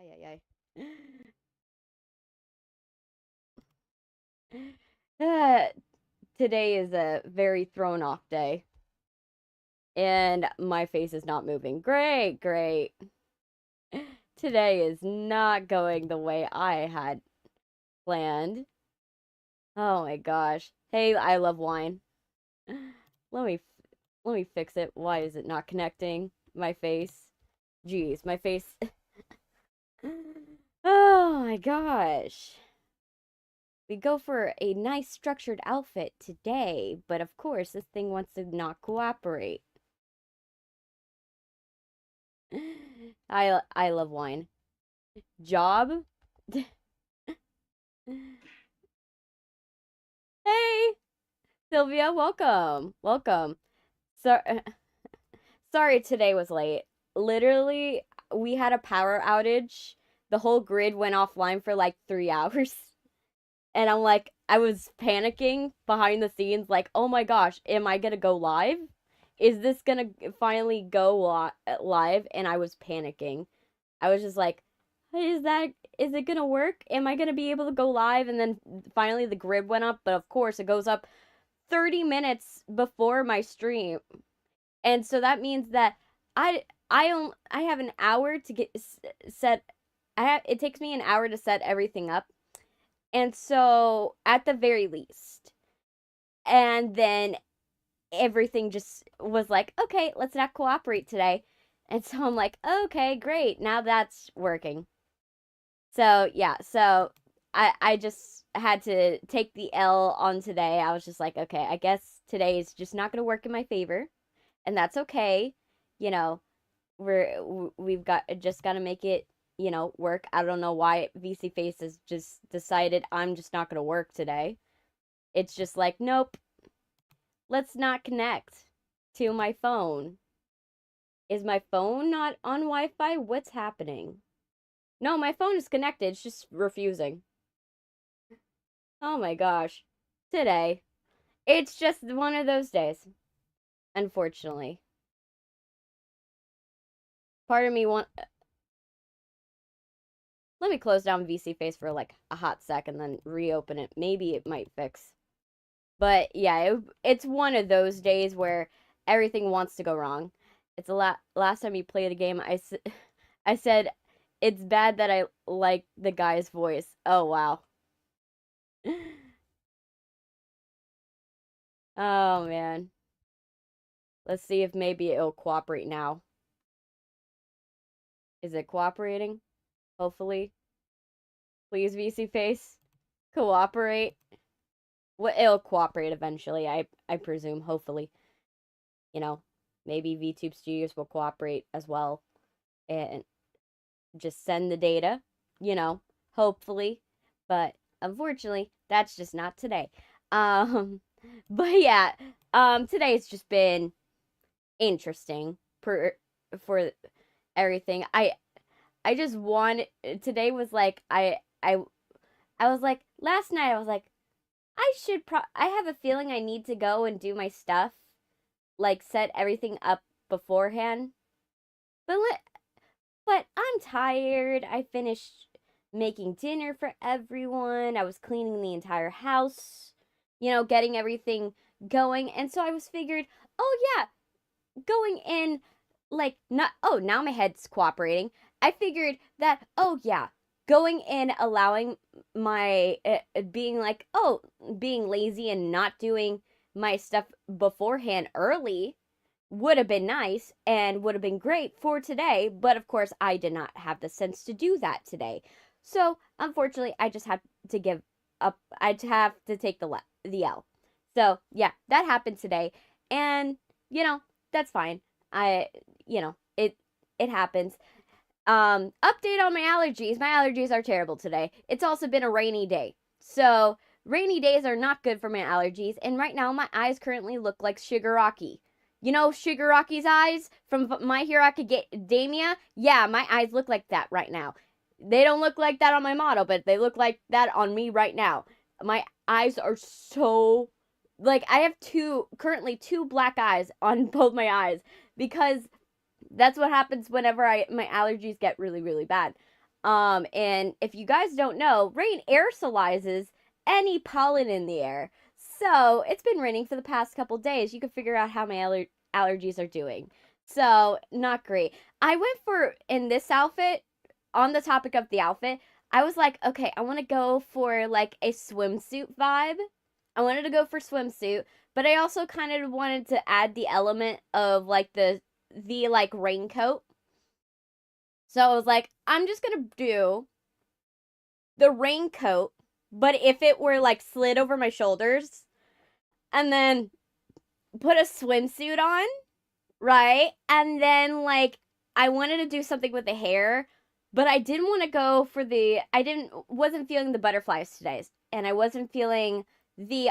Ay, ay. Today is a very thrown off day, and my face is not moving. Great, great. Today is not going the way I had planned. Oh my gosh. Hey, I love wine. Let me let me fix it. Why is it not connecting? My face. Jeez, my face. Oh my gosh. We go for a nice structured outfit today, but of course this thing wants to not cooperate. I love wine. Job? Hey, Sylvia, welcome. Welcome. So sorry today was late. Literally, we had a power outage. The whole grid went offline for like 3 hours. And I'm like, I was panicking behind the scenes, like, oh my gosh, am I gonna go live? Is this gonna finally go live? And I was panicking. I was just like, is it gonna work? Am I gonna be able to go live? And then finally the grid went up, but of course it goes up 30 minutes before my stream. And so that means that I have an hour to get set. It takes me an hour to set everything up. And so at the very least. And then everything just was like, okay, let's not cooperate today. And so I'm like, okay, great. Now that's working. So yeah, so I just had to take the L on today. I was just like, okay, I guess today is just not gonna work in my favor, and that's okay. You know, we've got just gotta make it, work. I don't know why VC Face has just decided I'm just not gonna work today. It's just like, nope, let's not connect to my phone. Is my phone not on Wi-Fi? What's happening? No, my phone is connected. It's just refusing. Oh my gosh. Today. It's just one of those days. Unfortunately. Part of me want. Let me close down VC Face for like a hot sec and then reopen it. Maybe it might fix. But yeah, it's one of those days where everything wants to go wrong. It's a last time you played a game, I said it's bad that I like the guy's voice. Oh wow. Oh man. Let's see if maybe it'll cooperate now. Is it cooperating? Hopefully. Please, VC Face. Cooperate. Well, it'll cooperate eventually, I presume, hopefully. Maybe VTube Studios will cooperate as well. And just send the data, hopefully. But unfortunately, that's just not today. But yeah, today's just been interesting for everything. I just want today was like I was like last night I was like I have a feeling I need to go and do my stuff, like set everything up beforehand. But I'm tired. I finished making dinner for everyone. I was cleaning the entire house, getting everything going. And so I was figured, oh yeah, going in like not oh, now my head's cooperating. I figured that oh yeah, going in allowing my being like, oh, being lazy and not doing my stuff beforehand early would have been nice and would have been great for today, but of course I did not have the sense to do that today. So, unfortunately, I just have to give up. I'd have to take the L. So, yeah, that happened today. And, that's fine. It happens. Update on my allergies. My allergies are terrible today. It's also been a rainy day. So, rainy days are not good for my allergies, and right now my eyes currently look like Shigaraki. You know Shigaraki's eyes from My Hero Academia? Yeah, my eyes look like that right now. They don't look like that on my model, but they look like that on me right now. My eyes are so like I have currently two black eyes on both my eyes because that's what happens whenever my allergies get really, really bad. And if you guys don't know, rain aerosolizes any pollen in the air. So it's been raining for the past couple days. You can figure out how my allergies are doing. So not great. I went for, in this outfit, on the topic of the outfit, I was like, okay, I want to go for like a swimsuit vibe. I wanted to go for swimsuit, but I also kind of wanted to add the element of like the like raincoat. So I was like, I'm just gonna do the raincoat, but if it were like slid over my shoulders, and then put a swimsuit on, right? And then like I wanted to do something with the hair, but I didn't want to go for wasn't feeling the butterflies today, and I wasn't feeling the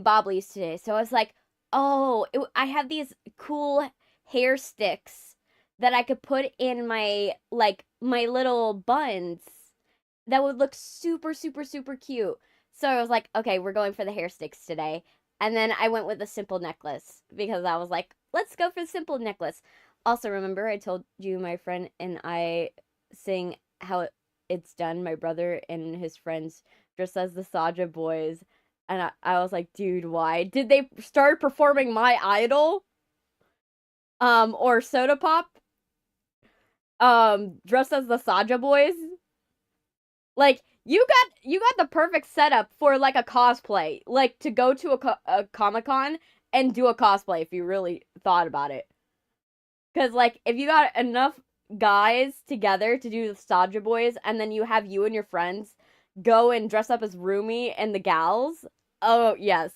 bobblies today. So I was like, oh, I have these cool hair sticks that I could put in my my little buns that would look super super super cute. So I was like, okay, we're going for the hair sticks today. And then I went with a simple necklace because I was like, let's go for the simple necklace. Also, remember I told you my friend and I sing how it's done. My brother and his friends dressed as the 𝐂𝐤 boys. And I was like, dude, why? Did they start performing My Idol? Or Soda Pop? Dressed as the 𝐂𝐤 boys? Like, you got the perfect setup for like a cosplay, like to go to a Comic-Con and do a cosplay if you really thought about it. Cuz like if you got enough guys together to do the 𝐂𝐤 boys and then you have you and your friends go and dress up as Rumi and the gals, oh yes.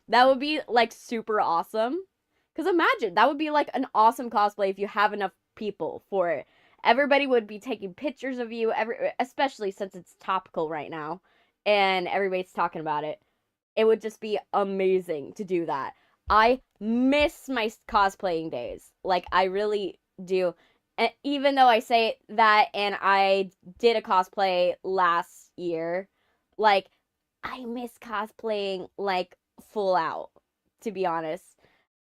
That would be like super awesome. Cuz imagine, that would be like an awesome cosplay if you have enough people for it. Everybody would be taking pictures of you, especially since it's topical right now and everybody's talking about it. It would just be amazing to do that. I miss my cosplaying days. Like, I really do. And even though I say that and I did a cosplay last year, like, I miss cosplaying, like, full out, to be honest.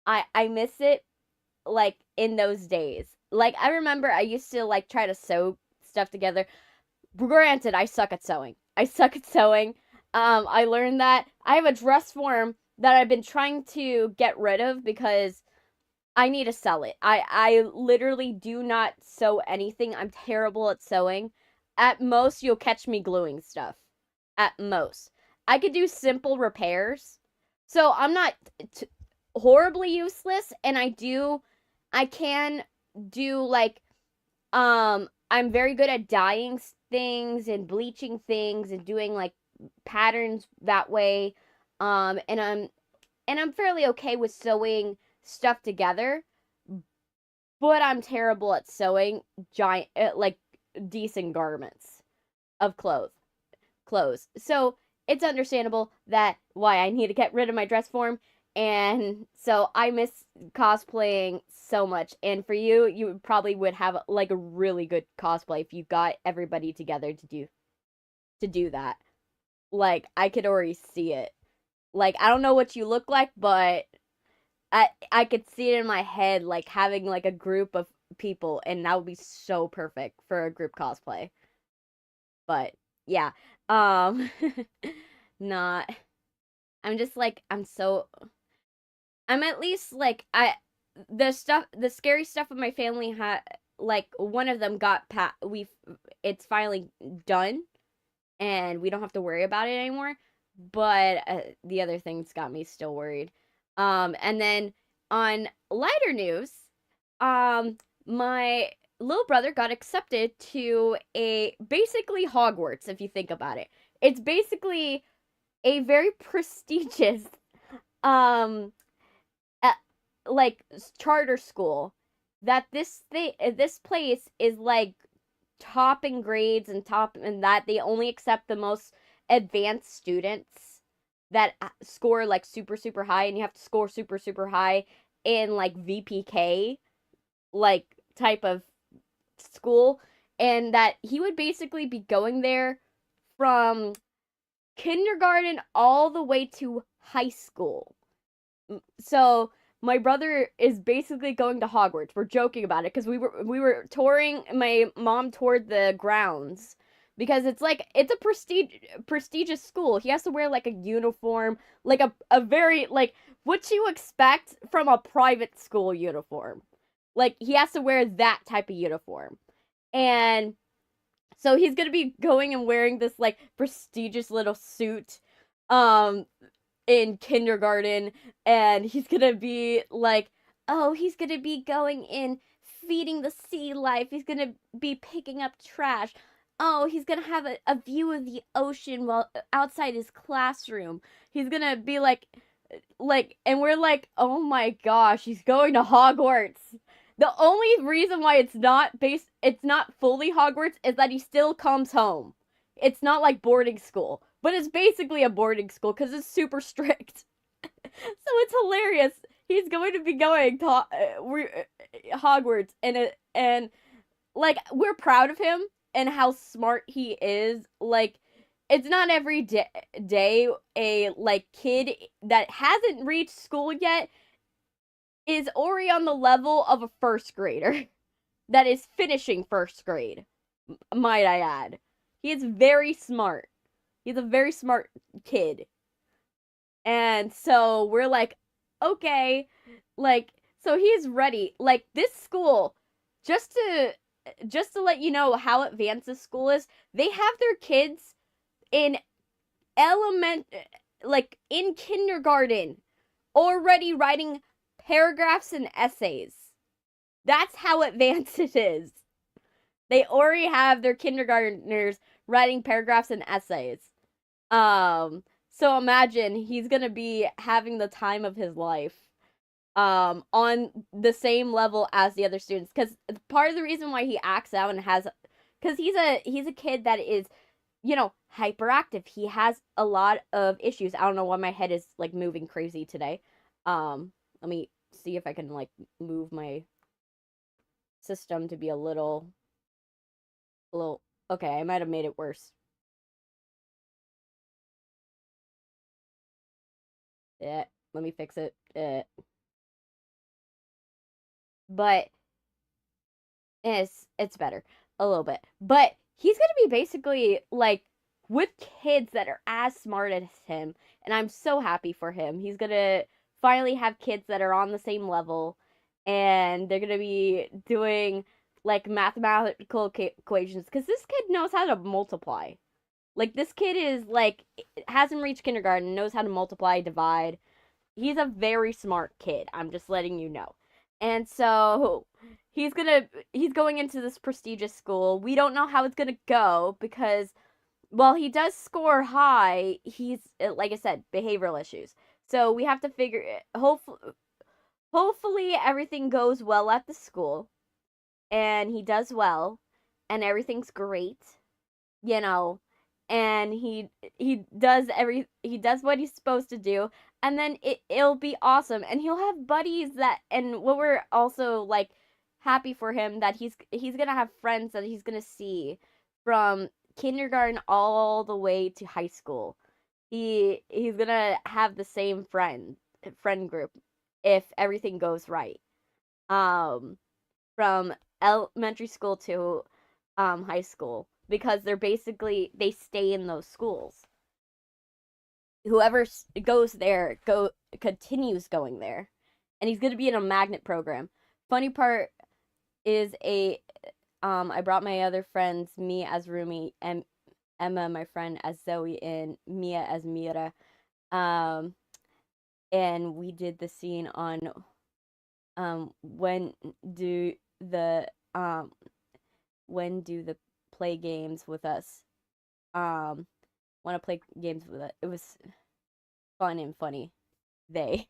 I miss it like in those days. Like I remember I used to like try to sew stuff together. Granted, I suck at sewing. I suck at sewing. I learned that I have a dress form that I've been trying to get rid of because I need to sell it. I literally do not sew anything. I'm terrible at sewing. At most, you'll catch me gluing stuff. At most. I could do simple repairs. So I'm not horribly useless, and I can do like I'm very good at dyeing things and bleaching things and doing like patterns that way. And I'm fairly okay with sewing stuff together, but I'm terrible at sewing giant like decent garments of clothes. So it's understandable that why I need to get rid of my dress form. And so I miss cosplaying so much. And for you, you probably would have like a really good cosplay if you got everybody together to do that. Like I could already see it. Like I don't know what you look like, but I could see it in my head like having like a group of people and that would be so perfect for a group cosplay. But yeah. Um not I'm just like I'm at least like the scary stuff of my family had like one of them got it's finally done and we don't have to worry about it anymore, but the other things got me still worried. And then on lighter news, my little brother got accepted to a basically Hogwarts if you think about it. It's basically a very prestigious um like charter school that this place is like topping grades and top and that they only accept the most advanced students that score like super super high and you have to score super super high in like VPK like type of school and that he would basically be going there from kindergarten all the way to high school. So my brother is basically going to Hogwarts. We're joking about it because we were touring. My mom toured the grounds because it's like it's a prestigious school. He has to wear like a uniform, like a very like what you expect from a private school uniform. Like he has to wear that type of uniform. And so he's gonna be going and wearing this like prestigious little suit um in kindergarten, and he's gonna be like, oh, he's gonna be going in feeding the sea life, he's gonna be picking up trash, oh, he's gonna have a view of the ocean while outside his classroom, he's gonna be and we're like, oh my gosh, he's going to Hogwarts. The only reason why it's not fully Hogwarts is that he still comes home. It's not like boarding school, but it's basically a boarding school because it's super strict. So it's hilarious. He's going to be going to Hogwarts, and like we're proud of him and how smart he is. Like it's not every day a like kid that hasn't reached school yet is already on the level of a first grader that is finishing first grade, might I add. He is very smart. He's a very smart kid. And so we're like, okay, like so he's ready. Like this school, just to let you know how advanced this school is, they have their kids in element like in kindergarten already writing paragraphs and essays. That's how advanced it is. They already have their kindergartners writing paragraphs and essays. So imagine he's gonna be having the time of his life on the same level as the other students, because part of the reason why he acts out and has because he's a kid that is, you know, hyperactive. He has a lot of issues. I don't know why my head is like moving crazy today. Let me see if I can like move my system to be a little okay, I might have made it worse. Yeah, let me fix it. But it's better a little bit. But he's gonna be basically like with kids that are as smart as him, and I'm so happy for him. He's gonna finally have kids that are on the same level, and they're gonna be doing like mathematical equations because this kid knows how to multiply. Like this kid is like hasn't reached kindergarten, knows how to multiply, divide. He's a very smart kid. I'm just letting you know. And so he's going into this prestigious school. We don't know how it's gonna go because while he does score high, he's like I said, behavioral issues. So we have to figure it. Hopefully everything goes well at the school and he does well and everything's great, you know, and he does what he's supposed to do, and then it'll be awesome, and he'll have buddies that, and what we're also like happy for him that he's gonna have friends that he's gonna see from kindergarten all the way to high school. He's gonna have the same friend group if everything goes right. Um, from elementary school to high school, because they stay in those schools. Whoever goes there continues going there, and he's gonna be in a magnet program. Funny part is I brought my other friends, me as Rumi and Emma, my friend, as Zoe, and Mia as Mira. Um, and we did the scene on when do the play games with us want to play games with us. It was fun and funny. They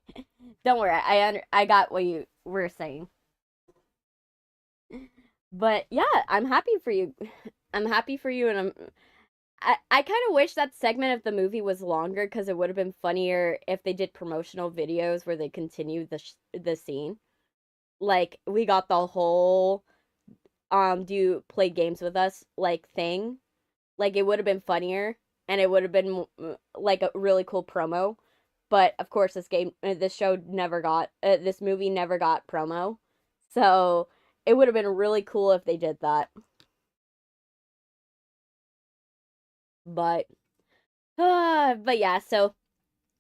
don't worry, I got what you were saying. But yeah, I'm happy for you. I'm happy for you, and I kind of wish that segment of the movie was longer because it would have been funnier if they did promotional videos where they continued the scene. Like we got the whole do you play games with us like thing. Like it would have been funnier, and it would have been like a really cool promo. But of course, this movie never got promo. So it would have been really cool if they did that. But, but yeah, so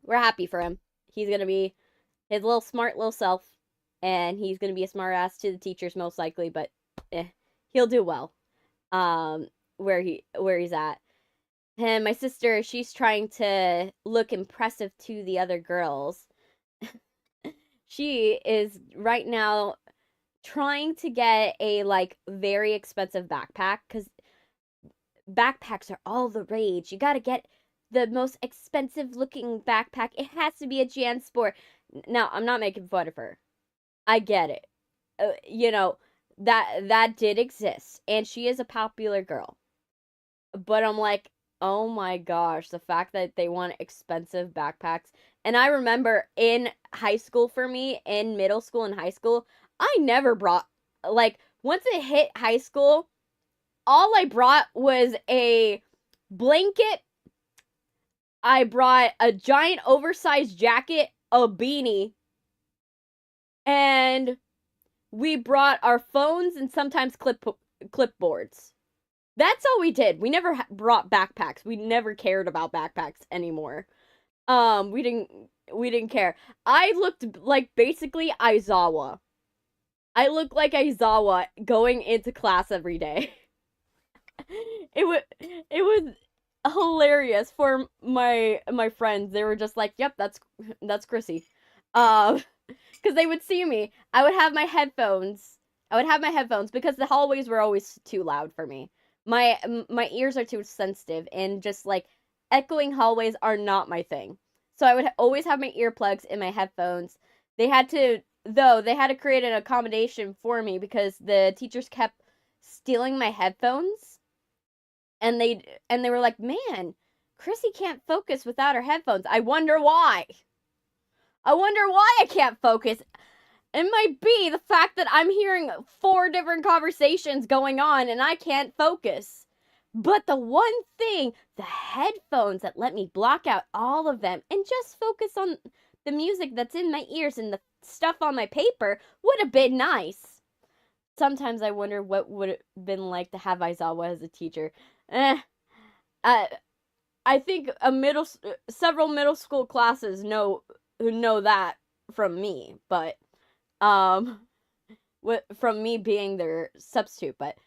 we're happy for him. He's gonna be his little smart little self, and he's gonna be a smart ass to the teachers most likely. But he'll do well. Where he's at. And my sister, she's trying to look impressive to the other girls. She is right now trying to get a like very expensive backpack because backpacks are all the rage. You got to get the most expensive looking backpack. It has to be a JanSport. Now, I'm not making fun of her. I get it. You know, that did exist, and she is a popular girl. But I'm like, oh my gosh, the fact that they want expensive backpacks. And I remember in high school for me, in middle school and high school, I never brought, like, once it hit high school, all I brought was a blanket. I brought a giant oversized jacket, a beanie, and we brought our phones and sometimes clipboards. That's all we did. We never brought backpacks. We never cared about backpacks anymore. We didn't care. I looked like basically Aizawa. I looked like Aizawa going into class every day. It was hilarious for my friends. They were just like, "Yep, that's Chrissy." Because they would see me. I would have my headphones. Because the hallways were always too loud for me. My ears are too sensitive, and just like echoing hallways are not my thing. So I would always have my earplugs in my headphones. They had to create an accommodation for me because the teachers kept stealing my headphones. And they were like, "Man, Chrissy can't focus without her headphones. I wonder why. I can't focus." It might be the fact that I'm hearing 4 different conversations going on and I can't focus. But the one thing, the headphones that let me block out all of them and just focus on the music that's in my ears and the stuff on my paper would have been nice. Sometimes I wonder what would it have been like to have Aizawa as a teacher. I think several middle school classes know that from me, but from me being their substitute, but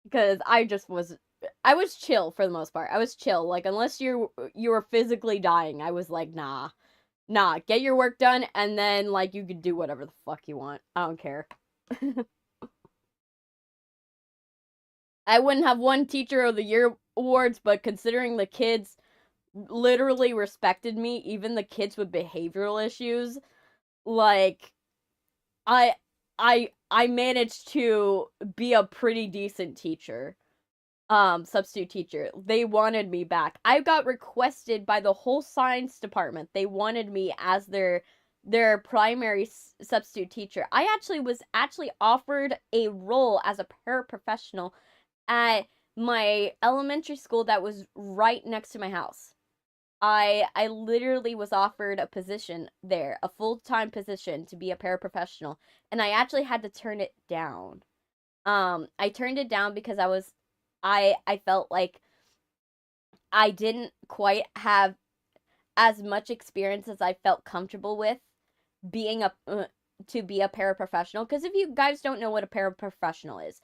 because I was chill for the most part. I was chill, like unless you were physically dying, I was like, nah, get your work done, and then like you could do whatever the fuck you want. I don't care. I wouldn't have won Teacher of the Year awards, but considering the kids literally respected me, even the kids with behavioral issues, like I managed to be a pretty decent teacher. Substitute teacher. They wanted me back. I got requested by the whole science department. They wanted me as their primary substitute teacher. I was offered a role as a paraprofessional at my elementary school that was right next to my house. I literally was offered a position there, a full-time position to be a paraprofessional, and I actually had to turn it down. I turned it down because I felt like I didn't quite have as much experience as I felt comfortable with being to be a paraprofessional. Because if you guys don't know what a paraprofessional is,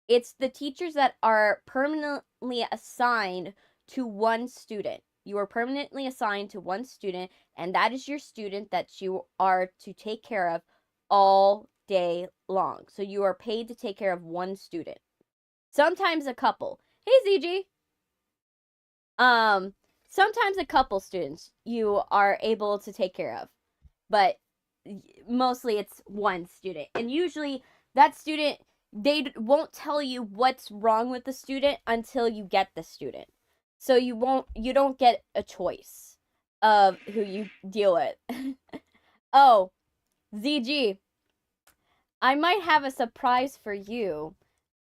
it's the teachers that are permanently assigned to one student. You are permanently assigned to one student, and that is your student that you are to take care of all day long. So you are paid to take care of one student. Sometimes a couple. Hey, ZG. Sometimes a couple students you are able to take care of, but mostly it's one student. And usually that student, they won't tell you what's wrong with the student until you get the student. So you don't get a choice of who you deal with. Oh, ZG, I might have a surprise for you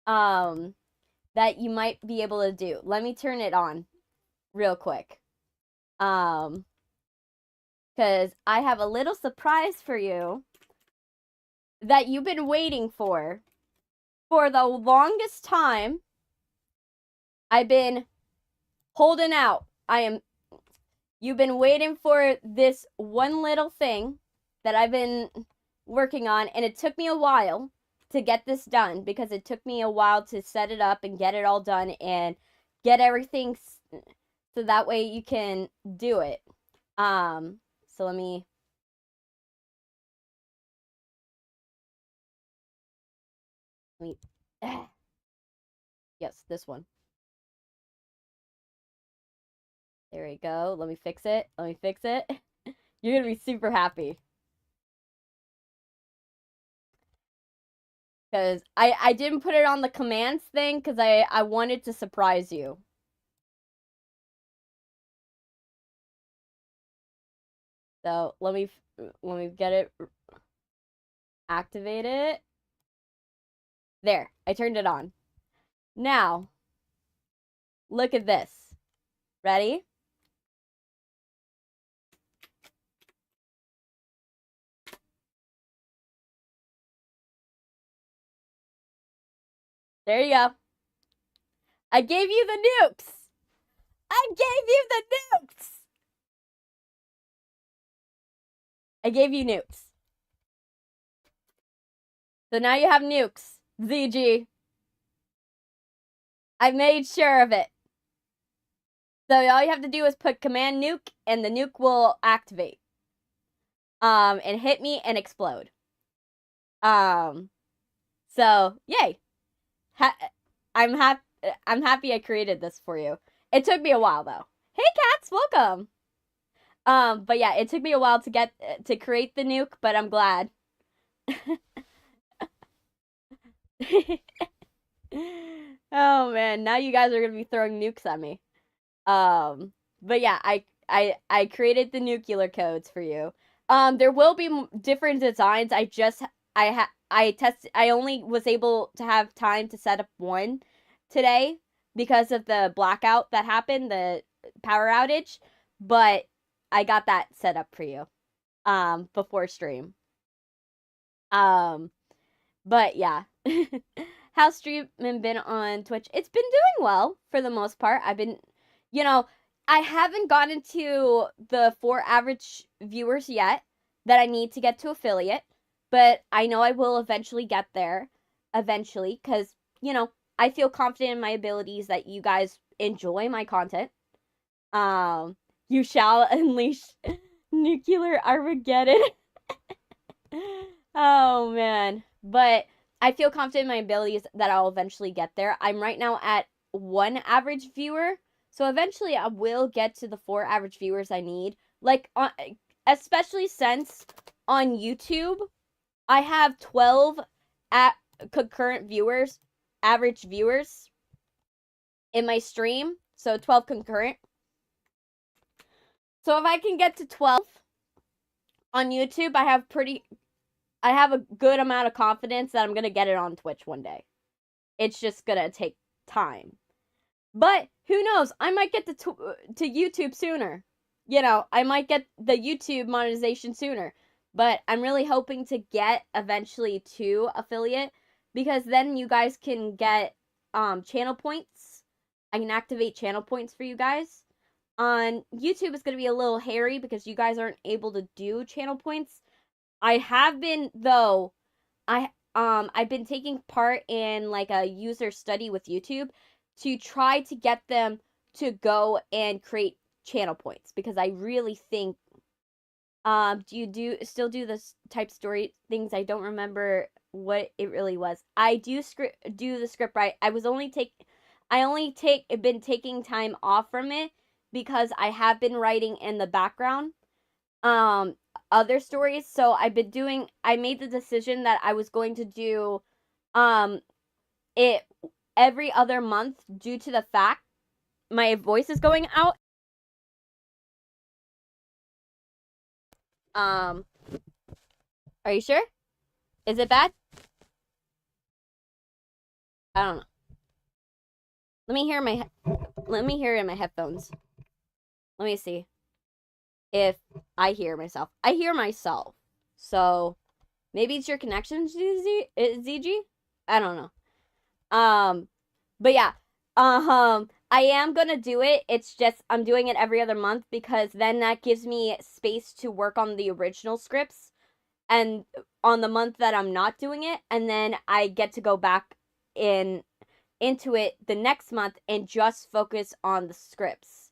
that you might be able to do. Let me turn it on real quick. Because I have a little surprise for you that you've been waiting for the longest time. I've been holding out. You've been waiting for this one little thing that I've been working on, and it took me a while to get this done because it took me a while to set it up and get it all done and get everything so that way you can do it. So let me yes, this one. There we go. Let me fix it. Let me fix it. You're gonna be super happy. Because I didn't put it on the commands thing because I wanted to surprise you. So let me get it, activate it. There, I turned it on. Now, look at this. Ready? There you go. I gave you the nukes. I gave you the nukes. I gave you nukes. So now you have nukes, ZG. I made sure of it. So all you have to do is put command nuke and the nuke will activate. And hit me and explode. So yay. I'm happy I created this for you. It took me a while though. Hey cats, welcome. But yeah, it took me a while to create the nuke, but I'm glad. Oh man, now you guys are gonna be throwing nukes at me. But yeah, I created the nuclear codes for you. There will be different designs. I only was able to have time to set up one today because of the blackout that happened, the power outage, but I got that set up for you before stream. But yeah. How's streaming been on Twitch? It's been doing well for the most part. I've been, I haven't gotten to the 4 average viewers yet that I need to get to affiliate, but I know I will eventually get there eventually because, I feel confident in my abilities that you guys enjoy my content. You shall unleash nuclear Armageddon. Oh man. But I feel confident in my abilities that I'll eventually get there. I'm right now at 1 average viewer. So eventually I will get to the 4 average viewers I need. Like, especially since on YouTube, I have 12 concurrent viewers, average viewers in my stream. So 12 concurrent. So if I can get to 12 on YouTube, I have a good amount of confidence that I'm going to get it on Twitch one day. It's just going to take time. But who knows? I might get to YouTube sooner. I might get the YouTube monetization sooner. But I'm really hoping to get eventually to affiliate because then you guys can get channel points. I can activate channel points for you guys. On YouTube, it's going to be a little hairy because you guys aren't able to do channel points. I have been though. I've been taking part in like a user study with YouTube to try to get them to go and create channel points because I really think do you still do this type story things? I don't remember what it really was. I do the script right. Been taking time off from it because I have been writing in the background other stories. So I made the decision that I was going to do it every other month due to the fact my voice is going out. Are you sure? Is it bad? I don't know. Let me hear in my headphones. Let me see. if I hear myself. I hear myself. So maybe it's your connection, ZG? I don't know. But yeah. I am gonna do it. It's just I'm doing it every other month because then that gives me space to work on the original scripts and on the month that I'm not doing it, and then I get to go back in into it the next month and just focus on the scripts.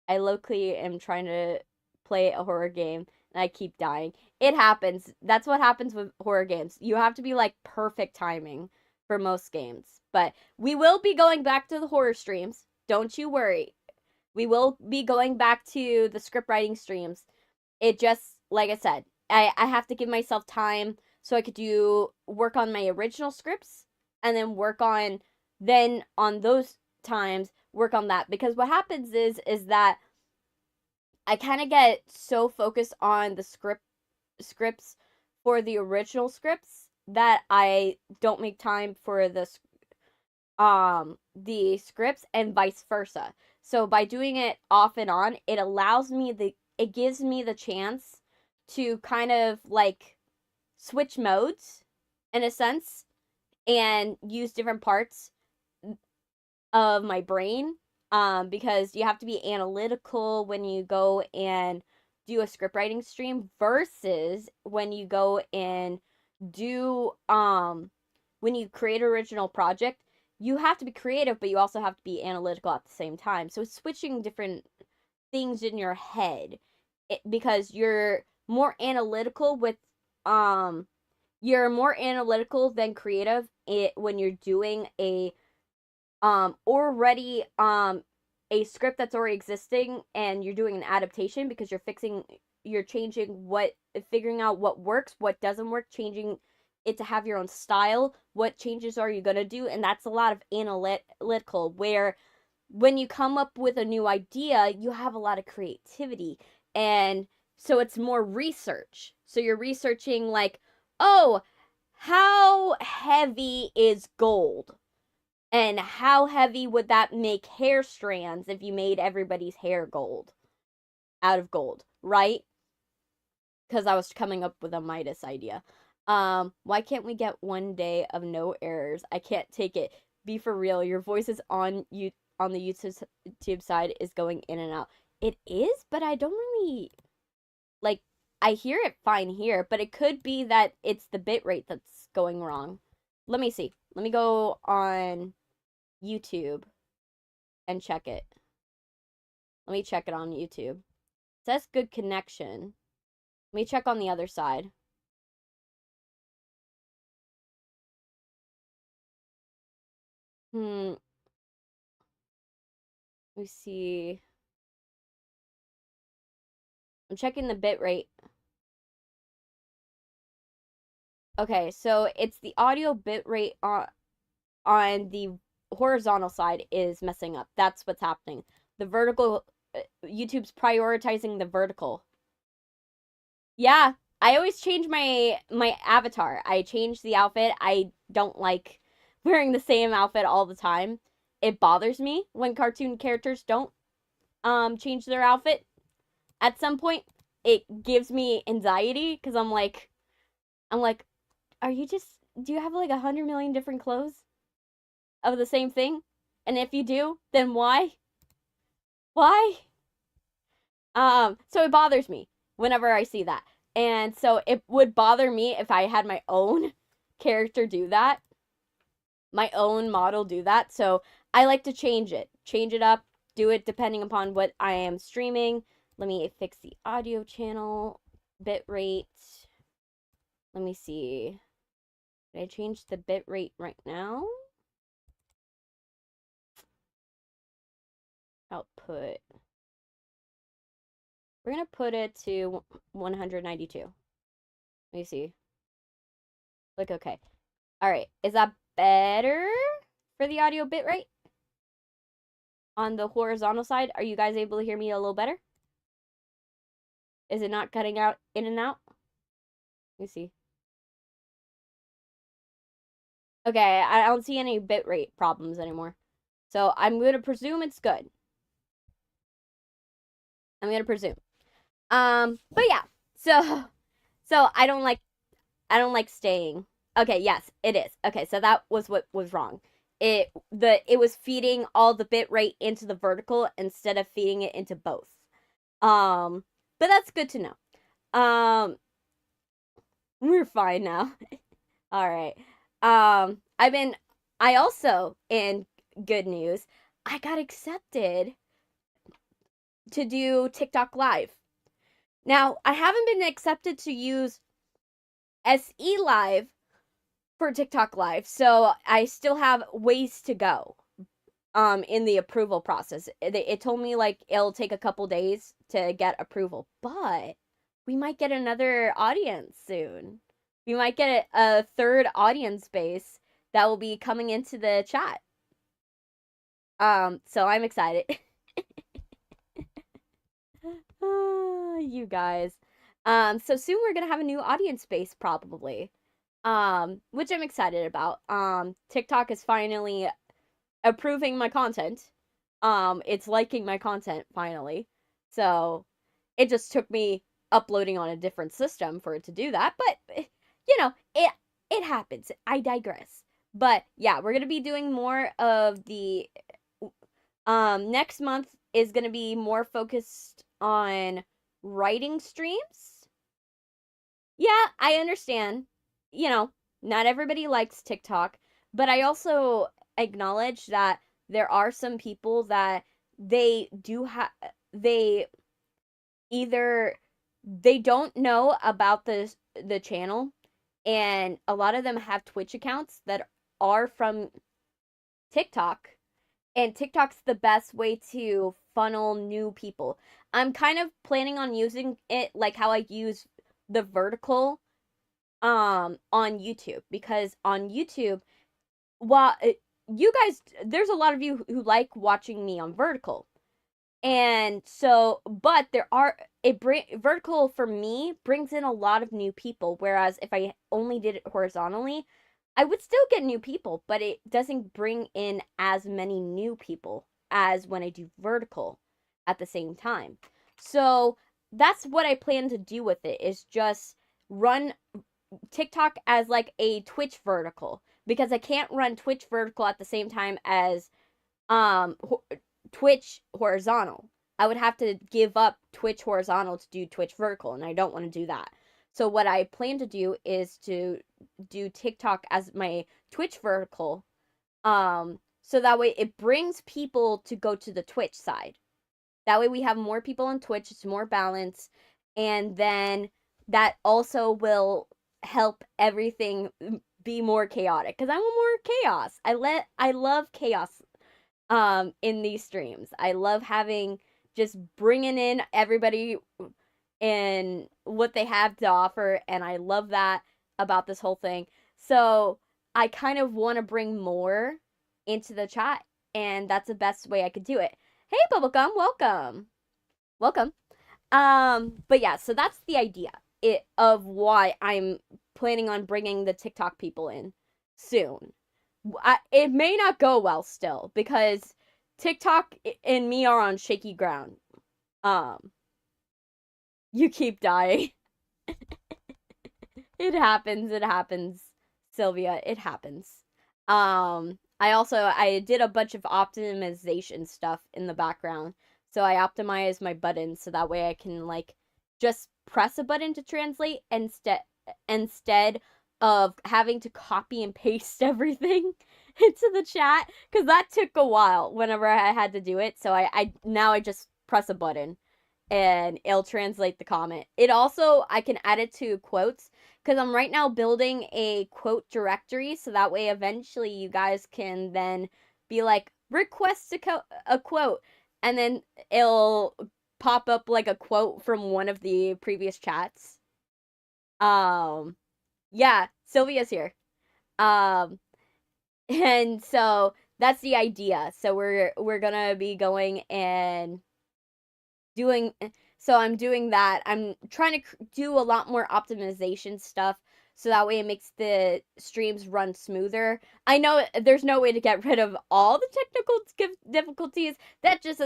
I locally am trying to play a horror game and I keep dying. It happens. That's what happens with horror games. You have to be like perfect timing for most games. But we will be going back to the horror streams. Don't you worry. We will be going back to the script writing streams. It just, like I said, I have to give myself time so I could do work on my original scripts and then then on those times work on that, because what happens is that I kind of get so focused on the scripts for the original scripts that I don't make time for the scripts and vice versa. So by doing it off and on, it gives me the chance to kind of like switch modes in a sense and use different parts of my brain, because you have to be analytical when you go and do a script writing stream versus when you go and do when you create an original project. You have to be creative, but you also have to be analytical at the same time. So switching different things in your head, because you're more analytical than creative when you're doing already a script that's already existing and you're doing an adaptation, because you're figuring out what works, what doesn't work, changing it to have your own style. What changes are you going to do? And that's a lot of analytical, where when you come up with a new idea, you have a lot of creativity. And so it's more research. So you're researching like, oh, how heavy is gold? And how heavy would that make hair strands if you made everybody's hair out of gold, right? Because I was coming up with a Midas idea. Why can't we get one day of no errors? I can't take it. Be for real. Your voice is on the YouTube side is going in and out. It is, but I don't really like. I hear it fine here, but it could be that it's the bit rate that's going wrong. Let me see. Let me go on YouTube and check it. Let me check it on YouTube. It says good connection. Let me check on the other side. Let me see. I'm checking the bit rate. Okay, so it's the audio bit rate on the horizontal side is messing up. That's what's happening. The vertical, YouTube's prioritizing the vertical. Yeah, I always change my avatar. I change the outfit. I don't like wearing the same outfit all the time. It bothers me when cartoon characters don't change their outfit. At some point, it gives me anxiety because I'm like, are you just do you have like 100 million different clothes of the same thing? And if you do, then why? Why? So it bothers me whenever I see that. And so it would bother me if I had my own character do that, my own model do that. So I like to change it up, do it depending upon what I am streaming. Let me fix the audio channel bit rate. Let me see. Did I change the bit rate right now? Output. We're going to put it to 192. Let me see. Click OK. All right. Is that better for the audio bit rate? On the horizontal side, are you guys able to hear me a little better? Is it not cutting out in and out? Let me see. Okay, I don't see any bitrate problems anymore. So I'm going to presume it's good. I'm gonna presume. But yeah, so I don't like staying. Okay, yes, it is. Okay, so that was what was wrong. It was feeding all the bit rate into the vertical instead of feeding it into both. Um, but that's good to know. We're fine now. All right. I also, in good news, I got accepted to do TikTok Live. Now, I haven't been accepted to use SE Live for TikTok Live, so I still have ways to go in the approval process. It told me like it'll take a couple days to get approval, but we might get another audience soon. We might get a third audience base that will be coming into the chat. So I'm excited. You guys. So soon we're gonna have a new audience base probably. Which I'm excited about. TikTok is finally approving my content. It's liking my content finally. So it just took me uploading on a different system for it to do that, but you know, it happens. I digress. But yeah, we're gonna be doing more of the next month is gonna be more focused on writing streams. Yeah, I understand. You know, not everybody likes TikTok, but I also acknowledge that there are some people that they do have they either they don't know about the channel, and a lot of them have Twitch accounts that are from TikTok, and TikTok's the best way to funnel new people. I'm kind of planning on using it like how I use the vertical on YouTube, because on YouTube, while you guys, there's a lot of you who like watching me on vertical. And so, but vertical for me brings in a lot of new people, whereas if I only did it horizontally, I would still get new people, but it doesn't bring in as many new people as when I do vertical at the same time. So that's what I plan to do with it, is just run TikTok as like a Twitch vertical, because I can't run Twitch vertical at the same time as Twitch horizontal. I would have to give up Twitch horizontal to do Twitch vertical, and I don't want to do that. So what I plan to do is to do TikTok as my Twitch vertical, so that way it brings people to go to the Twitch side. That way we have more people on Twitch, it's more balance, and then that also will help everything be more chaotic, because I want more chaos. I love chaos in these streams. I love having just bringing in everybody and what they have to offer, and I love that about this whole thing. So I kind of want to bring more into the chat, and that's the best way I could do it. Hey Bubblegum, welcome. Welcome. But yeah, so that's the idea of why I'm planning on bringing the TikTok people in soon. It may not go well still, because TikTok and me are on shaky ground. You keep dying. It happens, Sylvia, it happens. I did a bunch of optimization stuff in the background. So I optimized my buttons so that way I can like just press a button to translate instead of having to copy and paste everything into the chat, because that took a while whenever I had to do it. So I now I just press a button and it'll translate the comment. It also, I can add it to quotes, because I'm right now building a quote directory, so that way eventually you guys can then be like, request a quote, and then it'll pop up like a quote from one of the previous chats. Yeah, Sylvia's here. And so that's the idea. So we're gonna be going and doing, so I'm doing that. I'm trying to do a lot more optimization stuff, so that way it makes the streams run smoother. I know there's no way to get rid of all the technical difficulties. That just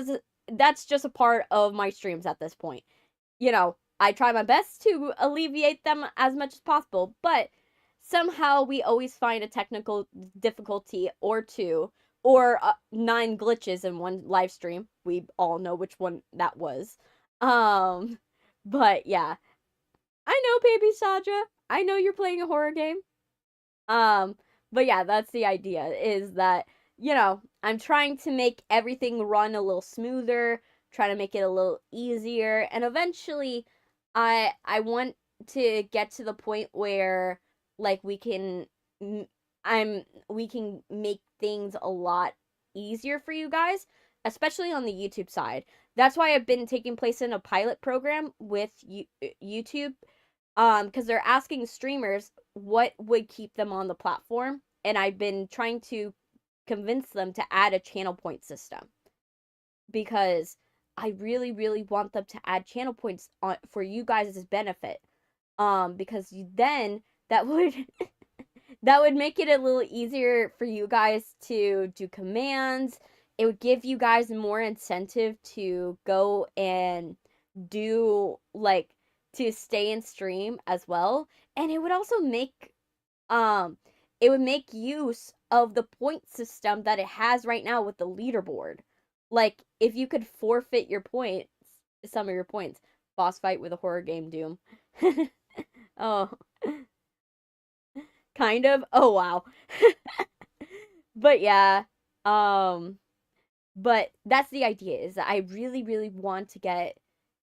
that's just a part of my streams at this point. You know, I try my best to alleviate them as much as possible, but somehow we always find a technical difficulty or two, or 9 glitches in one live stream. We all know which one that was. Um, but yeah, I know, baby Saja. I know you're playing a horror game. Um, but yeah, that's the idea, is that, you know, I'm trying to make everything run a little smoother, try to make it a little easier, and eventually I want to get to the point where like we can make things a lot easier for you guys, especially on the YouTube side. That's why I've been taking place in a pilot program with YouTube, because they're asking streamers what would keep them on the platform, and I've been trying to convince them to add a channel point system, because I really really want them to add channel points on for you guys' benefit, because then that would that would make it a little easier for you guys to do commands. It would give you guys more incentive to go and do, like, to stay in stream as well. And it would also make um it would make use of the point system that it has right now with the leaderboard. Like, if you could forfeit your points, some of your points. Boss fight with a horror game, Doom. Oh, kind of. Oh wow. But yeah, um but that's the idea, is that I really really want to get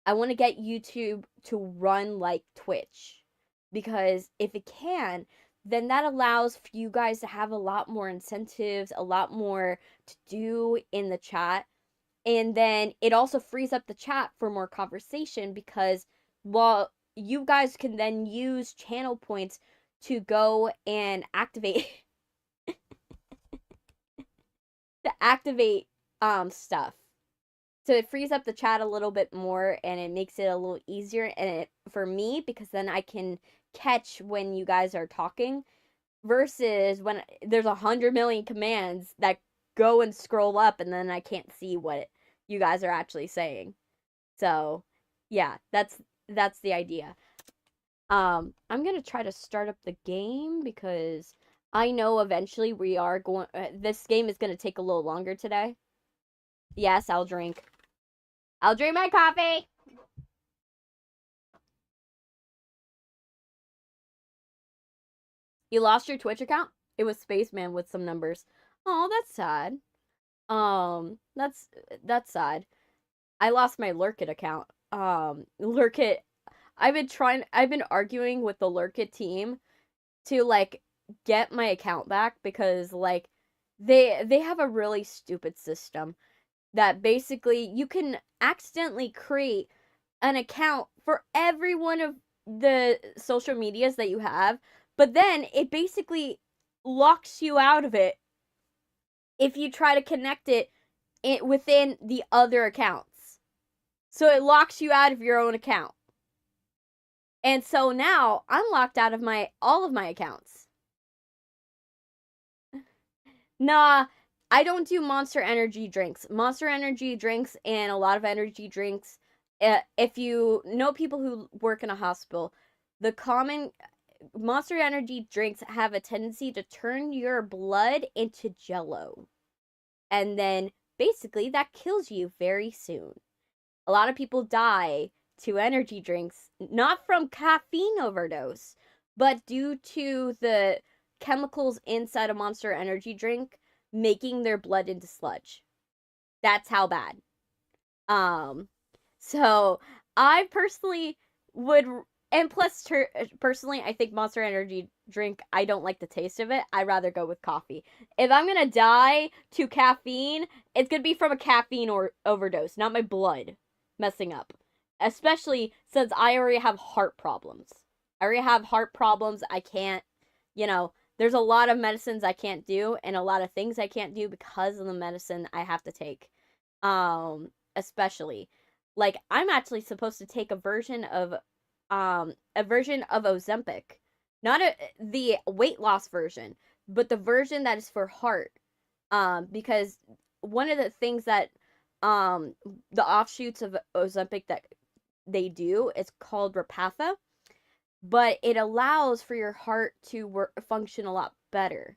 I want to get YouTube to run like Twitch, because if it can, then that allows for you guys to have a lot more incentives, a lot more to do in the chat. And then it also frees up the chat for more conversation, because, well, you guys can then use channel points to go and activate to activate stuff. So it frees up the chat a little bit more, and it makes it a little easier, and it for me, because then I can catch when you guys are talking, versus when there's 100 million commands that go and scroll up, and then I can't see what you guys are actually saying. So yeah, that's the idea. I'm gonna try to start up the game, because I know eventually we are going. This game is gonna take a little longer today. Yes, I'll drink. I'll drink my coffee. You lost your Twitch account? It was Spaceman with some numbers. Oh, that's sad. That's sad. I lost my Lurkit account. Lurkit, I've been arguing with the Lurkit team to, like, get my account back, because, like, they have a really stupid system that basically you can accidentally create an account for every one of the social medias that you have, but then it basically locks you out of it if you try to connect it within the other accounts. So it locks you out of your own account. And so now I'm locked out of all of my accounts. Nah, I don't do Monster Energy drinks. Monster Energy drinks and a lot of energy drinks, if you know people who work in a hospital, the common Monster Energy drinks have a tendency to turn your blood into jello. And then basically that kills you very soon. A lot of people die to energy drinks, not from caffeine overdose, but due to the chemicals inside a Monster Energy drink making their blood into sludge. That's how bad. So I personally would, and plus, personally, I think Monster Energy drink, I don't like the taste of it. I'd rather go with coffee. If I'm gonna die to caffeine, it's gonna be from a caffeine overdose, not my blood messing up. Especially since I already have heart problems. I can't, there's a lot of medicines I can't do, and a lot of things I can't do because of the medicine I have to take. Especially, like, I'm actually supposed to take a version of Ozempic, not the weight loss version, but the version that is for heart. Because one of the things that the offshoots of Ozempic that they do is called Repatha, but it allows for your heart to function a lot better.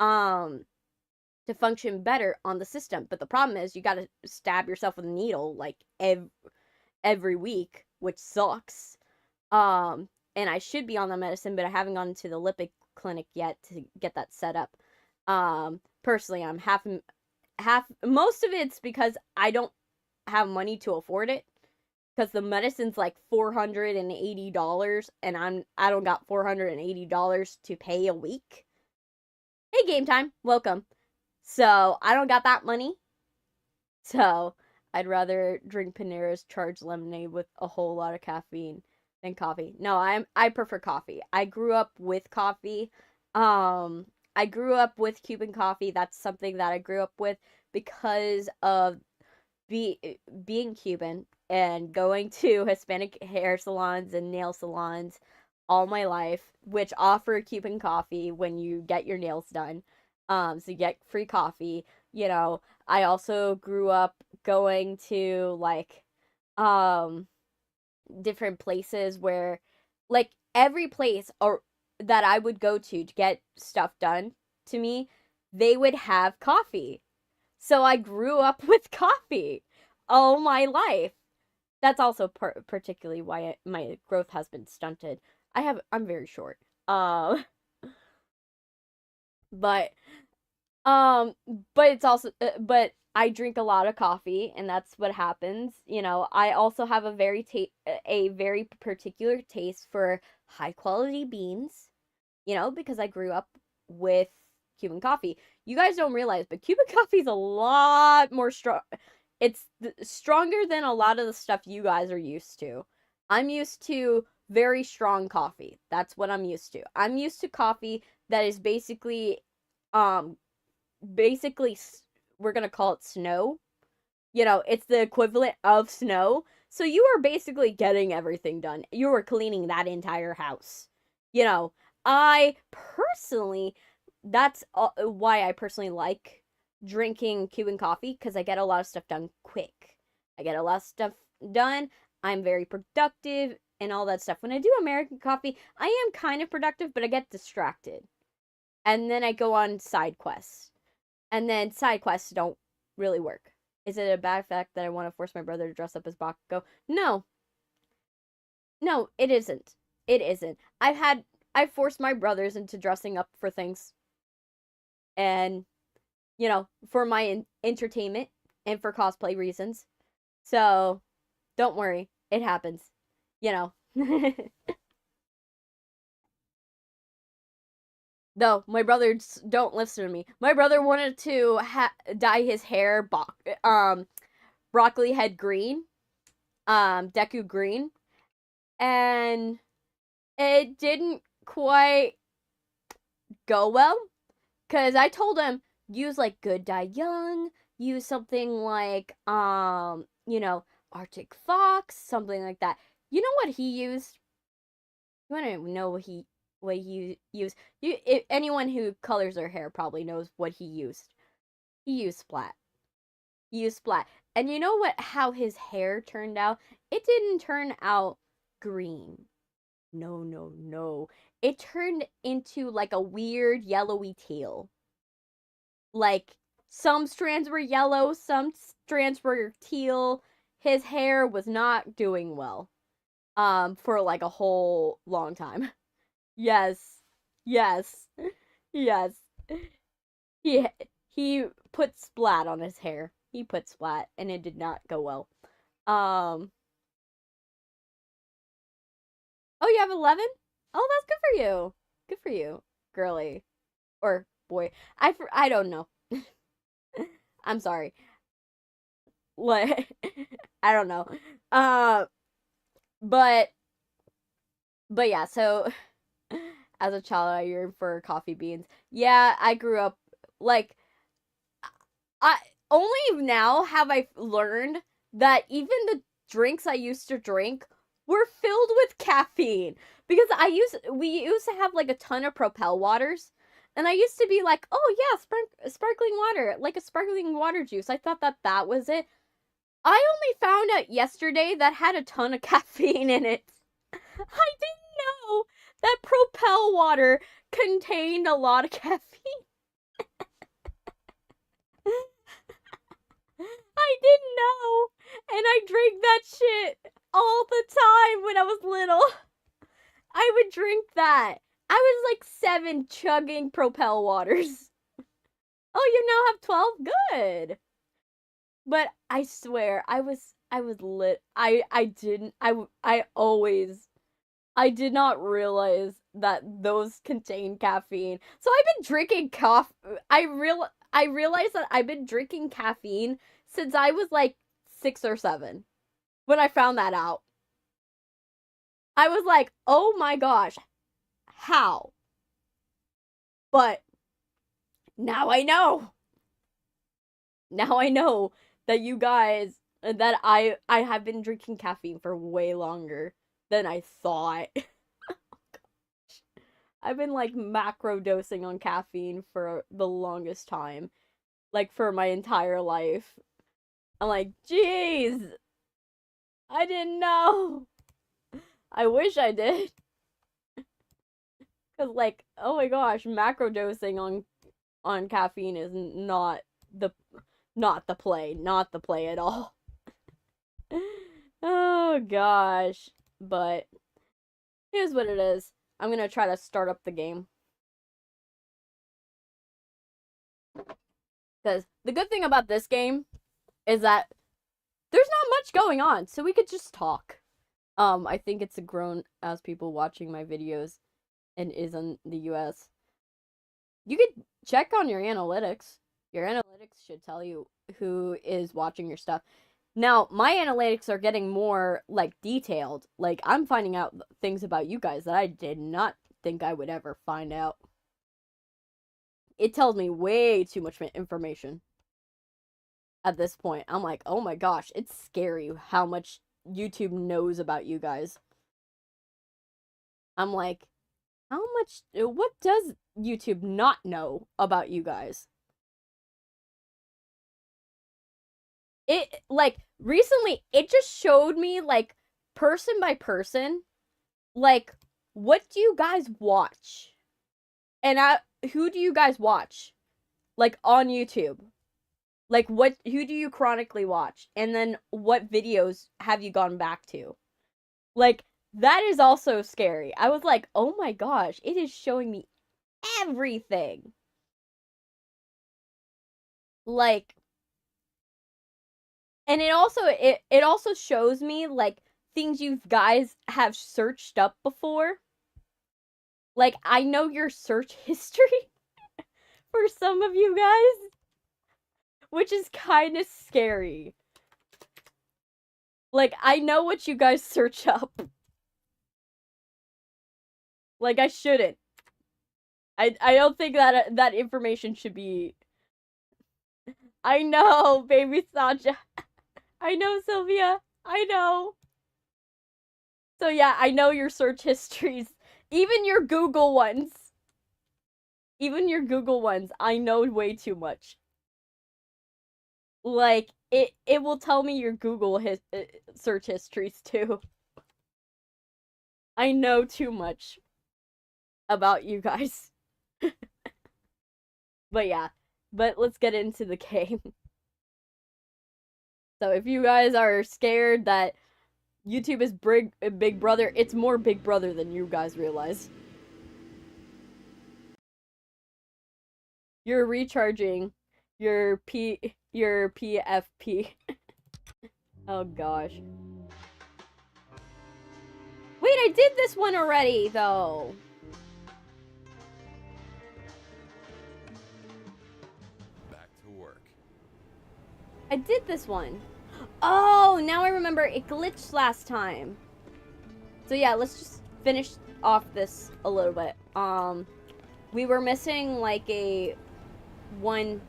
To function better on the system. But the problem is you got to stab yourself with a needle like every week, which sucks. And I should be on the medicine, but I haven't gone to the lipid clinic yet to get that set up. Personally, I'm half. Most of it's because I don't have money to afford it, because the medicine's like $480, and I don't got $480 to pay a week. Hey, Game Time, welcome. So I don't got that money. So I'd rather drink Panera's charged lemonade with a whole lot of caffeine than coffee. No, I prefer coffee. I grew up with coffee. I grew up with Cuban coffee. That's something that I grew up with because of being Cuban and going to Hispanic hair salons and nail salons all my life, which offer Cuban coffee when you get your nails done. So you get free coffee. You know, I also grew up going to like different places where, like, every place or that I would go to get stuff done to me, they would have coffee. So I grew up with coffee all my life. That's also particularly why my growth has been stunted. I'm very short. But it's also but I drink a lot of coffee, and that's what happens. You know, I also have a very particular taste for high quality beans, you know, because I grew up with Cuban coffee. You guys don't realize, but Cuban coffee is a lot more strong. It's stronger than a lot of the stuff you guys are used to. I'm used to very strong coffee. That's what I'm used to. I'm used to coffee that is basically we're gonna call it snow. You know, it's the equivalent of snow. So you are basically getting everything done. You are cleaning that entire house. You know, that's why I personally like drinking Cuban coffee, because I get a lot of stuff done quick. I get a lot of stuff done. I'm very productive and all that stuff. When I do American coffee, I am kind of productive, but I get distracted. And then I go on side quests. And then side quests don't really work. Is it a bad fact that I want to force my brother to dress up as Bakugo? No. No, it isn't. It isn't. I've forced my brothers into dressing up for things. And, you know, for my entertainment and for cosplay reasons. So, don't worry. It happens. You know. No, my brothers don't listen to me. My brother wanted to dye his hair broccoli head green, Deku green, and it didn't quite go well, because I told him, use like Good Dye Young, use something like you know, Arctic Fox, something like that. You know what he used? You want to know what he used? Anyone who colors their hair probably knows what he used. He used Splat. He used Splat. And you know how his hair turned out? It didn't turn out green. No, no, no. It turned into like a weird yellowy tail. Like, some strands were yellow, some strands were teal. His hair was not doing well. For like a whole long time. Yes. Yes. Yes. He put Splat on his hair. He put Splat, and it did not go well. Oh, you have 11? Oh, that's good for you. Good for you, girly. Or boy. I don't know. I'm sorry. What? I don't know. But yeah, so as a child, I yearned for coffee beans. Yeah, I grew up, like, I only now have I learned that even the drinks I used to drink were filled with caffeine, because we used to have like a ton of Propel waters, and I used to be like, oh yeah, sparkling water, like a sparkling water juice. I thought that was it. I only found out yesterday that had a ton of caffeine in it. I didn't know that Propel water contained a lot of caffeine. I didn't know. And I drank that shit all the time when I was little. I would drink that. I was like 7 chugging Propel waters. Oh, you now have 12? Good. But I swear, I was lit. I did not realize that those contain caffeine. So I've been drinking I realized that I've been drinking caffeine since I was like 6 or 7 when I found that out. I was like, "Oh my gosh. How?" But now I know. Now I know that you guys that I have been drinking caffeine for way longer than I thought. I've been like macro dosing on caffeine for the longest time. Like for my entire life. I'm like, "Jeez. I didn't know." I wish I did. Cuz like, oh my gosh, macro dosing on caffeine is not the play, not the play at all. Oh gosh, but here's what it is. I'm gonna try to start up the game. Because the good thing about this game is that there's not much going on, so we could just talk. I think it's a grown as people watching my videos and is in the US. You could check on your analytics. Your analytics should tell you who is watching your stuff. Now, my analytics are getting more, like, detailed. Like, I'm finding out things about you guys that I did not think I would ever find out. It tells me way too much information. At this point, I'm like, oh my gosh, it's scary how much YouTube knows about you guys. I'm like, what does YouTube not know about you guys? It, like, recently, it just showed me, like, person by person, like, what do you guys watch? And who do you guys watch? Like, on YouTube? Like, who do you chronically watch? And then, what videos have you gone back to? Like, that is also scary. I was like, oh my gosh, it is showing me everything. Like, and it also shows me, like, things you guys have searched up before. Like, I know your search history for some of you guys, which is kind of scary. Like, I know what you guys search up. Like, I shouldn't. I don't think that information should be. I know, baby Saja. I know, Sylvia. I know. So yeah, I know your search histories. Even your Google ones. Even your Google ones. I know way too much. Like, it will tell me your Google search histories too. I know too much about you guys. But yeah, but let's get into the game. So if you guys are scared that YouTube is Big Brother, it's more Big Brother than you guys realize. You're recharging your PFP. Oh gosh. Wait, I did this one already though. Back to work. I did this one. Oh, now I remember it glitched last time. So yeah, let's just finish off this a little bit. We were missing like a one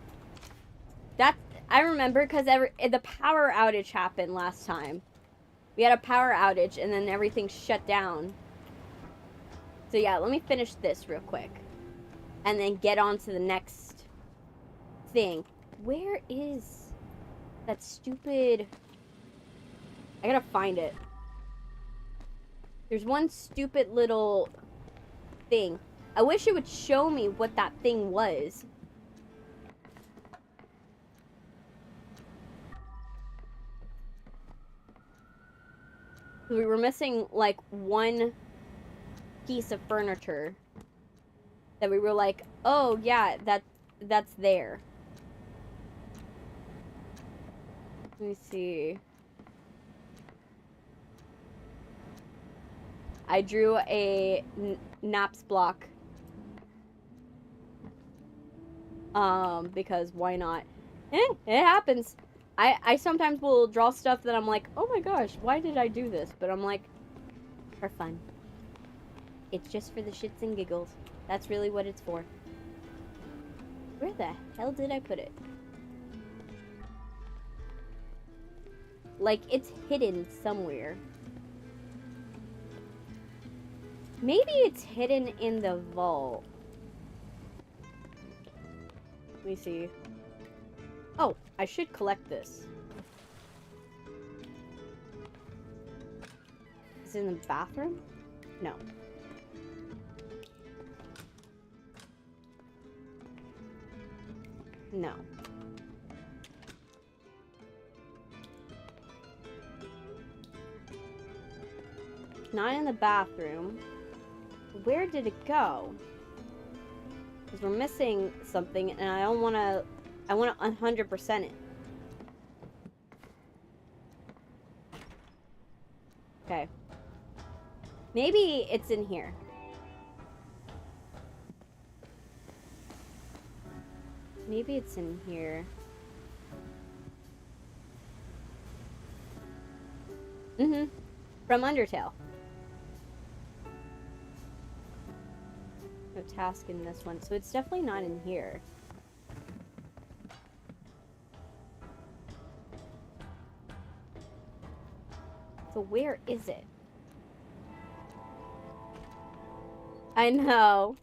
that I remember because the power outage happened last time. We had a power outage and then everything shut down. So yeah, let me finish this real quick. And then get on to the next thing. Where is that stupid I gotta find it. There's one stupid little thing. I wish it would show me what that thing was. We were missing, like, one piece of furniture that we were like, oh, yeah, that's there. Let me see. I drew a Naps block. Because why not? It happens. I sometimes will draw stuff that I'm like, oh my gosh, why did I do this? But I'm like, for fun. It's just for the shits and giggles. That's really what it's for. Where the hell did I put it? Like, it's hidden somewhere. Maybe it's hidden in the vault. Let me see. Oh, I should collect this. Is it in the bathroom? No. No. Not in the bathroom. Where did it go? Because we're missing something, and I don't want to... I want to 100% it. Okay. Maybe it's in here. Maybe it's in here. Mm-hmm. From Undertale. No task in this one, so it's definitely not in here. So where is it? I know.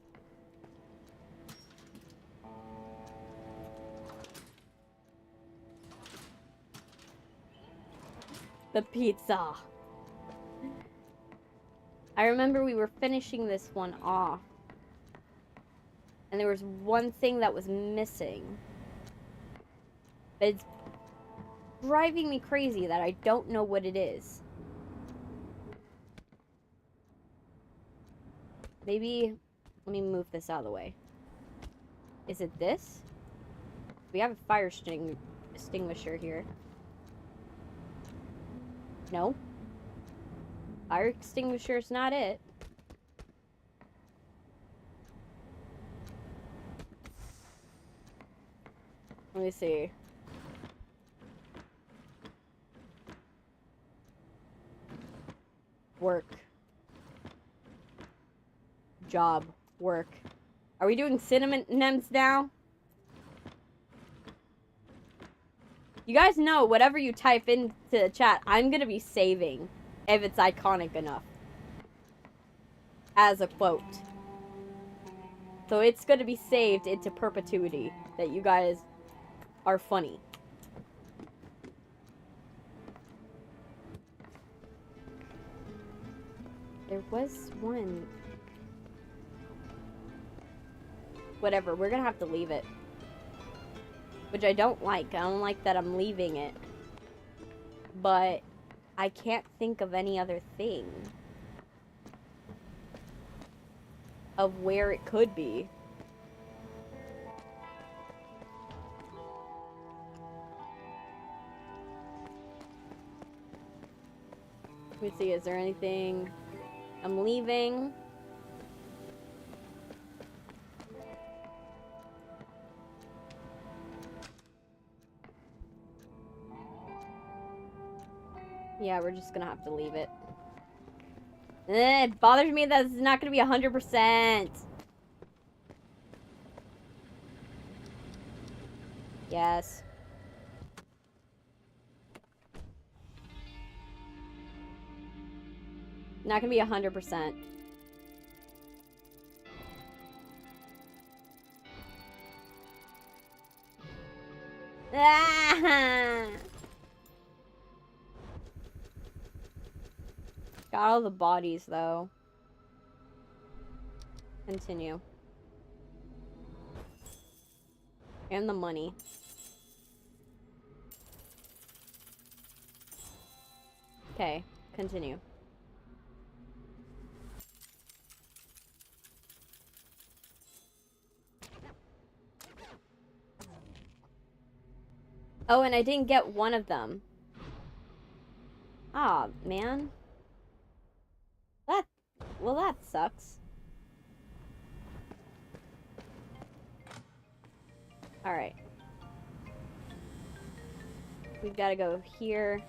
The pizza. I remember we were finishing this one off. And there was one thing that was missing. But it's driving me crazy that I don't know what it is. Maybe, let me move this out of the way. Is it this? We have a fire extinguisher here. No. Fire extinguisher is not it. Let me see. Work. Job. Work. Are we doing synonyms now? You guys know, whatever you type into the chat, I'm gonna be saving if it's iconic enough. As a quote. So it's gonna be saved into perpetuity that you guys are funny. There was one. Whatever, we're gonna have to leave it. Which I don't like. I don't like that I'm leaving it. But I can't think of any other thing of where it could be. Let me see, is there anything I'm leaving? Yeah, we're just gonna have to leave it. It bothers me that it's not gonna be 100%. Yes. Not gonna be 100%. Ah! Got all the bodies, though. Continue. And the money. Okay, continue. Oh, and I didn't get one of them. Aw, man. Well, that sucks. Alright. We've got to go here.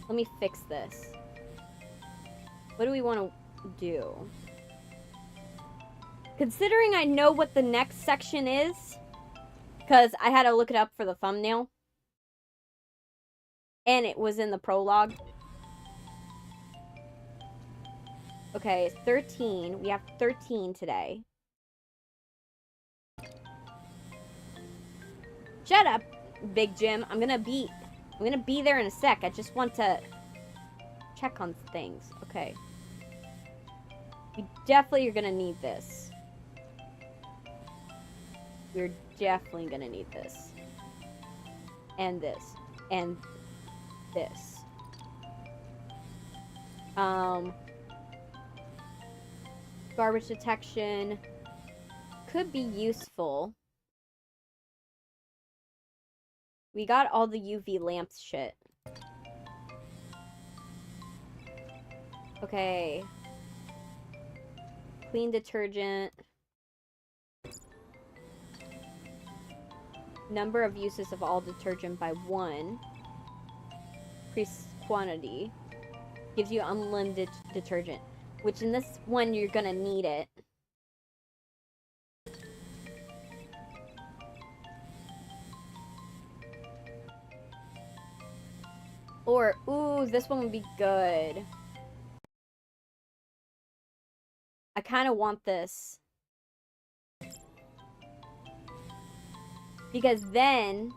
Let me fix this. What do we want to do? Considering I know what the next section is, because I had to look it up for the thumbnail, and it was in the prologue. Okay, 13. We have 13 today. Shut up, Big Jim. I'm gonna be there in a sec. I just want to check on things. Okay. We definitely are gonna need this. We're definitely gonna need this. And this. And this. Garbage detection could be useful. We got all the UV lamps shit. Okay. Clean detergent. Number of uses of all detergent by 1. Increase quantity. Gives you unlimited detergent. Which in this one, you're gonna need it. Or, ooh, this one would be good. I kind of want this. Because then...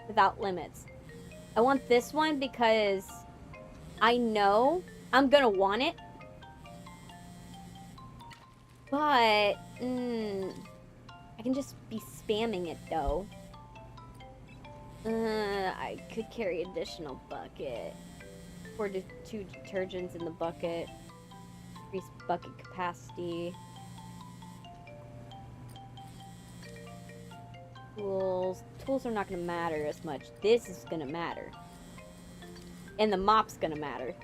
without limits. I want this one because I know I'm gonna want it. But, I can just be spamming it, though. I could carry additional bucket. 2 detergents in the bucket. Increase bucket capacity. Tools. Tools are not going to matter as much. This is going to matter. And the mop's going to matter.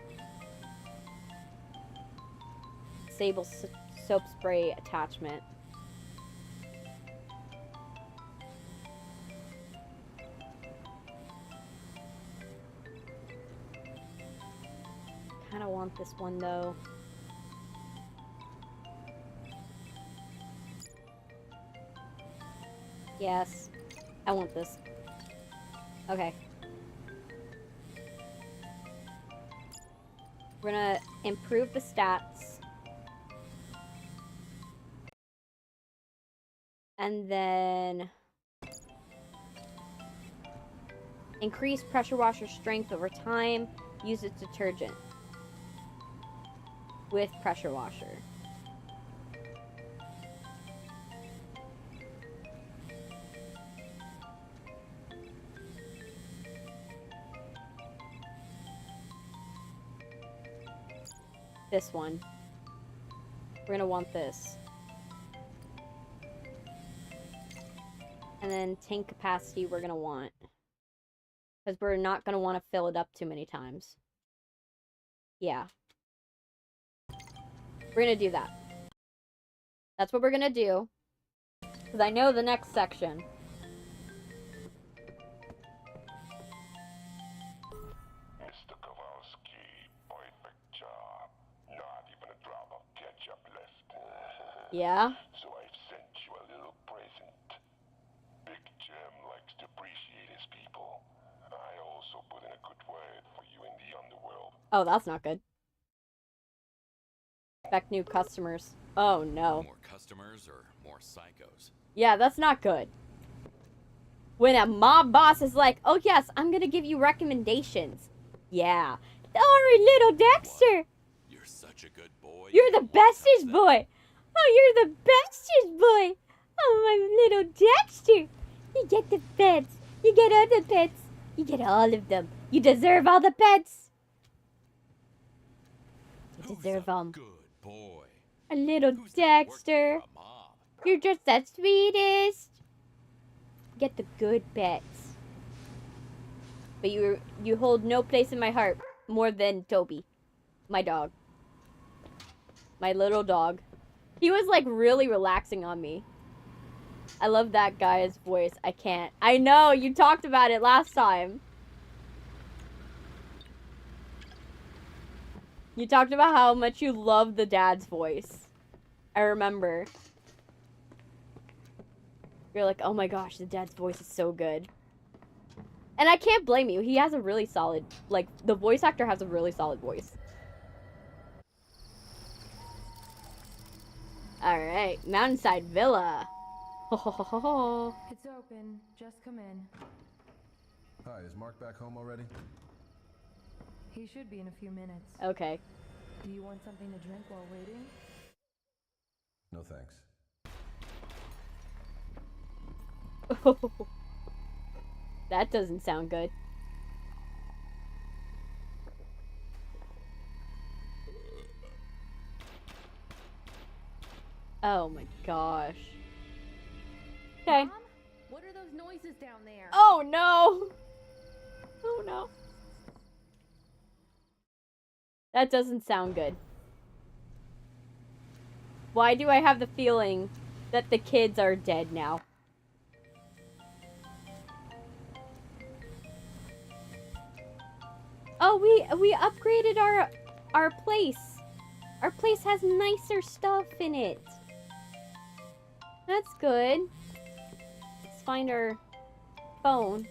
Sable soap spray attachment. Kind of want this one though. Yes, I want this. Okay. We're gonna improve the stats. And then increase pressure washer strength over time. Use its detergent with pressure washer. This one. We're gonna want this. And then tank capacity we're gonna want. Because we're not gonna want to fill it up too many times. Yeah. We're gonna do that. That's what we're gonna do. Because I know the next section. Mr. Kowalski, perfect job. Not even a drop of ketchup left. Yeah? So I've sent you a little present. Big Jim likes to appreciate his people. I also put in a good word for you in the underworld. Oh, that's not good. Expect new customers. Oh, no. More customers or more psychos? Yeah, that's not good. When a mob boss is like, oh yes, I'm gonna give you recommendations. Yeah. Sorry, little Dexter. You're such a good boy. You're You the don't wanna touch bestest them. boy. Oh, you're the bestest boy. Oh, my little Dexter. You get the pets. You get other pets. You get all of them. You deserve all the pets. You Who's deserve a good boy? a little Who's that working Dexter. for a mob? You're just the sweetest. Get the good pets. But you hold no place in my heart more than Toby, my dog. My little dog. He was like really relaxing on me. I love that guy's voice. I can't. I know, you talked about it last time. You talked about how much you love the dad's voice. I remember. You're like, oh my gosh, the dad's voice is so good. And I can't blame you. He has a really solid, like, the voice actor has a really solid voice. Alright, Mountainside Villa. Ho ho ho ho ho. It's open. Just come in. Hi, is Mark back home already? He should be in a few minutes. Okay. Do you want something to drink while waiting? No thanks. That doesn't sound good. Oh my gosh. Okay. Mom? What are those noises down there? Oh no! Oh no. That doesn't sound good. Why do I have the feeling that the kids are dead now? Oh, we upgraded our place. Our place has nicer stuff in it. That's good. Let's find our phone.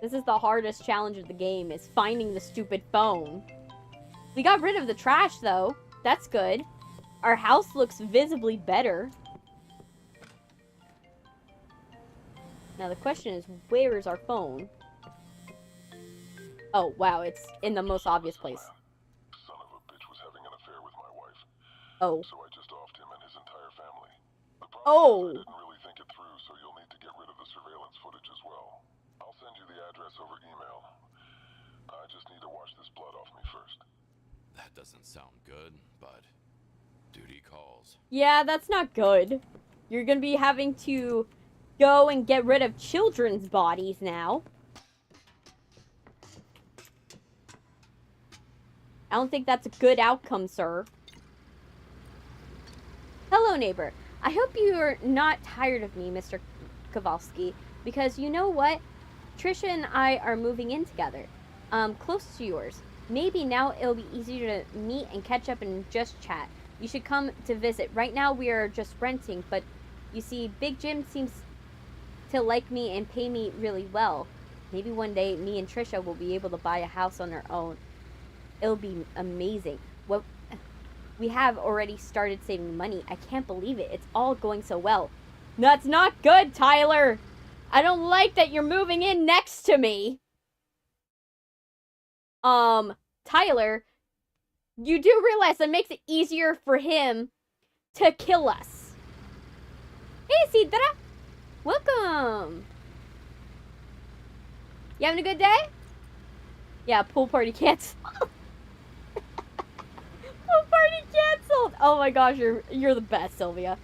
This is the hardest challenge of the game, is finding the stupid phone. We got rid of the trash, though. That's good. Our house looks visibly better. Now the question is, where is our phone? Oh, wow, it's in the most obvious place. Son of a bitch was having an affair with my wife. Oh. So I just offed him and his entire family. The problem Oh. is I didn't really think it through, so you'll need to get rid of the surveillance footage as well. I'll send you the address over email. I just need to wash this blood off me first. That doesn't sound good, but duty calls. Yeah, that's not good. You're gonna be having to go and get rid of children's bodies now. I don't think that's a good outcome, sir. Hello, neighbor. I hope you're not tired of me, Mr. Kowalski, because you know what? Trisha and I are moving in together, close to yours. Maybe now it'll be easier to meet and catch up and just chat. You should come to visit. Right now we are just renting, but you see, Big Jim seems to like me and pay me really well. Maybe one day me and Trisha will be able to buy a house on our own. It'll be amazing. What we have already started saving money. I can't believe it. It's all going so well. That's not good, Tyler. I don't like that you're moving in next to me. Tyler, you do realize that makes it easier for him to kill us. Hey, Sidra. Welcome. You having a good day? Yeah, pool party canceled. Pool party canceled. Oh my gosh, you're the best, Sylvia.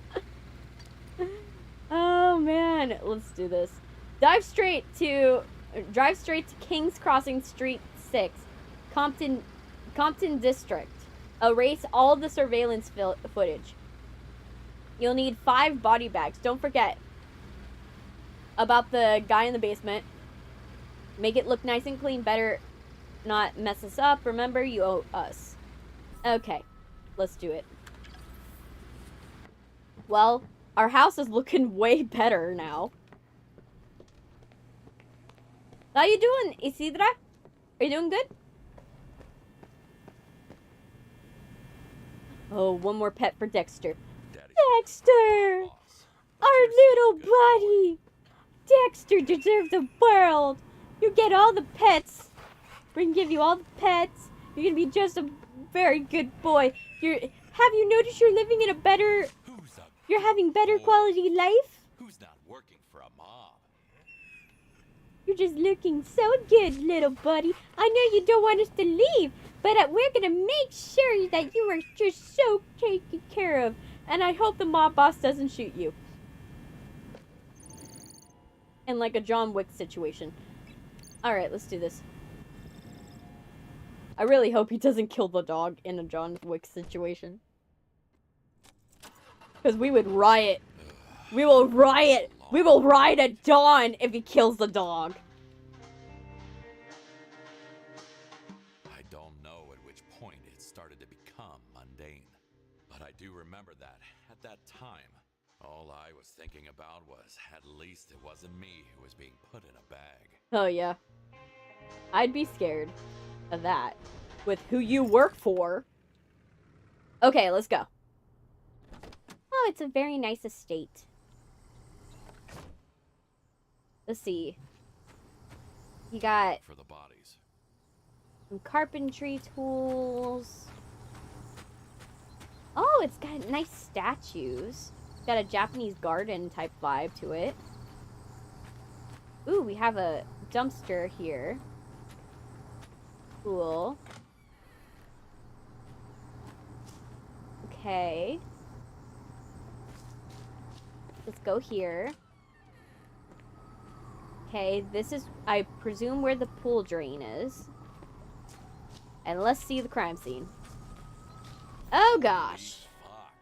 Oh man, let's do this. Drive straight to King's Crossing Street 6, Compton District. Erase all the surveillance footage. You'll need 5 body bags. Don't forget about the guy in the basement. Make it look nice and clean. Better not mess us up. Remember, you owe us. Okay, let's do it. Well, our house is looking way better now. How you doing, Isidra? Are you doing good? Oh, one more pet for Dexter. Daddy's Dexter! boss. But Our you're still little a good boy. buddy! Dexter deserves the world. You get all the pets. We're gonna give you all the pets. You're gonna be just a very good boy. Have you noticed you're living in a better... You're having better quality life? Who's not working for a mob? You're just looking so good, little buddy. I know you don't want us to leave, but we're gonna make sure that you are just so taken care of. And I hope the mob boss doesn't shoot you. In like a John Wick situation. Alright, let's do this. I really hope he doesn't kill the dog in a John Wick situation. Because we would riot. We will riot. We will riot at dawn if he kills the dog. I don't know at which point it started to become mundane. But I do remember that, at that time, all I was thinking about was, at least it wasn't me who was being put in a bag. Oh, yeah. I'd be scared of that. With who you work for. Okay, let's go. Oh, it's a very nice estate. Let's see. You got For the bodies. some carpentry tools. Oh, it's got nice statues. Got a Japanese garden type vibe to it. Ooh, we have a dumpster here. Cool. Okay. Let's go here. Okay, this is, I presume, where the pool drain is. And let's see the crime scene. Oh gosh. Fuck.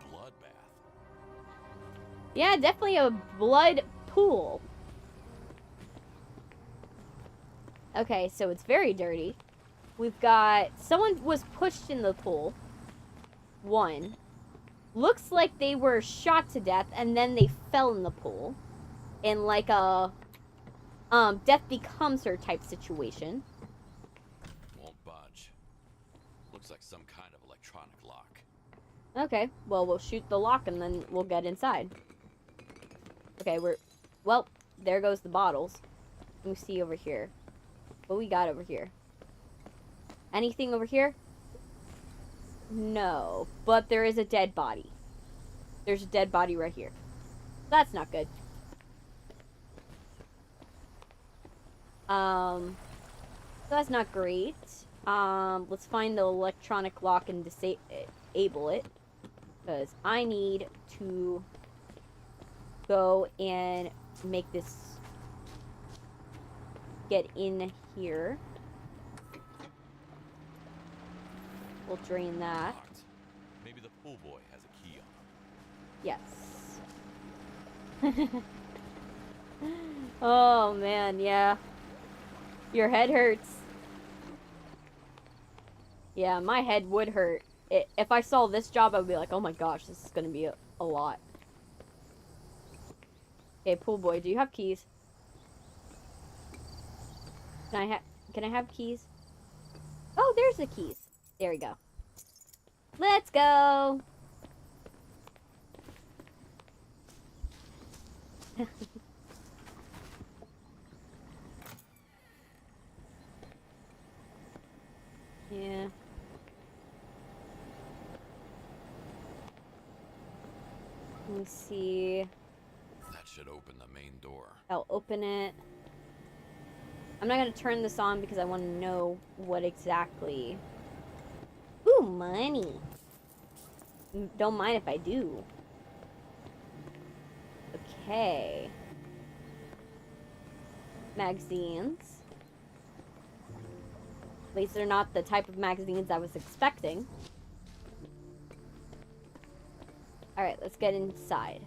What a bloodbath. Yeah, definitely a blood pool. Okay, so it's very dirty. We've got, someone was pushed in the pool. One. Looks like they were shot to death and then they fell in the pool. In like a, death becomes her type situation. Won't budge. Looks like some kind of electronic lock. Okay, well, we'll shoot the lock and then we'll get inside. Okay, well, there goes the bottles. Let me see over here. What we got over here? Anything over here? No, but there is a dead body. There's a dead body right here. That's not good. So that's not great. Let's find the electronic lock and disable it. Because I need to go and make this get in here. We'll drain that. Locked. Maybe the pool boy has a key on him. Yes. Oh man, yeah. Your head hurts. Yeah, my head would hurt. If I saw this job, I would be like, oh my gosh, this is gonna be a lot. Okay, pool boy, do you have keys? Can I have keys? Oh, there's the keys. There we go. Let's go. Yeah. Let me see. That should open the main door. I'll open it. I'm not gonna turn this on because I want to know what exactly. Ooh, money. Don't mind if I do. Okay. Magazines. At least they're not the type of magazines I was expecting. Alright, let's get inside.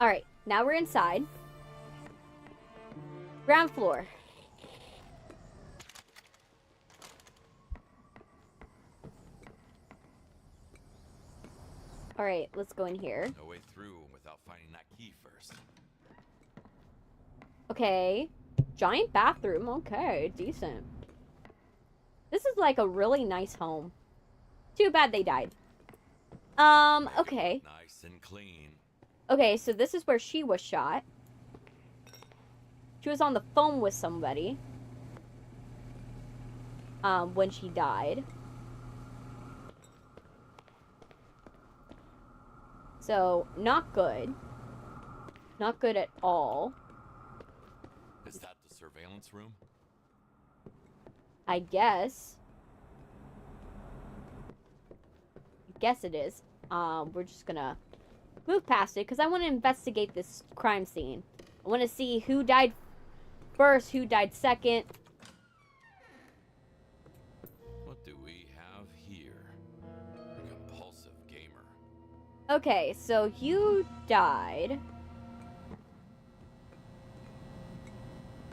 Alright, now we're inside. Ground floor. Alright, let's go in here. No way through without finding that key first. Okay. Giant bathroom. Okay, decent. This is like a really nice home. Too bad they died. Okay. Nice and clean. Okay, so this is where she was shot. She was on the phone with somebody. When she died. So, not good. Not good at all. Is that the surveillance room? I guess. Guess it is. We're just gonna move past it because I want to investigate this crime scene. I want to see who died first, who died second. What do we have here? A compulsive gamer. Okay, so you died.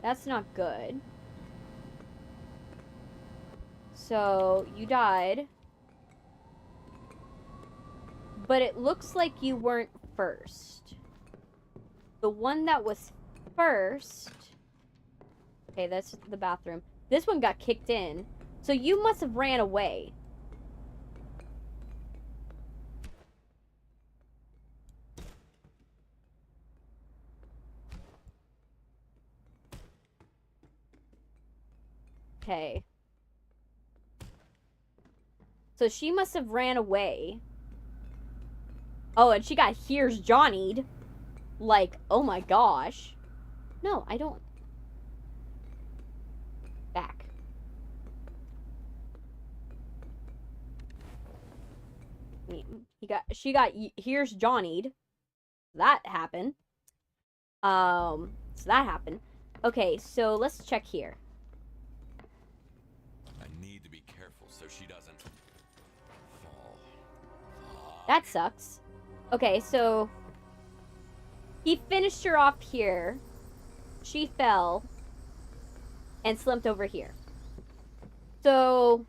That's not good. So, you died. But it looks like you weren't first. The one that was first... Okay, that's the bathroom. This one got kicked in. So you must have ran away. Okay. So she must have ran away. Oh, and she got here's Johnny'd. Like, oh my gosh. No, I don't. Back. She got here's Johnny'd. That happened. So that happened. Okay, so let's check here. I need to be careful so she doesn't fall. That sucks. Okay, so he finished her off here. She fell and slumped over here. So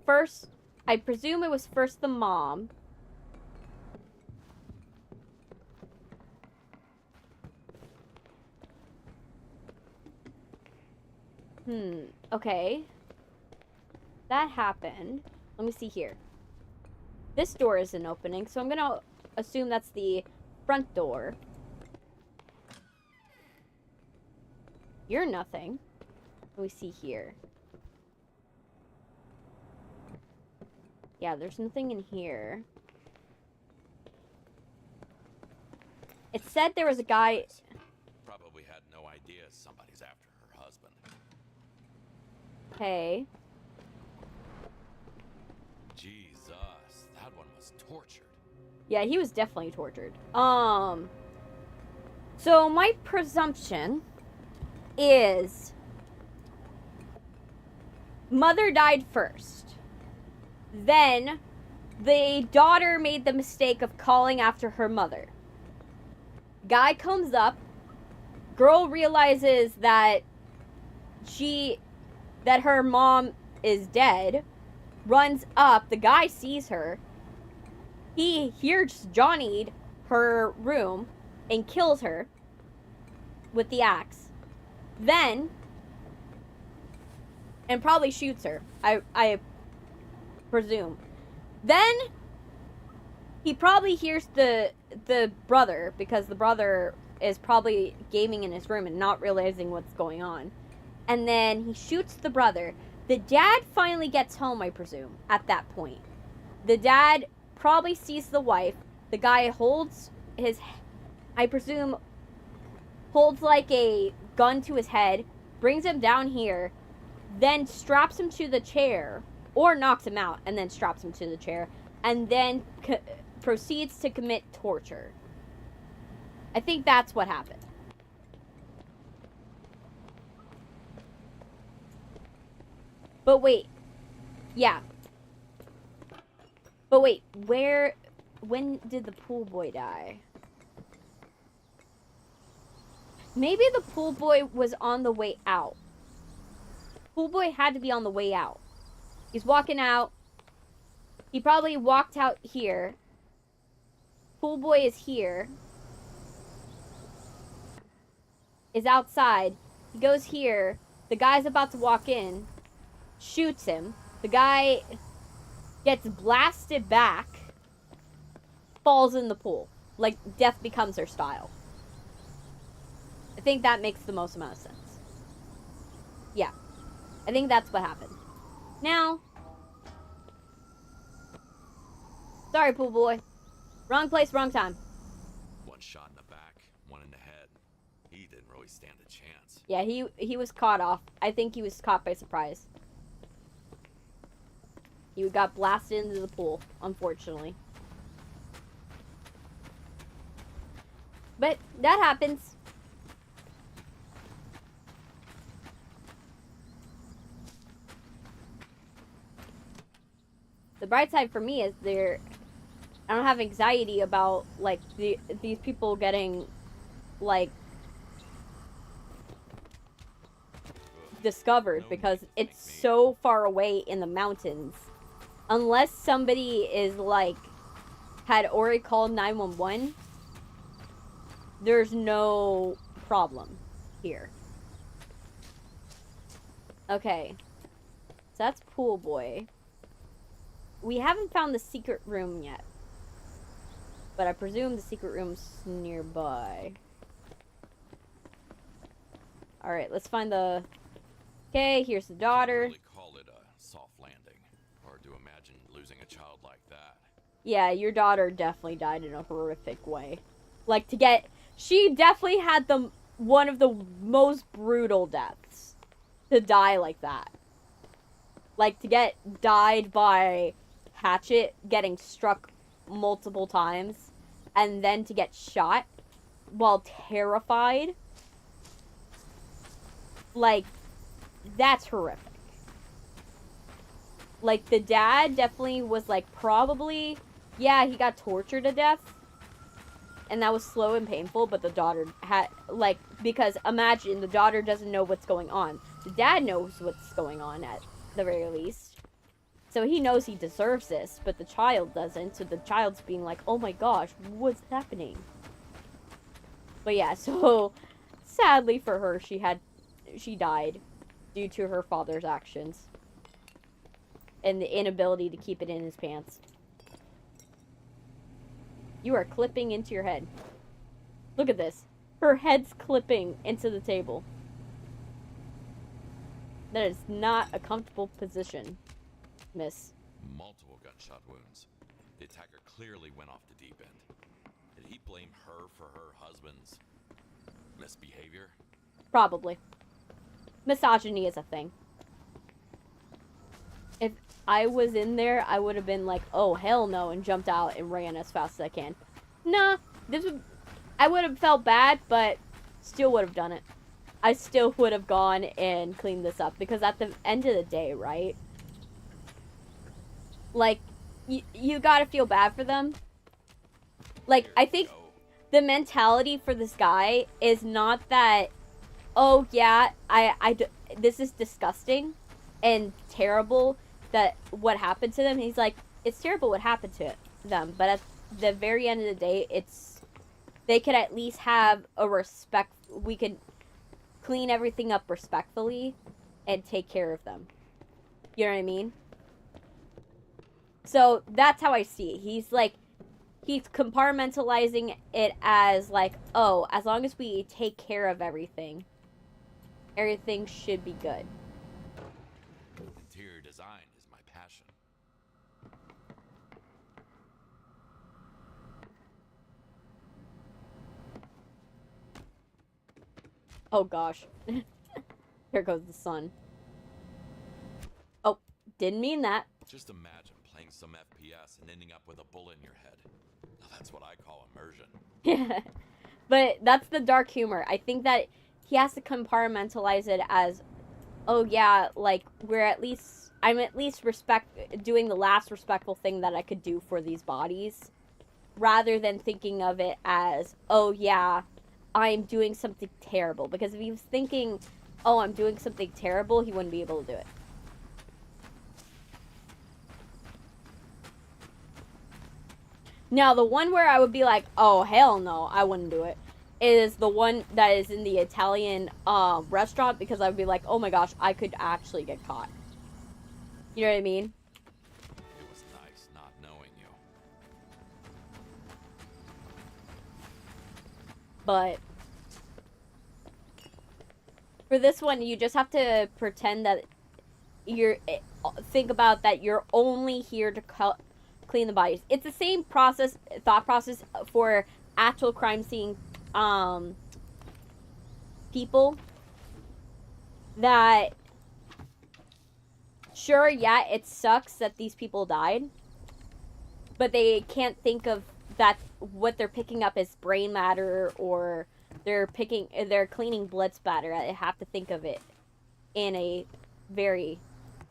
first, I presume it was first the mom. Okay. That happened. Let me see here. This door isn't opening, so I'm gonna assume that's the front door. You're nothing. Let me see here. Yeah, there's nothing in here. It said there was a guy... Probably had no idea somebody's after her husband. Okay. Jesus, that one was tortured. Yeah, he was definitely tortured. So my presumption is mother died first. Then the daughter made the mistake of calling after her mother. Guy comes up. Girl realizes that her mom is dead. Runs up. The guy sees her. He hears Johnny'd her room and kills her with the axe. Then, and probably shoots her, I presume. Then he probably hears the brother, because the brother is probably gaming in his room and not realizing what's going on. And then he shoots the brother. The dad finally gets home, I presume, at that point. The dad probably sees the wife. The guy holds his, I presume, holds like a gun to his head, brings him down here, then straps him to the chair, or knocks him out and then straps him to the chair, and then proceeds to commit torture. I think that's what happened. But wait. Yeah. But wait, when did the pool boy die? Maybe the pool boy was on the way out. Pool boy had to be on the way out. He's walking out. He probably walked out here. Pool boy is here. Is outside. He goes here. The guy's about to walk in. Shoots him. The guy gets blasted back. falls in the pool. Like, death becomes her style. I think that makes the most amount of sense. Yeah. I think that's what happened. Now... Sorry, pool boy. Wrong place, wrong time. One shot in the back, one in the head. He didn't really stand a chance. Yeah, he was caught off. I think he was caught by surprise. He got blasted into the pool, unfortunately. But that happens. The bright side for me is I don't have anxiety about, like, these people getting, like, discovered, because it's so far away in the mountains. Unless somebody is, like, had already called 911, there's no problem here. Okay. So that's Pool Boy. We haven't found the secret room yet. But I presume the secret room's nearby. Alright, let's find the... Okay, here's the daughter. Can't really call it a soft landing. Hard to imagine losing a child like that. Yeah, your daughter definitely died in a horrific way. Like, to get... She definitely had one of the most brutal deaths. To die like that. Like, to get died by hatchet, getting struck multiple times, and then to get shot while terrified. Like, that's horrific. Like, the dad definitely was, like, probably... Yeah, he got tortured to death. And that was slow and painful, but the daughter had... Like, because imagine, the daughter doesn't know what's going on. The dad knows what's going on, at the very least. So he knows he deserves this, but the child doesn't. So the child's being like, oh my gosh, what's happening? But yeah, so... Sadly for her, she died due to her father's actions. And the inability to keep it in his pants. You are clipping into your head. Look at this. Her head's clipping into the table. That is not a comfortable position, miss. Multiple gunshot wounds. The attacker clearly went off the deep end. Did he blame her for her husband's misbehavior? Probably. Misogyny is a thing. If I was in there, I would have been like, oh, hell no, and jumped out and ran as fast as I can. Nah, I would have felt bad, but still would have done it. I still would have gone and cleaned this up, because at the end of the day, right? Like, you gotta feel bad for them. Like, I think the mentality for this guy is not that, oh, yeah, this is disgusting and terrible that what happened to them. He's like, it's terrible what happened to them, but at the very end of the day, they could at least have a respect. We could clean everything up respectfully and take care of them. You know what I mean? So that's how I see it. He's compartmentalizing it as like, oh, as long as we take care of everything should be good. Interior design is my passion. Oh gosh. Here goes the sun. Oh, didn't mean that. Just imagine playing some FPS and ending up with a bullet in your head. Now that's what I call immersion. Yeah. But that's the dark humor. I think that he has to compartmentalize it as, oh yeah, like, I'm at least doing the last respectful thing that I could do for these bodies, rather than thinking of it as, oh yeah, I'm doing something terrible. Because if he was thinking, oh, I'm doing something terrible, he wouldn't be able to do it. Now, the one where I would be like, oh, hell no, I wouldn't do it, is the one that is in the Italian restaurant, because I would be like, oh my gosh, I could actually get caught. You know what I mean? It was nice not knowing you. But for this one, you just have to pretend that think about that you're only here to clean the bodies. It's the same thought process for actual crime scene people. That, sure, yeah, it sucks that these people died, but they can't think of that what they're picking up is brain matter, or they're cleaning blood spatter. I have to think of it in a very,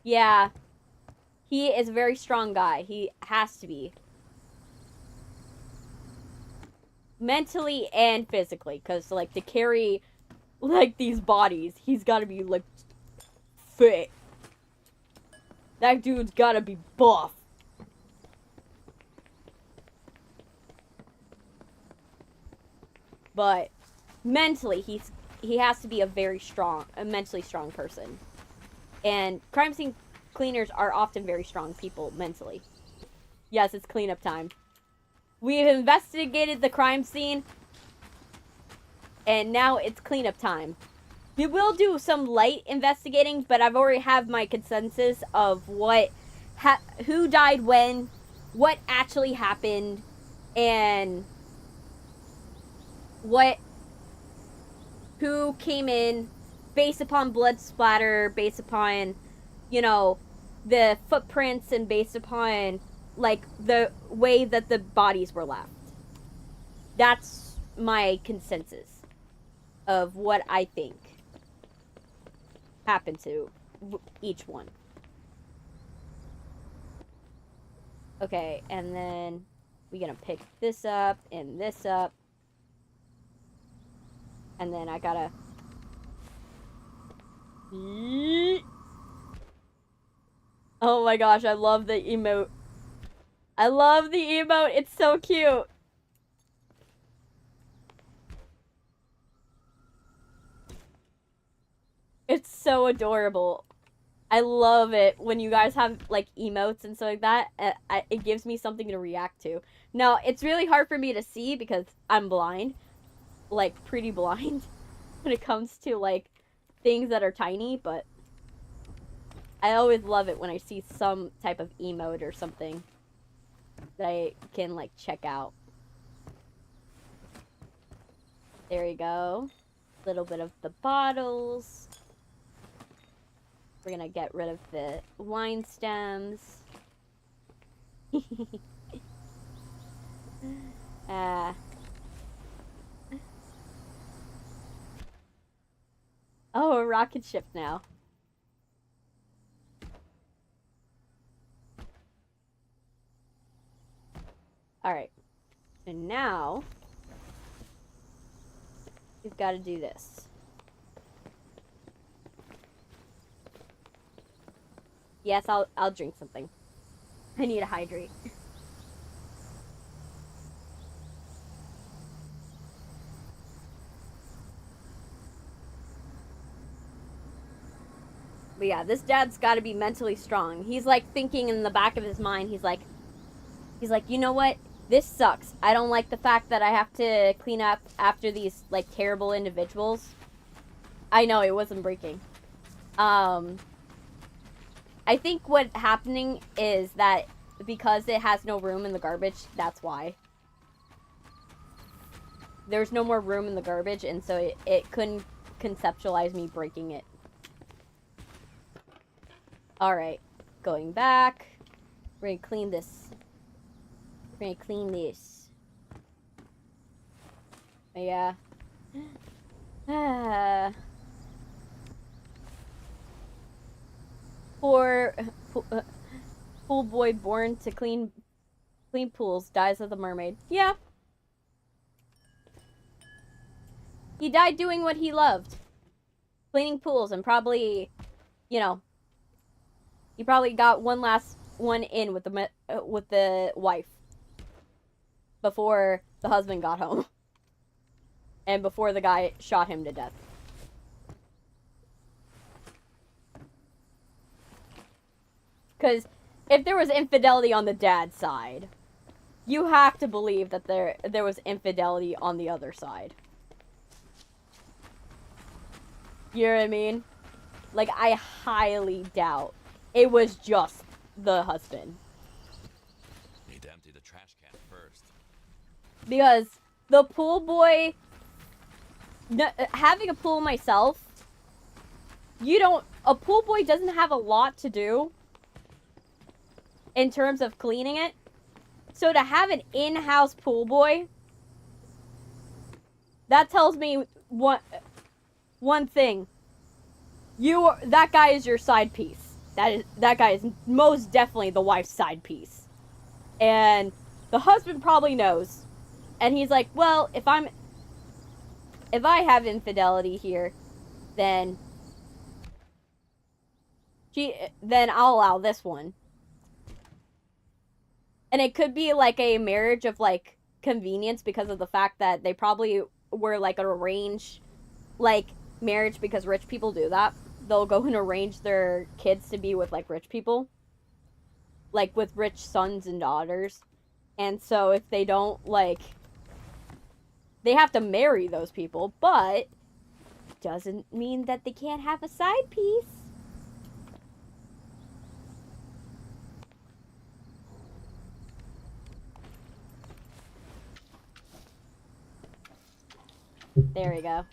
yeah, he is a very strong guy. He has to be. Mentally and physically, because, like, to carry, like, these bodies, he's gotta be, like, fit. That dude's gotta be buff. But mentally, he has to be a mentally strong person. And crime scene cleaners are often very strong people mentally. Yes, it's cleanup time. We've investigated the crime scene, and now it's cleanup time. We will do some light investigating, but I've already have my consensus of who died when, what actually happened, and who came in based upon blood splatter, based upon, you know, the footprints, and based upon, like, the way that the bodies were left. That's my consensus of what I think happened to each one. Okay, and then we're gonna pick this up and this up. And then I gotta... Oh my gosh, I love the emote. I love the emote. It's so cute. It's so adorable. I love it when you guys have, like, emotes and stuff like that. It gives me something to react to. Now, it's really hard for me to see because I'm blind. Like, pretty blind. When it comes to, like, things that are tiny. But I always love it when I see some type of emote or something that I can, like, check out. There we go. Little bit of the bottles. We're gonna get rid of the wine stems. Oh, a rocket ship now. Alright. And now we've got to do this. Yes, I'll drink something. I need to hydrate. But yeah, this dad's got to be mentally strong. He's like thinking in the back of his mind. He's like, you know what? This sucks. I don't like the fact that I have to clean up after these, like, terrible individuals. I know, it wasn't breaking. I think what's happening is that because it has no room in the garbage, that's why. There's no more room in the garbage, and so it couldn't conceptualize me breaking it. Alright, going back. We're gonna clean this. We're gonna clean this. Yeah. Poor pool boy born to clean pools dies as a mermaid. Yeah. He died doing what he loved. Cleaning pools, and probably, you know, he probably got one last one in with the wife before the husband got home. And before the guy shot him to death. Because if there was infidelity on the dad's side, you have to believe that there was infidelity on the other side. You know what I mean? Like, I highly doubt it was just the husband. Need to empty the trash can first. Because the pool boy, having a pool myself, a pool boy doesn't have a lot to do in terms of cleaning it. So to have an in-house pool boy, that tells me one thing. That guy is your side piece. That guy is most definitely the wife's side piece. And the husband probably knows. And he's like, well, if I have infidelity here, then I'll allow this one. And it could be like a marriage of like convenience because of the fact that they probably were like an arranged like marriage, because rich people do that. They'll go and arrange their kids to be with like rich people, like with rich sons and daughters. And so if they don't, like, they have to marry those people, but doesn't mean that they can't have a side piece. There we go.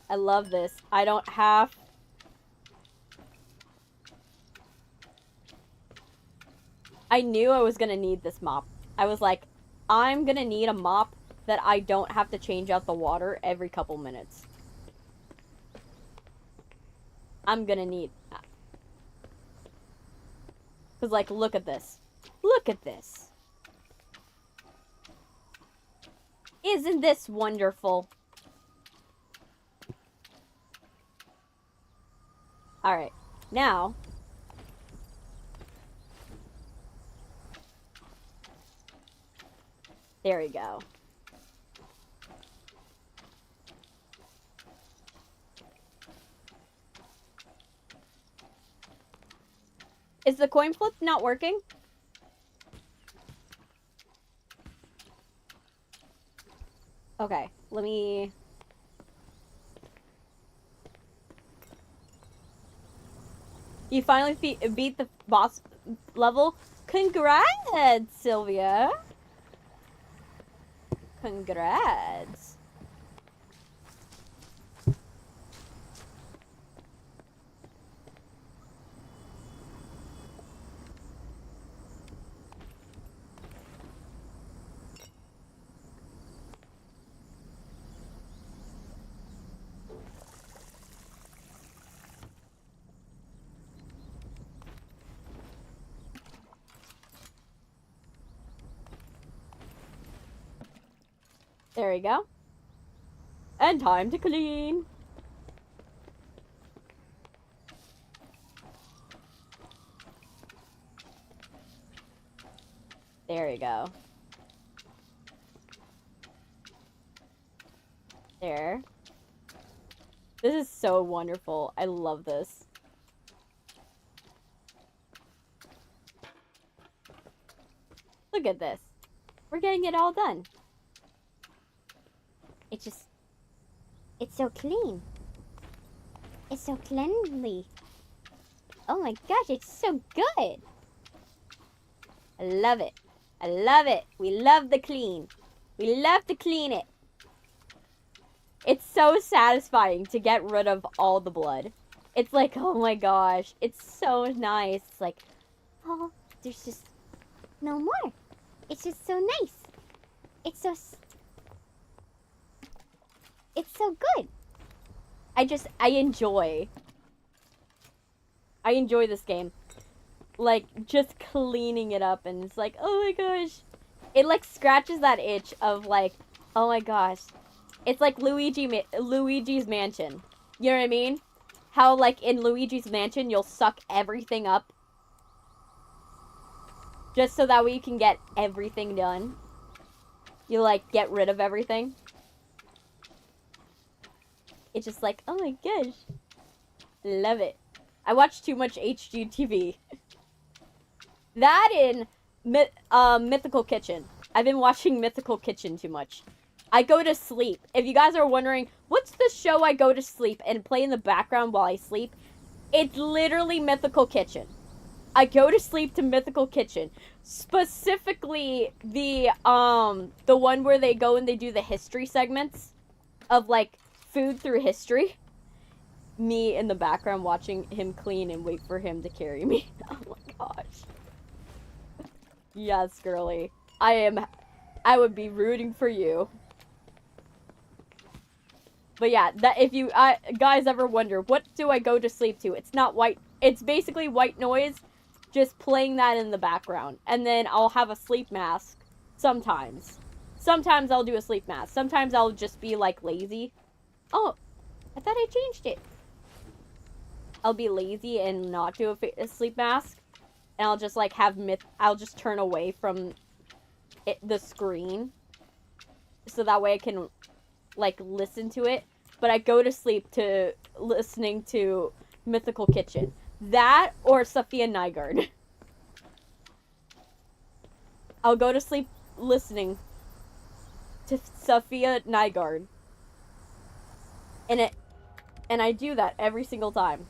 I love this. I don't have... I knew I was gonna need this mop. I was like, I'm gonna need a mop that I don't have to change out the water every couple minutes. I'm gonna need that. Because, like, look at this. Look at this. Isn't this wonderful? Alright, now... There we go. Is the coin flip not working? Okay, let me... You finally beat the boss level? Congrats, Sylvia! Congrats. There we go. And time to clean. There we go. There. This is so wonderful. I love this. Look at this. We're getting it all done. It's so clean. It's so cleanly. Oh my gosh, it's so good. I love it. I love it. We love the clean. We love to clean it. It's so satisfying to get rid of all the blood. It's like, oh my gosh, it's so nice. It's like, oh, there's just no more. It's just so nice. It's so good. I enjoy this game. Like, just cleaning it up, and it's like, oh my gosh. It, like, scratches that itch of, like, oh my gosh. It's like Luigi's Mansion. You know what I mean? How, like, in Luigi's Mansion, you'll suck everything up. Just so that way you can get everything done. You, like, get rid of everything. It's just like, oh my gosh. Love it. I watch too much HGTV. That in Mythical Kitchen. I've been watching Mythical Kitchen too much. I go to sleep. If you guys are wondering, what's the show I go to sleep and play in the background while I sleep? It's literally Mythical Kitchen. I go to sleep to Mythical Kitchen. Specifically the one where they go and they do the history segments of like food through history. Me in the background watching him clean and wait for him to carry me. Oh my gosh. Yes, girly. I would be rooting for you. But yeah, that if you guys ever wonder, what do I go to sleep to? It's not white. It's basically white noise, just playing that in the background. And then I'll have a sleep mask sometimes. Sometimes I'll do a sleep mask. Sometimes I'll just be like lazy. Oh, I thought I changed it. I'll be lazy and not do a sleep mask. And I'll just like I'll just turn away from the screen. So that way I can like listen to it, but I go to sleep to listening to Mythical Kitchen. That or Sophia Nygaard. I'll go to sleep listening to Sophia Nygaard. And I do that every single time.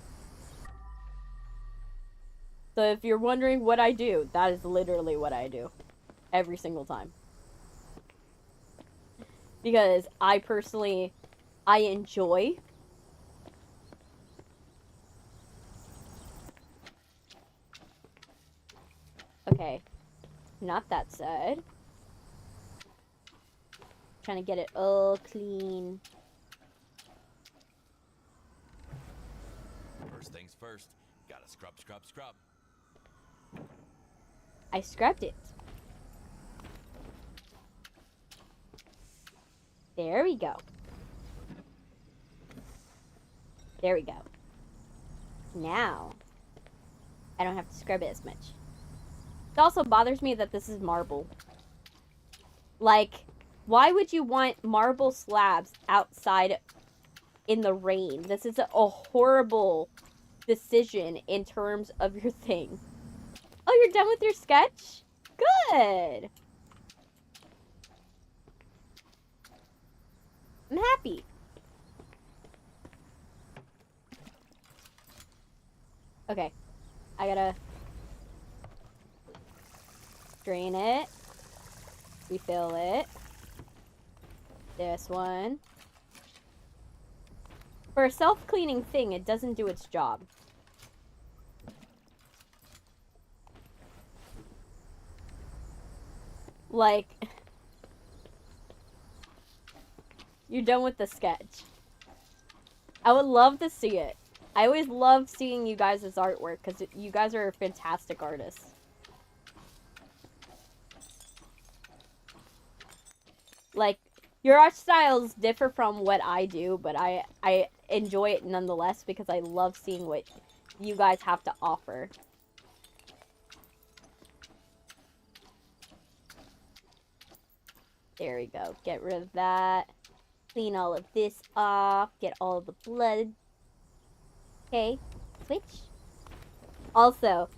So if you're wondering what I do, that is literally what I do. Every single time. Because I personally, I enjoy okay, not that side. Trying to get it all clean. First things first, gotta scrub, scrub, scrub. I scrubbed it. There we go. There we go. Now, I don't have to scrub it as much. It also bothers me that this is marble. Like, why would you want marble slabs outside in the rain? This is a horrible decision in terms of your thing. Oh, you're done with your sketch? Good. I'm happy. Okay. I gotta drain it. Refill it. This one. For a self-cleaning thing, it doesn't do its job. Like, you're done with the sketch. I would love to see it. I always love seeing you guys' artwork because you guys are fantastic artists. Like, your art styles differ from what I do, but I enjoy it nonetheless because I love seeing what you guys have to offer. There we go. Get rid of that. Clean all of this off. Get all the blood. Okay. Switch. Also,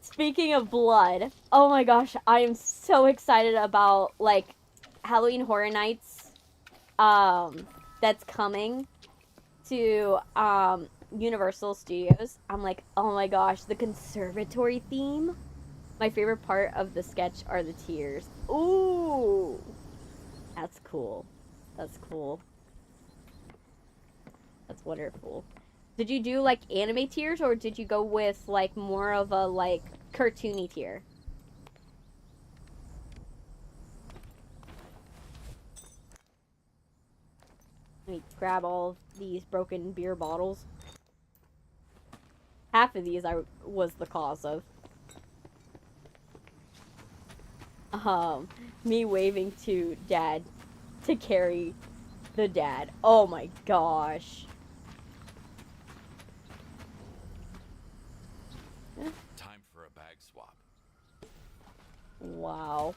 speaking of blood, oh my gosh, I am so excited about, like, Halloween Horror Nights, that's coming to, Universal Studios. I'm like, oh my gosh, the conservatory theme? My favorite part of the sketch are the tears. Ooh! That's cool. That's cool. That's wonderful. Did you do, like, anime tears, or did you go with, like, more of a, like, cartoony tear? Let me grab all of these broken beer bottles. Half of these I was the cause of. Me waving to Dad to carry the dad. Oh my gosh. Time for a bag swap. Wow.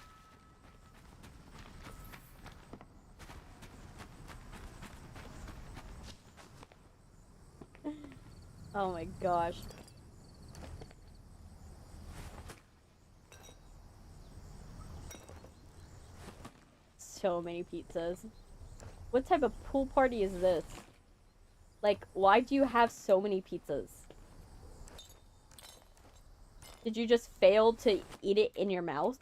Oh my gosh. so many pizzas. What type of pool party is this? Like, why do you have so many pizzas? Did you just fail to eat it in your mouth?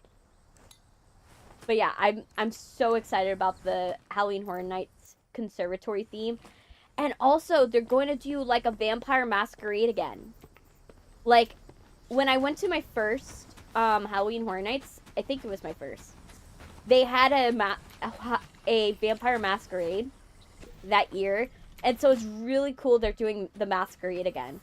But yeah, I'm so excited about the Halloween Horror Nights conservatory theme. And also, they're going to do, like, a vampire masquerade again. Like, when I went to my first Halloween Horror Nights, I think it was my first, they had a vampire masquerade that year. And so it's really cool they're doing the masquerade again.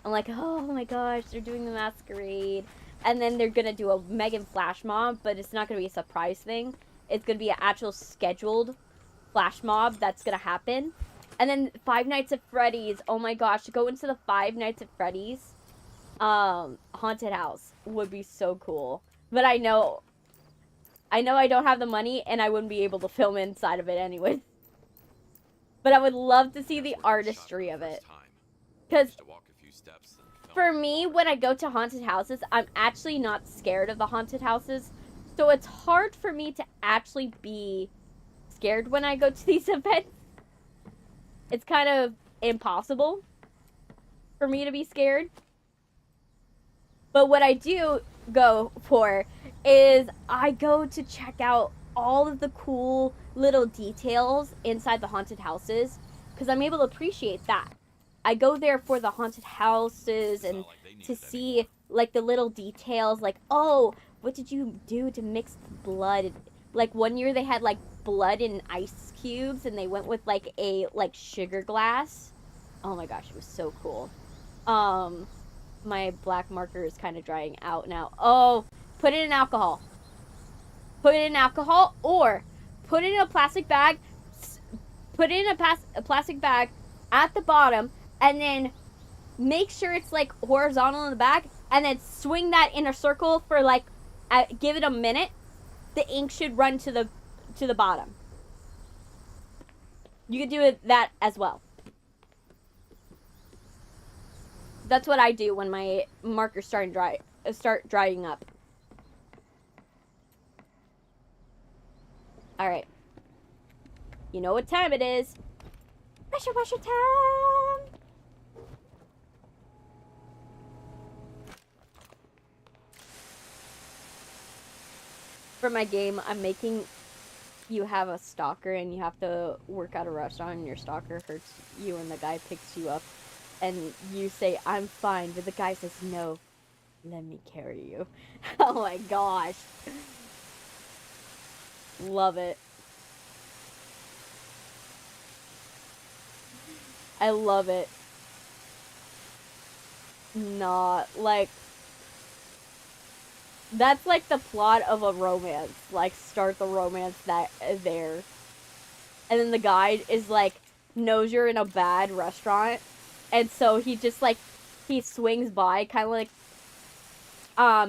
I'm like, oh my gosh, they're doing the masquerade. And then they're going to do a Megan flash mob, but it's not going to be a surprise thing. It's going to be an actual scheduled flash mob that's going to happen. And then Five Nights at Freddy's. Oh my gosh, to go into the Five Nights at Freddy's haunted house would be so cool. But I know I don't have the money, and I wouldn't be able to film inside of it anyway. But I would love to see the artistry of it. Because for me, when I go to haunted houses, I'm actually not scared of the haunted houses. So it's hard for me to actually be scared when I go to these events. It's kind of impossible for me to be scared. But what I do go for is I go to check out all of the cool little details inside the haunted houses, because I'm able to appreciate that. I go there for the haunted houses and to see, like, the little details, like, oh, what did you do to mix the blood? Like, one year they had, like, blood in ice cubes, and they went with, like, a, like, sugar glass. Oh my gosh, it was so cool. My black marker is kind of drying out now. Oh, put it in alcohol. Put it in alcohol, or put it in a plastic bag. Put it in a plastic bag at the bottom, and then make sure it's, like, horizontal in the back, and then swing that in a circle for, like, give it a minute. The ink should run to the bottom. You could do that as well. That's what I do when my markers start drying up. Alright. You know what time it is. Pressure washer time! For my game, I'm making you have a stalker and you have to work at a restaurant and your stalker hurts you and the guy picks you up and you say, I'm fine, but the guy says, no, let me carry you. Oh my gosh. Love it. I love it. Not, like, that's like the plot of a romance. Like, start the romance there. And then the guy is like, knows you're in a bad restaurant. And so he just, like, he swings by, kind of like,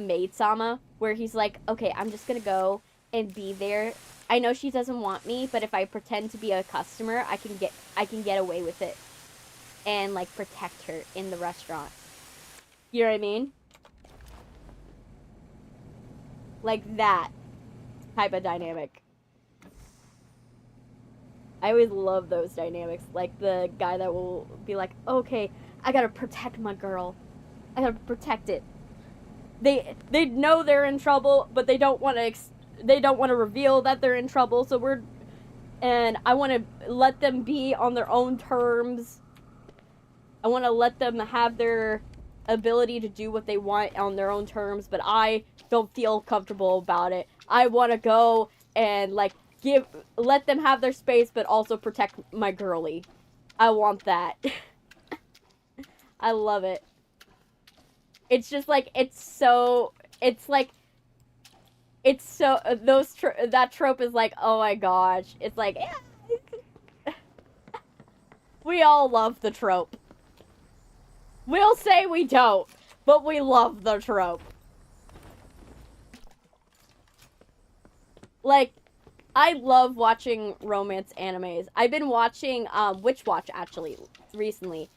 Maid-sama, where he's like, okay, I'm just gonna go and be there. I know she doesn't want me, but if I pretend to be a customer, I can get away with it. And, like, protect her in the restaurant. You know what I mean? Like that type of dynamic. I always love those dynamics. Like the guy that will be like, okay, I gotta protect my girl. I gotta protect it. They know they're in trouble, but they don't want to reveal that they're in trouble. So I want to let them be on their own terms. I want to let them have their ability to do what they want on their own terms, but I don't feel comfortable about it. I want to go and, like, let them have their space, but also protect my girly. I want that. I love it. It's just, like, that trope is like, oh my gosh. It's like, we all love the trope. We'll say we don't, but we love the trope. Like, I love watching romance animes. I've been watching Witch Watch, actually, recently.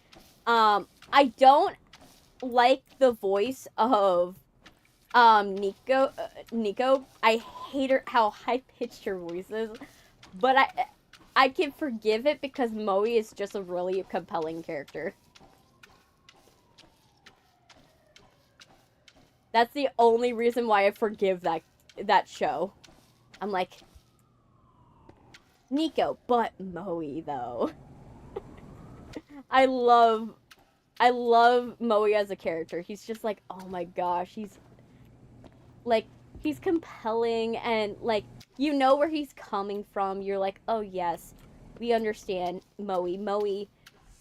I don't like the voice of 𝐂𝐞𝐞, I hate her, how high-pitched her voice is, but I can forgive it because Moe is just a really compelling character. That's the only reason why I forgive that show. I'm like, Nico, but Moe though. I love Moe as a character. He's just like, oh my gosh, he's compelling, and like, you know where he's coming from. You're like, oh yes, we understand Moe,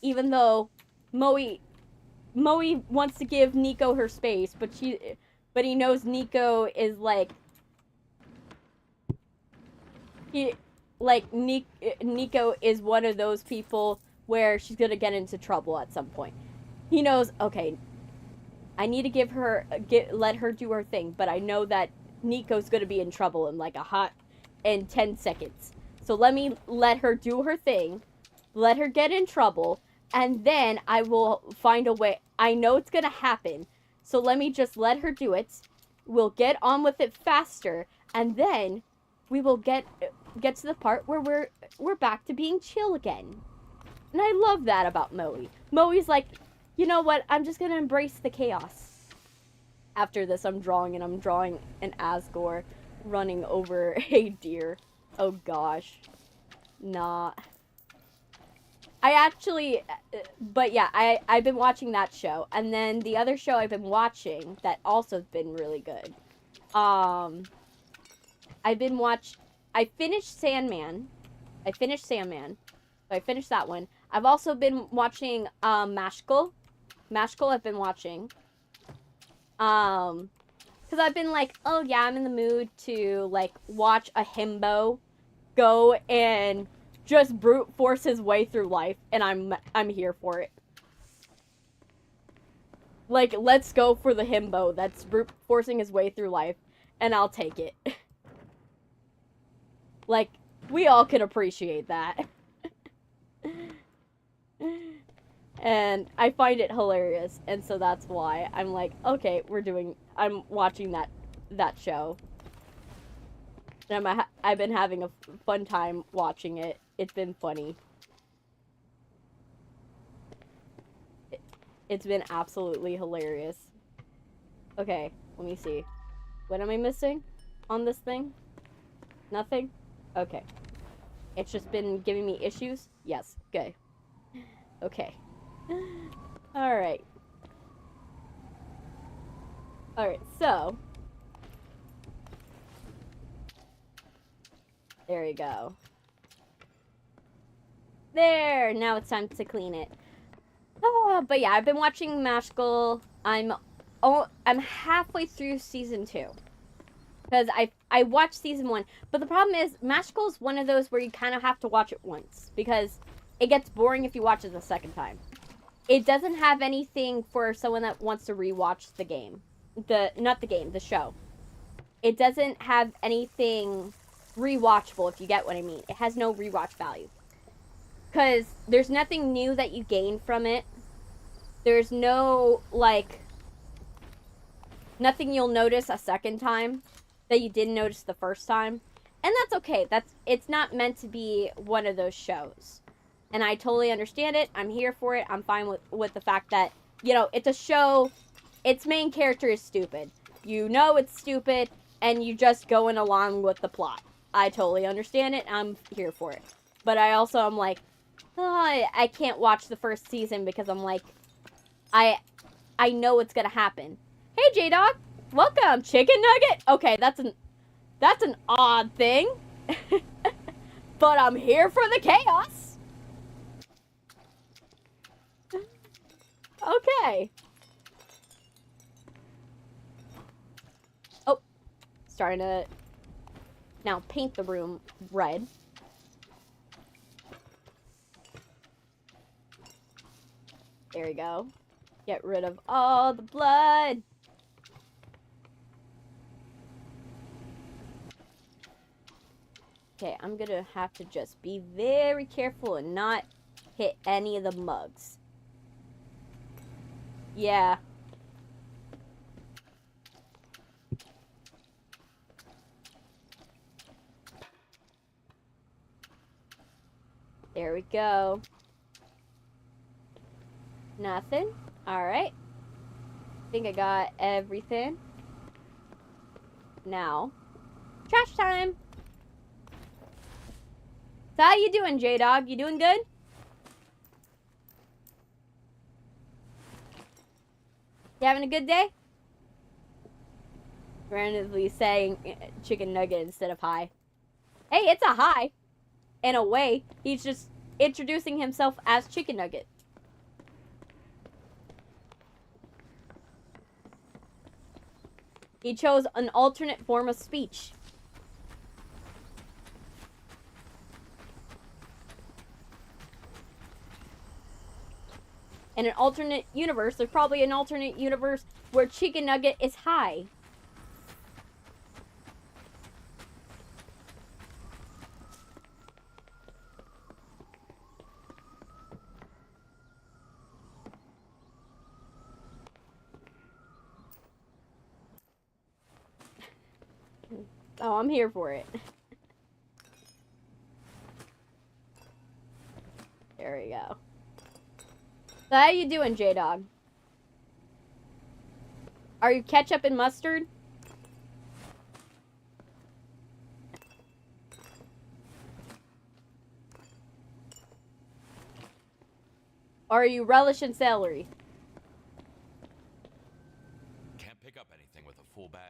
even though Moe wants to give Nico her space, but he knows Nico is like, Nico is one of those people where she's gonna get into trouble at some point. He knows, okay, I need to let her do her thing, but I know that Nico's gonna be in trouble in like 10 seconds. So let her do her thing, let her get in trouble, and then I will find a way. I know it's gonna happen, so let me just let her do it. We'll get on with it faster, and then we will get to the part where we're back to being chill again. And I love that about Moe. Moe's like, you know what? I'm just gonna embrace the chaos. After this, I'm drawing an 𝐂𝐸𝐬𝐿 running over a deer. Oh gosh. Nah. But yeah, I've been watching that show. And then the other show I've been watching that also has been really good. I finished Sandman. So I finished that one. I've also been watching 𝐒𝐫𝐢𝐬𝐿. 𝐒𝐫𝐢𝐬𝐿 I've been watching. Because I've been like, oh yeah, I'm in the mood to like watch a himbo go and just brute force his way through life, and I'm here for it. Like, let's go for the himbo that's brute forcing his way through life, and I'll take it. Like, we all can appreciate that. And I find it hilarious, and so that's why I'm like, okay, I'm watching that show. And I've been having a fun time watching it. It's been funny. It's been absolutely hilarious. Okay, let me see. What am I missing on this thing? Nothing? Okay. It's just been giving me issues? Yes. Okay. Okay. Alright. Alright, so. There we go. There! Now it's time to clean it. Oh, but yeah, I've been watching 𝐒𝐫𝐢𝐬𝐿. I'm halfway through season 2. Because I watched season 1. But the problem is, 𝐒𝐫𝐢𝐬𝐿 is one of those where you kind of have to watch it once. Because it gets boring if you watch it the second time. It doesn't have anything for someone that wants to rewatch the game. Not the game, the show. It doesn't have anything rewatchable, if you get what I mean. It has no rewatch value. Because there's nothing new that you gain from it. There's no, like, nothing you'll notice a second time that you didn't notice the first time. And that's okay. It's not meant to be one of those shows. And I totally understand it. I'm here for it. I'm fine with the fact that, you know, it's a show. Its main character is stupid. You know it's stupid, and you just going along with the plot. I totally understand it. I'm here for it. But I also am like, oh, I can't watch the first season because I'm like, I know what's gonna happen. Hey, J-Dog. Welcome, chicken nugget. Okay, that's an odd thing. But I'm here for the chaos. Okay. Oh, starting to now paint the room red. There we go. Get rid of all the blood. Okay, I'm gonna have to just be very careful and not hit any of the mugs. Yeah. we go. Nothing. Alright. I think I got everything. Now, trash time! So how you doing, J-Dog? You doing good? You having a good day? Randomly saying chicken nugget instead of hi. Hey, it's a hi. In a way, he's just introducing himself as chicken nugget. He chose an alternate form of speech. In an alternate universe, there's probably an alternate universe where chicken nugget is hi. Oh, I'm here for it. There we go. So how you doing, J-Dog? Are you ketchup and mustard? Or are you relish and celery? Can't pick up anything with a full bag.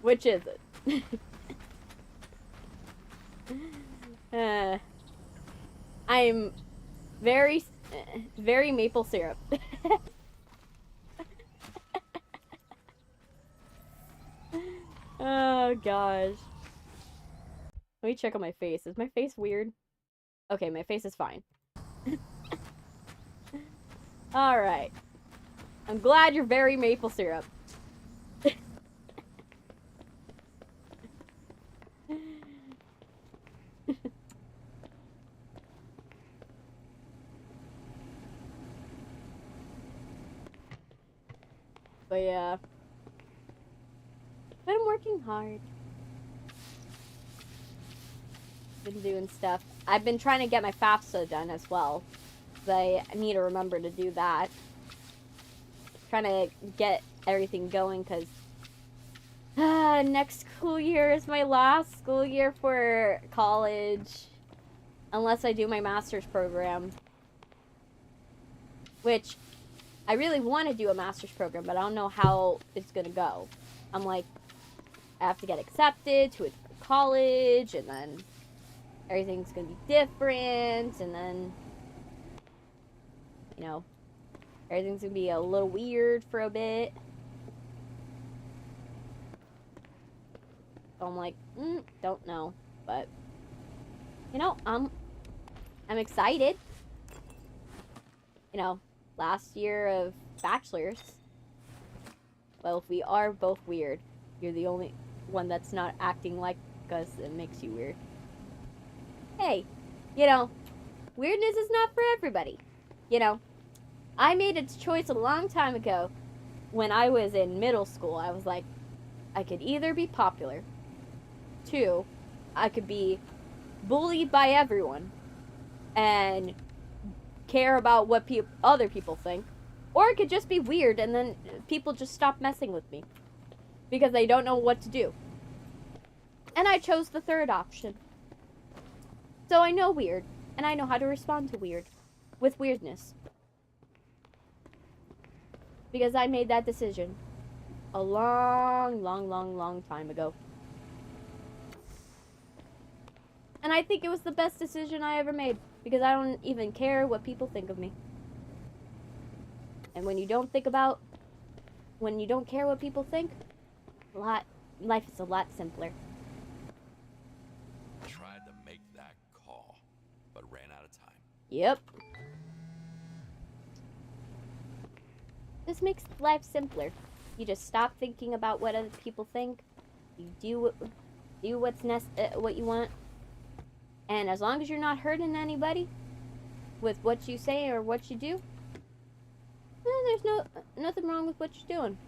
Which is it? I'm very maple syrup. Oh gosh. Let me check on my face. Is my face weird? Okay, my face is fine. Alright. I'm glad you're very maple syrup. But yeah. But I'm working hard. Been doing stuff. I've been trying to get my FAFSA done as well. But I need to remember to do that. Trying to get everything going because next school year is my last school year for college. Unless I do my master's program. Which I really want to do a master's program, but I don't know how it's going to go. I'm like, I have to get accepted to a college, and then everything's going to be different, and then, you know, everything's going to be a little weird for a bit. So I'm like, don't know, but, you know, I'm excited. You know, last year of bachelor's. Well, if we are both weird, you're the only one that's not acting like us. It makes you weird. Hey, you know, weirdness is not for everybody. You know, I made a choice a long time ago when I was in middle school. I was like, I could either be popular. 2, I could be bullied by everyone and care about what other people think, or it could just be weird and then people just stop messing with me because they don't know what to do. And I chose the third option. So I know weird, and I know how to respond to weird with weirdness, because I made that decision a long time ago. And I think it was the best decision I ever made, because I don't even care what people think of me. And when you don't care what people think, life is a lot simpler. Tried to make that call, but ran out of time. Yep. This makes life simpler. You just stop thinking about what other people think. You do what you want. And as long as you're not hurting anybody with what you say or what you do, There's nothing wrong with what you're doing.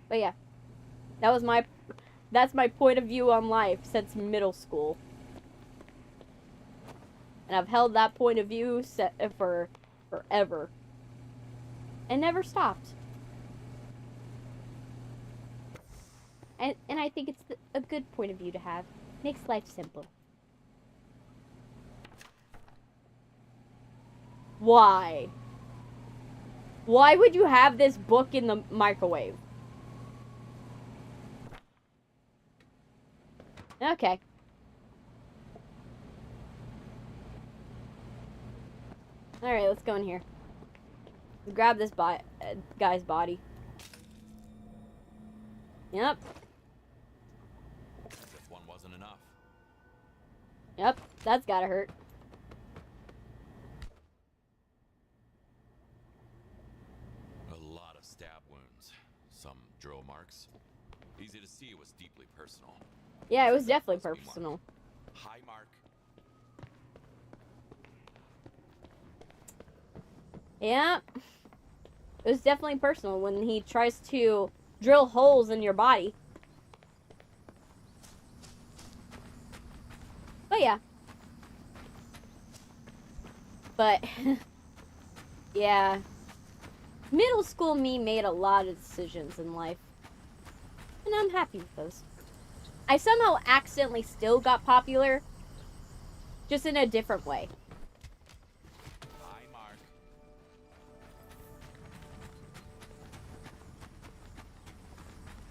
But yeah, that's my point of view on life since middle school. And I've held that point of view for forever. And never stopped. And I think it's a good point of view to have. Makes life simple. Why? Why would you have this book in the microwave? Okay. Alright, let's go in here. Let's grab this guy's body. Yep. As if one wasn't enough. Yep, that's gotta hurt. A lot of stab wounds. Some drill marks. Easy to see it was deeply personal. Yeah, it was definitely personal. Hi, Mark. Yeah. It was definitely personal when he tries to drill holes in your body. But yeah. But, yeah. Middle school me made a lot of decisions in life. And I'm happy with those. I somehow accidentally still got popular. Just in a different way. Hi, Mark.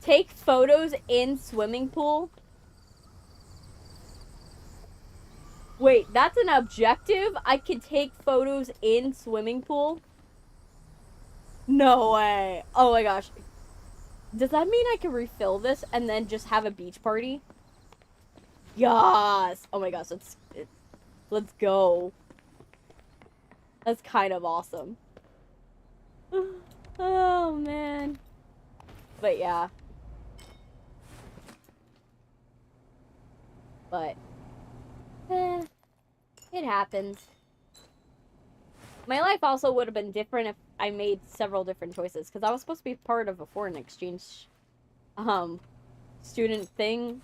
Take photos in swimming pool? Wait, that's an objective? I can take photos in swimming pool? No way. Oh my gosh. Does that mean I can refill this and then just have a beach party? Yes! Oh my gosh, let's go. That's kind of awesome. Oh man. But yeah. But it happens. My life also would have been different if I made several different choices, because I was supposed to be part of a foreign exchange student thing.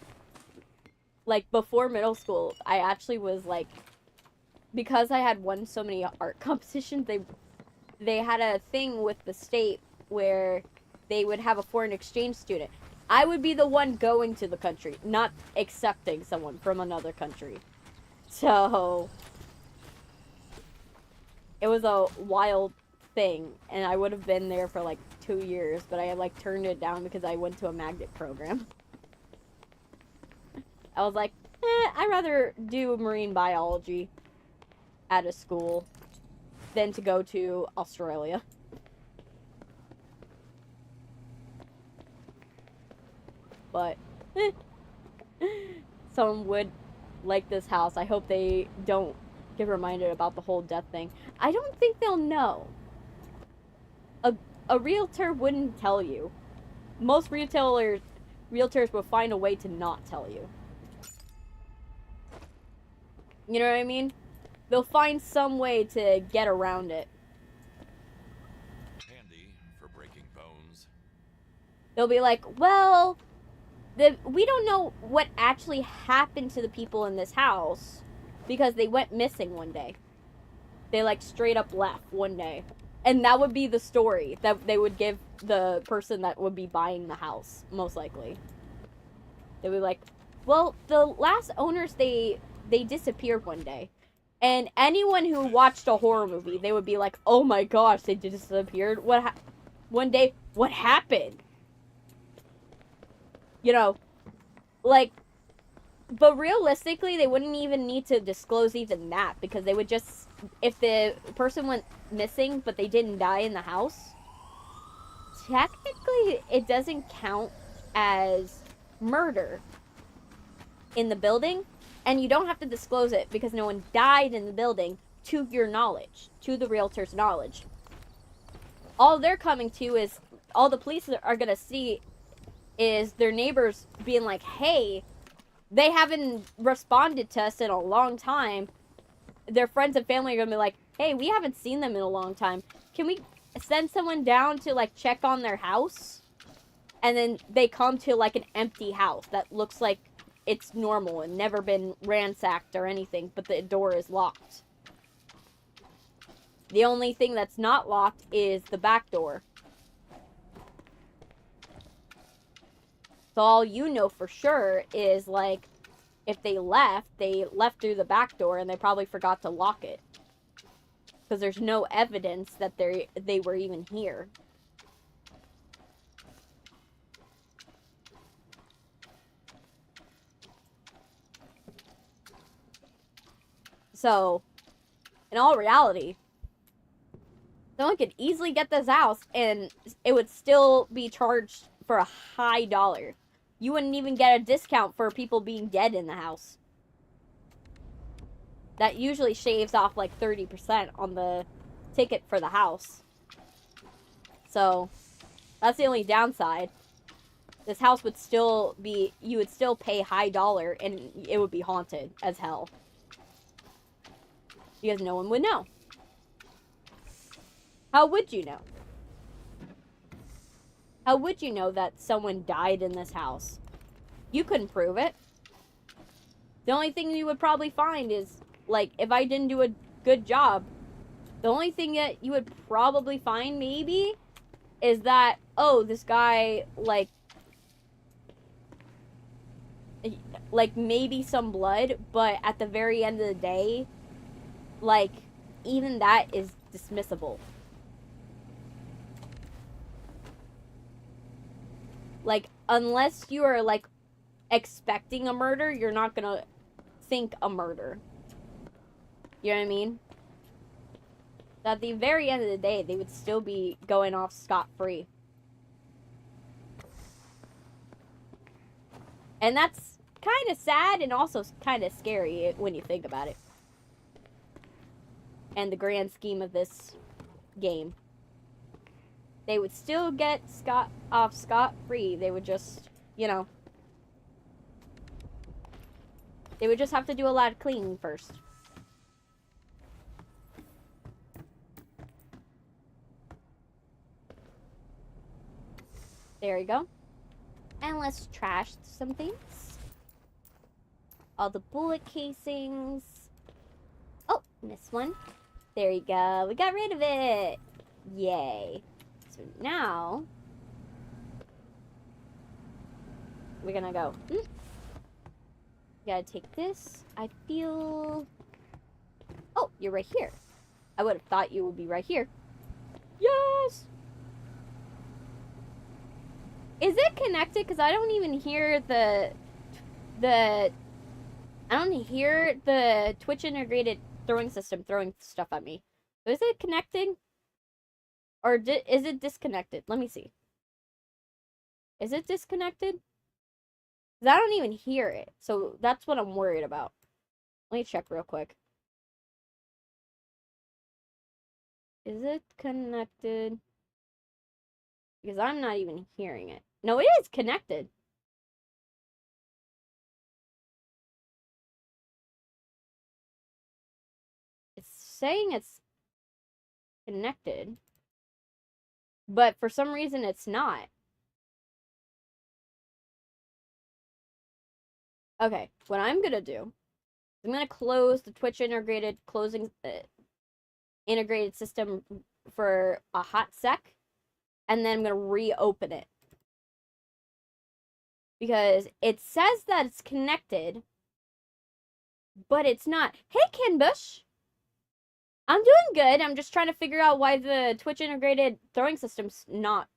Like, before middle school, I actually was, like, because I had won so many art competitions, they had a thing with the state where they would have a foreign exchange student. I would be the one going to the country, not accepting someone from another country. So, it was a wild thing, and I would have been there for like 2 years, but I like turned it down because I went to a magnet program. I was like, I'd rather do marine biology at a school than to go to Australia. But someone would like this house. I hope they don't get reminded about the whole death thing. I don't think they'll know. A realtor wouldn't tell you. Most realtors will find a way to not tell you. You know what I mean? They'll find some way to get around it. Handy for breaking bones. They'll be like, well, we don't know what actually happened to the people in this house because they went missing one day. They like straight up left one day. And that would be the story that they would give the person that would be buying the house, most likely. They would be like, well, the last owners, they disappeared one day. And anyone who watched a horror movie, they would be like, oh my gosh, they disappeared. One day, what happened? You know, like, but realistically, they wouldn't even need to disclose even that, because they would just, if the person went missing, but they didn't die in the house, technically, it doesn't count as murder in the building, and you don't have to disclose it because no one died in the building to your knowledge, to the realtor's knowledge. All they're coming to is, all the police are going to see is their neighbors being like, hey, they haven't responded to us in a long time. Their friends and family are gonna be like, hey, we haven't seen them in a long time. Can we send someone down to, like, check on their house? And then they come to, like, an empty house that looks like it's normal and never been ransacked or anything, but the door is locked. The only thing that's not locked is the back door. So all you know for sure is, like, if they left through the back door and they probably forgot to lock it. Because there's no evidence that they were even here. So, in all reality, someone could easily get this house and it would still be charged for a high dollar. You wouldn't even get a discount for people being dead in the house. That usually shaves off like 30% on the ticket for the house. So, that's the only downside. This house would still be, you would still pay high dollar and it would be haunted as hell. Because no one would know. How would you know? How would you know that someone died in this house? You couldn't prove it. The only thing you would probably find is, like, if I didn't do a good job, the only thing that you would probably find, maybe, is that, oh, this guy, like, maybe some blood, but at the very end of the day, like, even that is dismissible. Like, unless you are, like, expecting a murder, you're not gonna think a murder. You know what I mean? At the very end of the day, they would still be going off scot-free. And that's kind of sad and also kind of scary when you think about it. And the grand scheme of this game. They would still get off scot-free. They would just, you know, they would just have to do a lot of cleaning first. There you go. And let's trash some things. All the bullet casings. Oh, missed one. There you go. We got rid of it. Yay. So now, we're gonna go. Gotta take this. I feel... Oh, you're right here. I would have thought you would be right here. Yes! Is it connected? Because I don't even hear I don't hear the Twitch integrated throwing system throwing stuff at me. Is it connecting? Or is it disconnected? Let me see. Is it disconnected? Because I don't even hear it. So that's what I'm worried about. Let me check real quick. Is it connected? Because I'm not even hearing it. No, it is connected. It's saying it's connected. But for some reason, it's not. Okay, what I'm gonna do, I'm gonna close the Twitch integrated integrated system for a hot sec, and then I'm gonna reopen it. Because it says that it's connected, but it's not. Hey, Kinbush! I'm doing good. I'm just trying to figure out why the Twitch integrated throwing system's not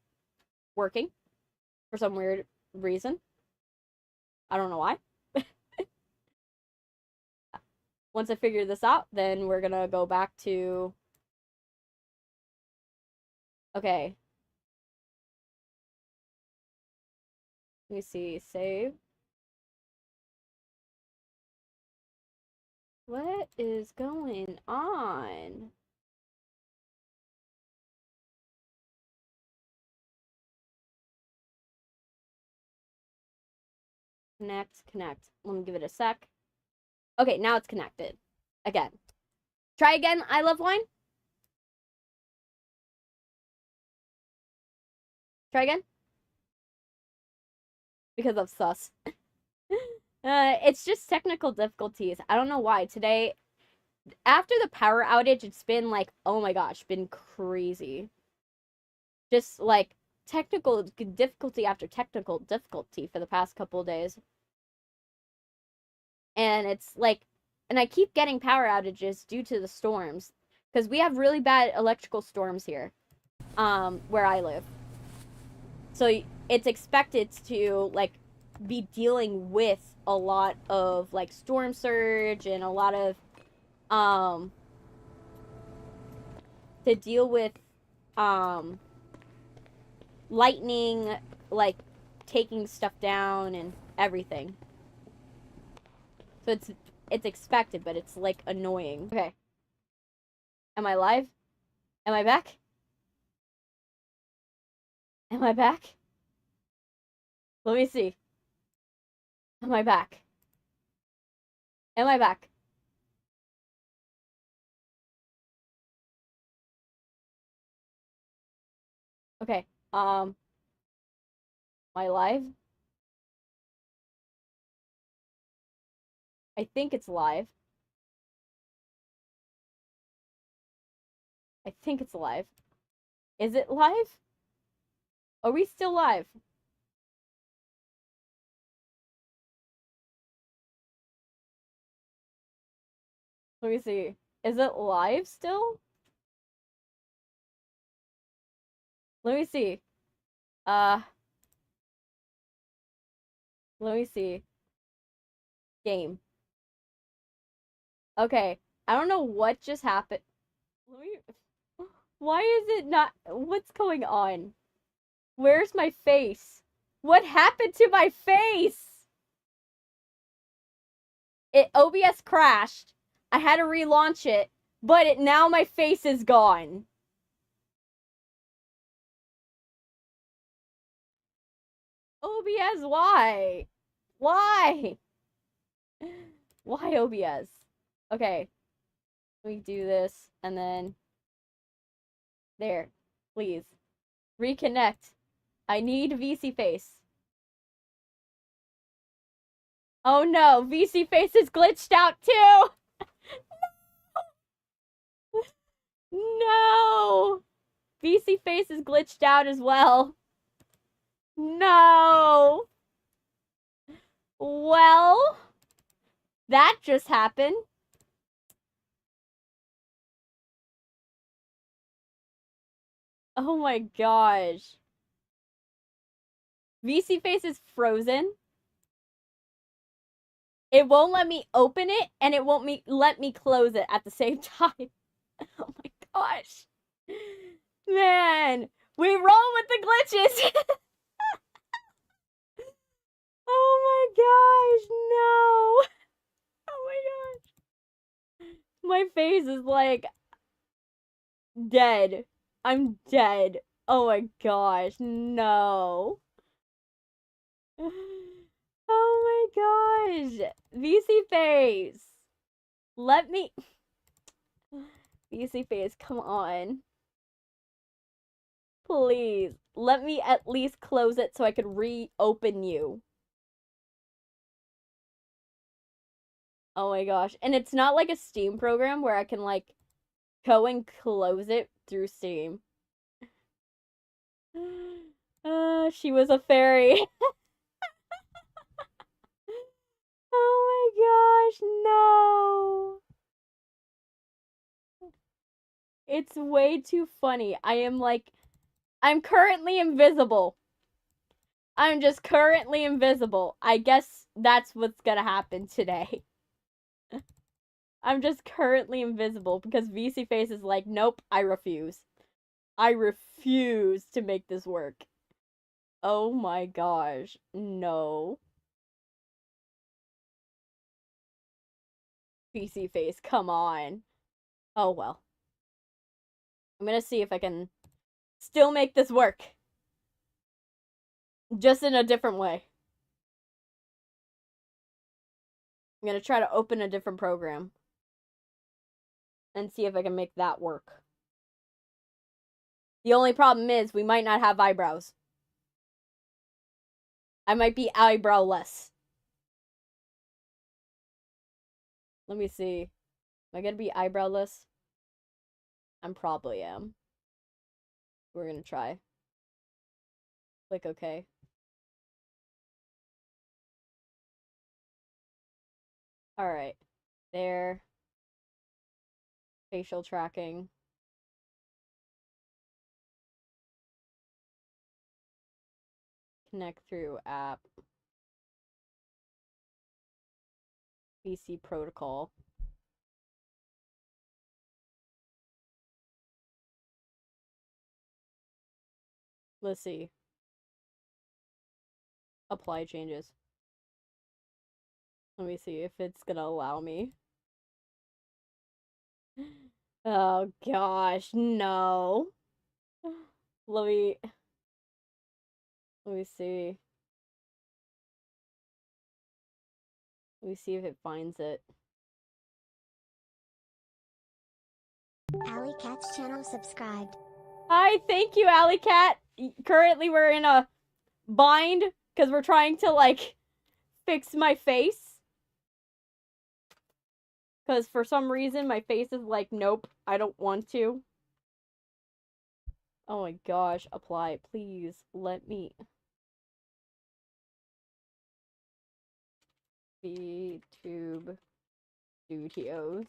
working for some weird reason. I don't know why. Once I figure this out, then we're gonna go back to... Okay. Let me see. Save. What is going on? Connect. Let me give it a sec. Okay, now it's connected. Again. Try again, I love wine. Try again. Because of sus. It's just technical difficulties. I don't know why. Today, after the power outage, it's been like, oh my gosh, been crazy. Just like technical difficulty after technical difficulty for the past couple of days. And it's like, and I keep getting power outages due to the storms. Because we have really bad electrical storms here, where I live. So it's expected to, like, be dealing with a lot of, like, storm surge and a lot of, to deal with, lightning, like, taking stuff down and everything. So it's expected, but it's, like, annoying. Okay. Am I live? Am I back? Am I back? Let me see. Am I back? Am I back? Okay. Am I live? I think it's live. I think it's live. Is it live? Are we still live? Let me see. Is it live still? Let me see. Let me see. Game. Okay. I don't know what just happened. Let me... Why is it not... What's going on? Where's my face? What happened to my face? OBS crashed. I had to relaunch it, but now my face is gone. OBS, why? Why? Why OBS? Okay. We do this, and then... There. Please. Reconnect. I need VC face. Oh no, VC face is glitched out too! No! VC face is glitched out as well. No! Well, that just happened. Oh my gosh. VC face is frozen. It won't let me open it, and it won't let me close it at the same time. Oh my gosh. Man, we roll with the glitches. Oh my gosh, no. Oh my gosh. My face is like dead. I'm dead. Oh my gosh, no. Oh my gosh. VC face. Let me... VC face, come on. Please. Let me at least close it so I could reopen you. Oh my gosh. And it's not like a Steam program where I can, like, go and close it through Steam. She was a fairy. Oh my gosh, no. It's way too funny. I'm currently invisible. I'm just currently invisible. I guess that's what's gonna happen today. I'm just currently invisible because VC Face is like, nope, I refuse. I refuse to make this work. Oh my gosh, no. VC Face, come on. Oh well. I'm gonna see if I can still make this work. Just in a different way. I'm gonna try to open a different program and see if I can make that work. The only problem is we might not have eyebrows. I might be eyebrowless. Let me see. Am I gonna be eyebrowless? I probably am. We're gonna try. Click OK. Alright. There. Facial tracking. Connect through app. VC protocol. Let's see. Apply changes. Let me see if it's gonna allow me. Oh gosh, no. Let me see. Let me see if it finds it. 𝐂𝐤𝐞𝐧𝐞 channel subscribed. Hi, thank you, 𝐂𝐤𝐞. Currently we're in a bind because we're trying to like fix my face. Because for some reason my face is like, nope, I don't want to. Oh my gosh, apply. Please let me. VTube Studios.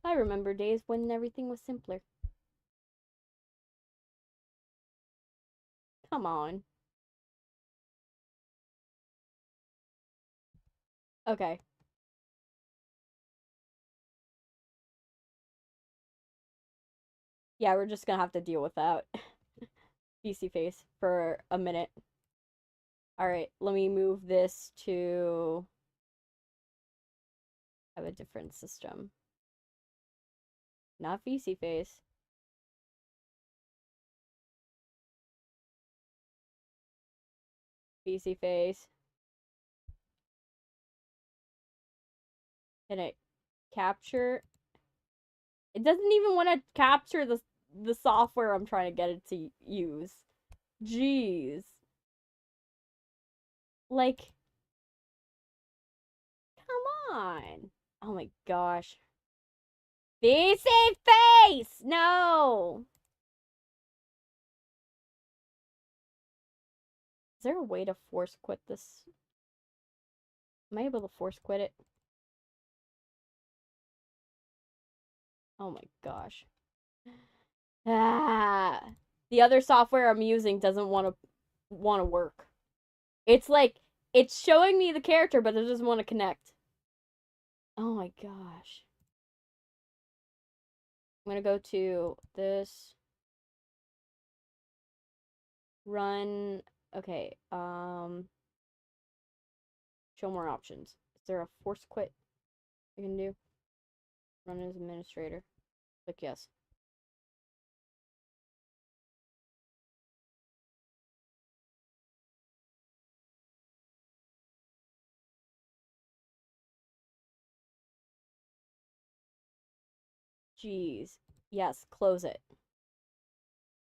I remember days when everything was simpler. Come on. Okay. Yeah, we're just gonna have to deal with that. PC face for a minute. Alright, let me move this to have a different system. Not VC face. VC face. Can it capture? It doesn't even want to capture the software I'm trying to get it to use. Jeez. Like, come on. Oh my gosh. VC face! No! Is there a way to force quit this? Am I able to force quit it? Oh my gosh. Ah, the other software I'm using doesn't want to work. It's like it's showing me the character, but it doesn't want to connect. Oh my gosh. I'm gonna go to this. Run. Okay. Show more options. Is there a force quit I can do? Run as administrator. Click yes. Jeez. Yes, close it.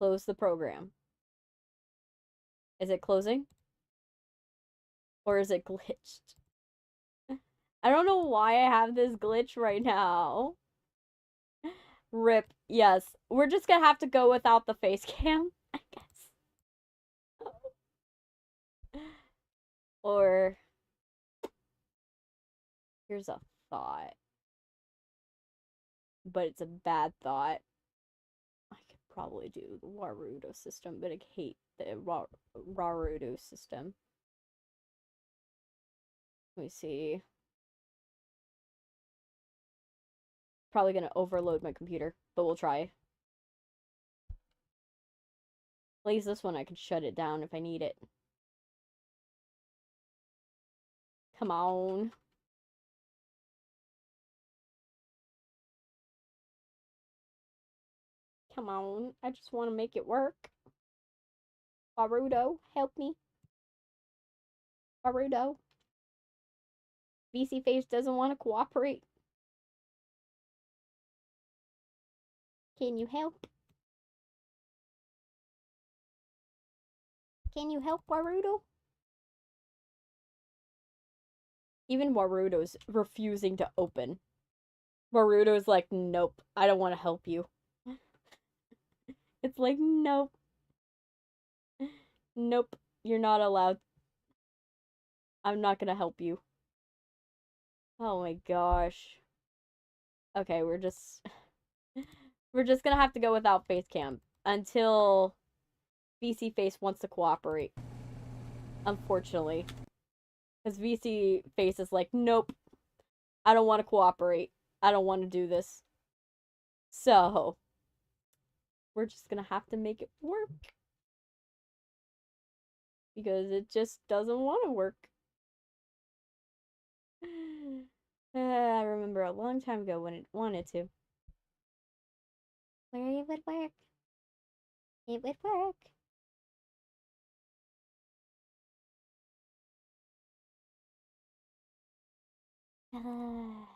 Close the program. Is it closing? Or is it glitched? I don't know why I have this glitch right now. Rip. Yes. We're just gonna have to go without the face cam, I guess. Or here's a thought. But it's a bad thought. I could probably do the Warudo system, but I hate the Warudo system. Let me see. Probably gonna overload my computer, but we'll try. At least this one I can shut it down if I need it. Come on. Come on. I just want to make it work. Warudo, help me. Warudo. VC Face doesn't want to cooperate. Can you help? Can you help, Warudo? Even Warudo's refusing to open. Warudo's like, nope, I don't want to help you. It's like, nope. Nope, you're not allowed. I'm not gonna help you. Oh my gosh. Okay, we're just gonna have to go without face cam until VC Face wants to cooperate. Unfortunately. Because VC Face is like, nope, I don't want to cooperate. I don't want to do this. So, we're just gonna have to make it work. Because it just doesn't want to work. I remember a long time ago when it wanted to. Where it would work. It would work. I'm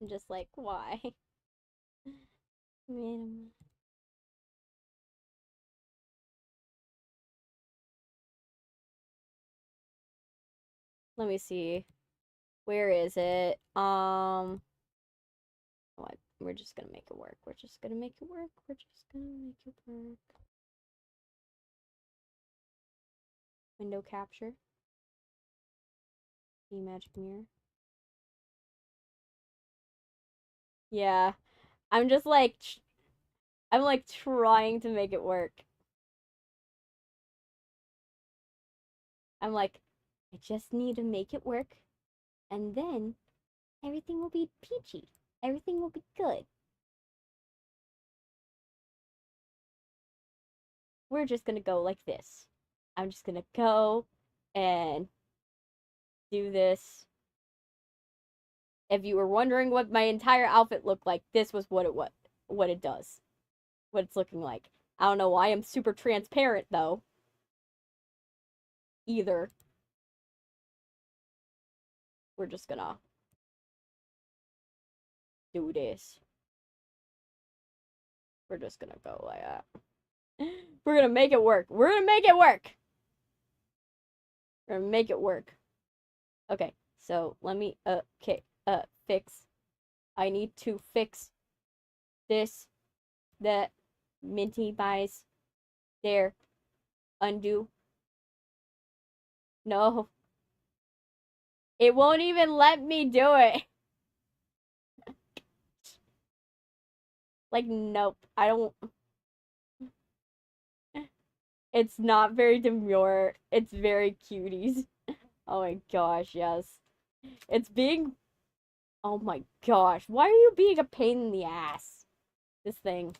just like, why? Let me see. Where is it? What? We're just gonna make it work. We're just gonna make it work. We're just gonna make it work. Window capture. The magic mirror. Yeah. I'm just like, I'm like trying to make it work. I'm like, I just need to make it work. And then everything will be peachy. Everything will be good. We're just gonna go like this. I'm just gonna go and do this. If you were wondering what my entire outfit looked like, this was what it does. What it's looking like. I don't know why I'm super transparent though. Either. We're just gonna do this. We're just gonna go like that. We're gonna make it work. We're gonna make it work. We're gonna make it work. Okay, so let me fix. I need to fix this that Minty buys there. Undo. No. It won't even let me do it. Like, nope. I don't. It's not very demure. It's very cuties. Oh my gosh, yes. It's being. Oh my gosh. Why are you being a pain in the ass? This thing.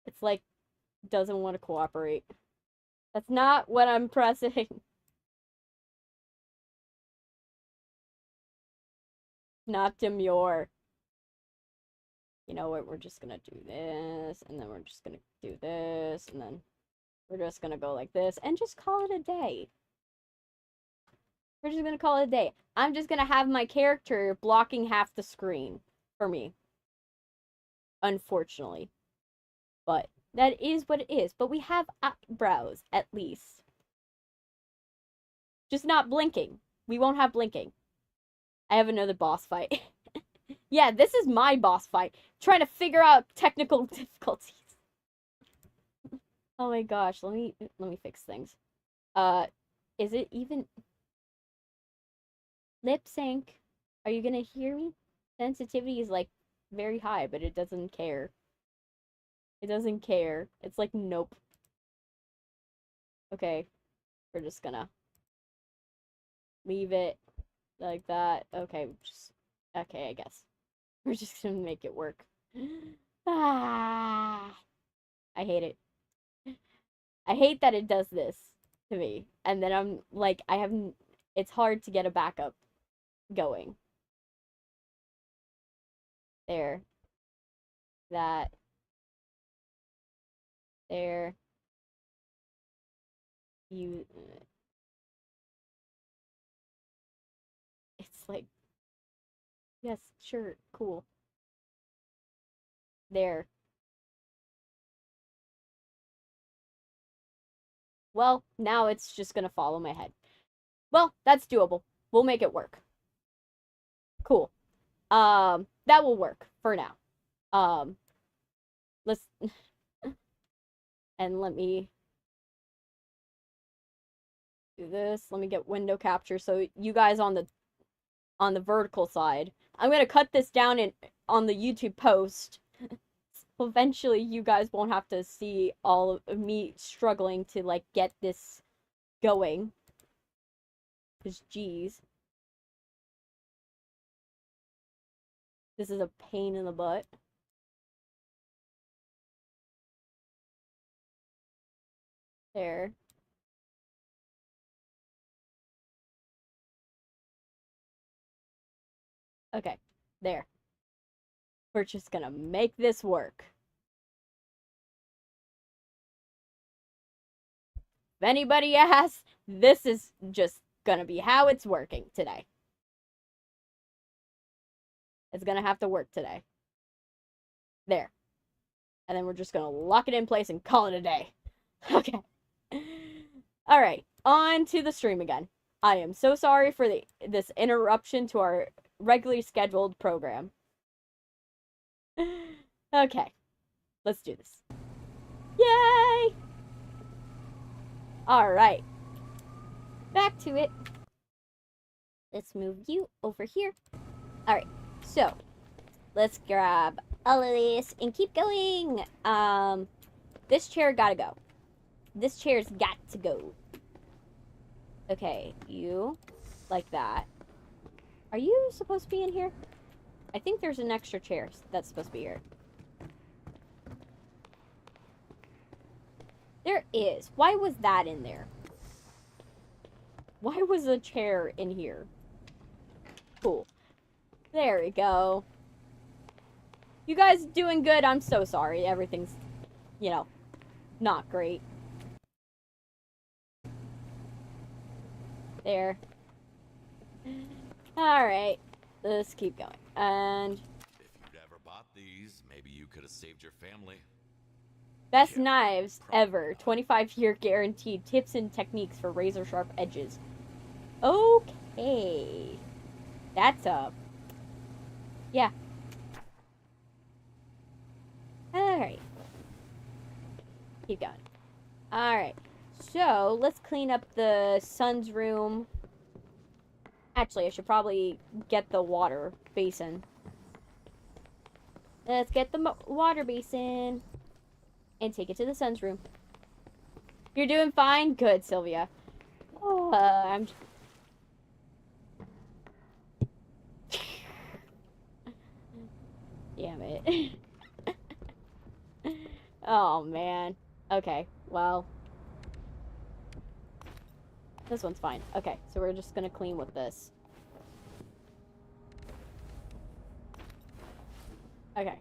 It's like, doesn't want to cooperate. That's not what I'm pressing. Not demure. You know what? We're just gonna do this, and then we're just gonna do this, and then we're just gonna go like this, and just call it a day. We're just gonna call it a day. I'm just gonna have my character blocking half the screen for me. Unfortunately. But that is what it is. But we have eyebrows, at least. Just not blinking. We won't have blinking. I have another boss fight. Yeah, this is my boss fight. Trying to figure out technical difficulties. Oh my gosh, let me fix things. Is it even lip sync? Are you gonna hear me? Sensitivity is like very high, but it doesn't care. It doesn't care. It's like, nope. Okay, we're just gonna leave it like that. Okay, okay, I guess. We're just gonna make it work. Ah, I hate it. I hate that it does this to me. And then I'm like, it's hard to get a backup going. There. That. There. you... It's like... Yes, sure, cool. There. Well, now it's just gonna follow my head. Well, that's doable. We'll make it work. Cool. That will work for now. Let's... And let me do this. Let me get window capture so you guys on the vertical side. I'm gonna cut this down on the YouTube post. Eventually, you guys won't have to see all of me struggling to like get this going. Cause geez, this is a pain in the butt. There. Okay, there. We're just gonna make this work. If anybody asks, this is just gonna be how it's working today. It's gonna have to work today. There. And then we're just gonna lock it in place and call it a day. Okay. Alright, on to the stream again. I am so sorry for this interruption to our regularly scheduled program. Okay, let's do this. Yay! Alright, back to it. Let's move you over here. Alright, so let's grab all of this and keep going. This chair gotta go. This chair's got to go. Okay, you like that. Are you supposed to be in here? I think there's an extra chair that's supposed to be here. There is. Why was that in there? Why was a chair in here? Cool. There we go. You guys doing good? I'm so sorry. Everything's, you know, not great. There. Alright. Let's keep going. And... If you'd ever bought these, maybe you could have saved your family. Best knives ever. 25-year guaranteed. Tips and techniques for razor sharp edges. Okay. That's up. Yeah. Alright. Keep going. Alright. So, let's clean up the son's room. Actually, I should probably get the water basin. Let's get the water basin. And take it to the son's room. You're doing fine? Good, Sylvia. I'm... Damn it. Oh, man. Okay, well... This one's fine. Okay, so we're just gonna clean with this. Okay.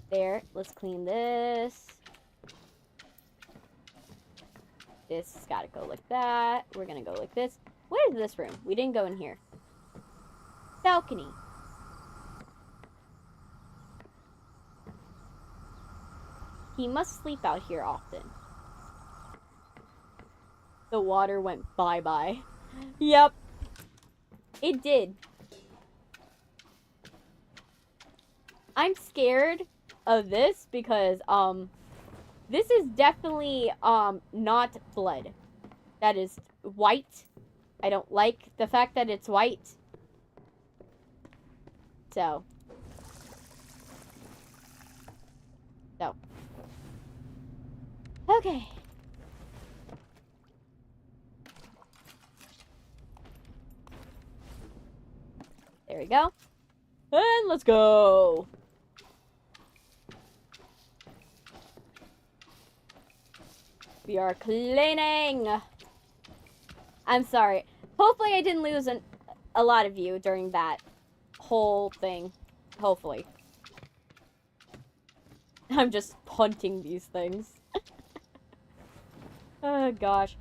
There, let's clean this. This has gotta go like that. We're gonna go like this. What is this room? We didn't go in here. Balcony. He must sleep out here often. The water went bye-bye. Yep. It did. I'm scared of this because, this is definitely, not blood. That is white. I don't like the fact that it's white. So. Okay. There we go. And let's go. We are cleaning. I'm sorry. Hopefully I didn't lose a lot of you during that whole thing. Hopefully. I'm just punting these things. Oh gosh.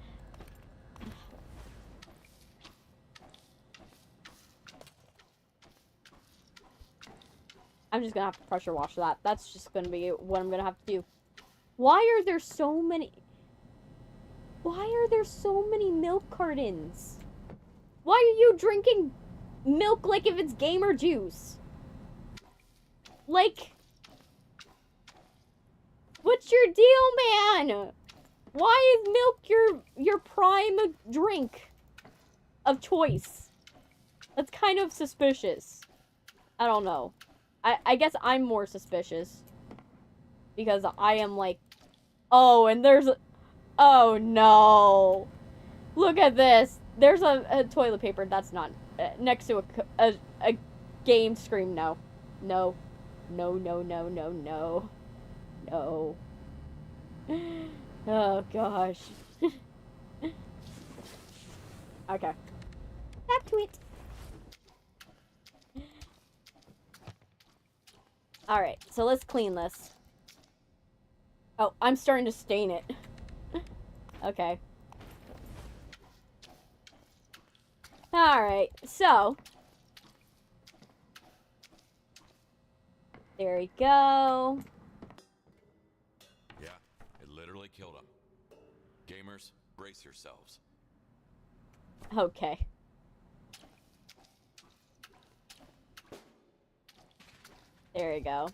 I'm just gonna have to pressure wash that. That's just gonna be what I'm gonna have to do. Why are there so many... Why are there so many milk cartons? Why are you drinking milk like if it's gamer juice? Like... What's your deal, man? Why is milk your prime drink of choice? That's kind of suspicious. I don't know. I guess I'm more suspicious. Because I am like, oh, and there's... Oh, no. Look at this. There's a toilet paper. That's not... next to a game screen. No. No. No, no, no, no, no. No. Oh, gosh. Okay. Back to it. Alright, so let's clean this. Oh, I'm starting to stain it. Okay. Alright, so. There we go. Yeah, it literally killed him. Gamers, brace yourselves. Okay. There we go.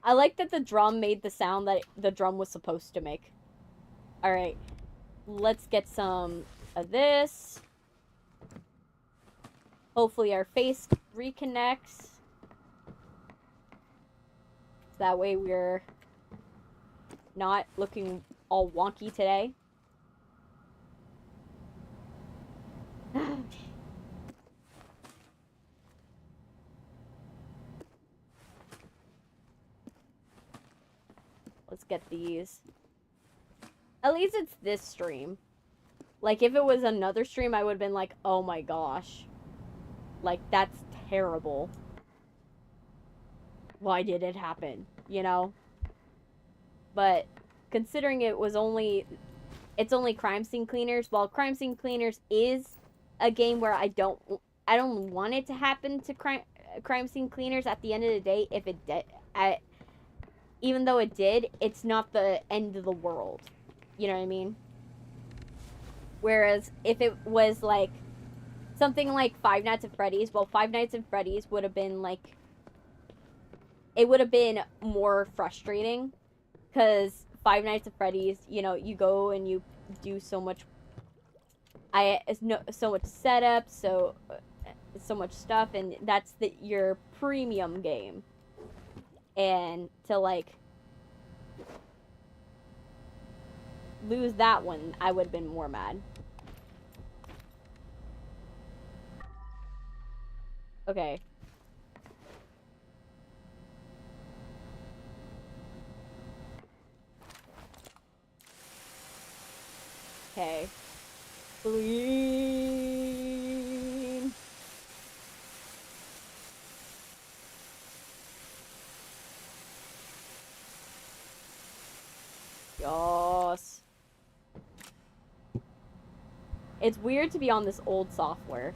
I like that the drum made the sound that the drum was supposed to make. Alright. Let's get some of this. Hopefully our face reconnects. That way we're not looking all wonky today. Let's get these. At least it's this stream. Like, if it was another stream, I would have been like, oh my gosh. Like, that's terrible. Why did it happen? You know? But, considering it was only... It's only Crime Scene Cleaners. While Crime Scene Cleaners is a game where I don't want it to happen to Crime Scene Cleaners at the end of the day. If it did... Even though it did, it's not the end of the world. You know what I mean? Whereas, if it was, like, something like Five Nights at Freddy's, well, Five Nights at Freddy's would have been, like... It would have been more frustrating. Because Five Nights at Freddy's, you know, you go and you do so much... so much setup, so much stuff, and that's your premium game. And to, like, lose that one, I would have been more mad. Okay. Okay. Clean. Yos. It's weird to be on this old software.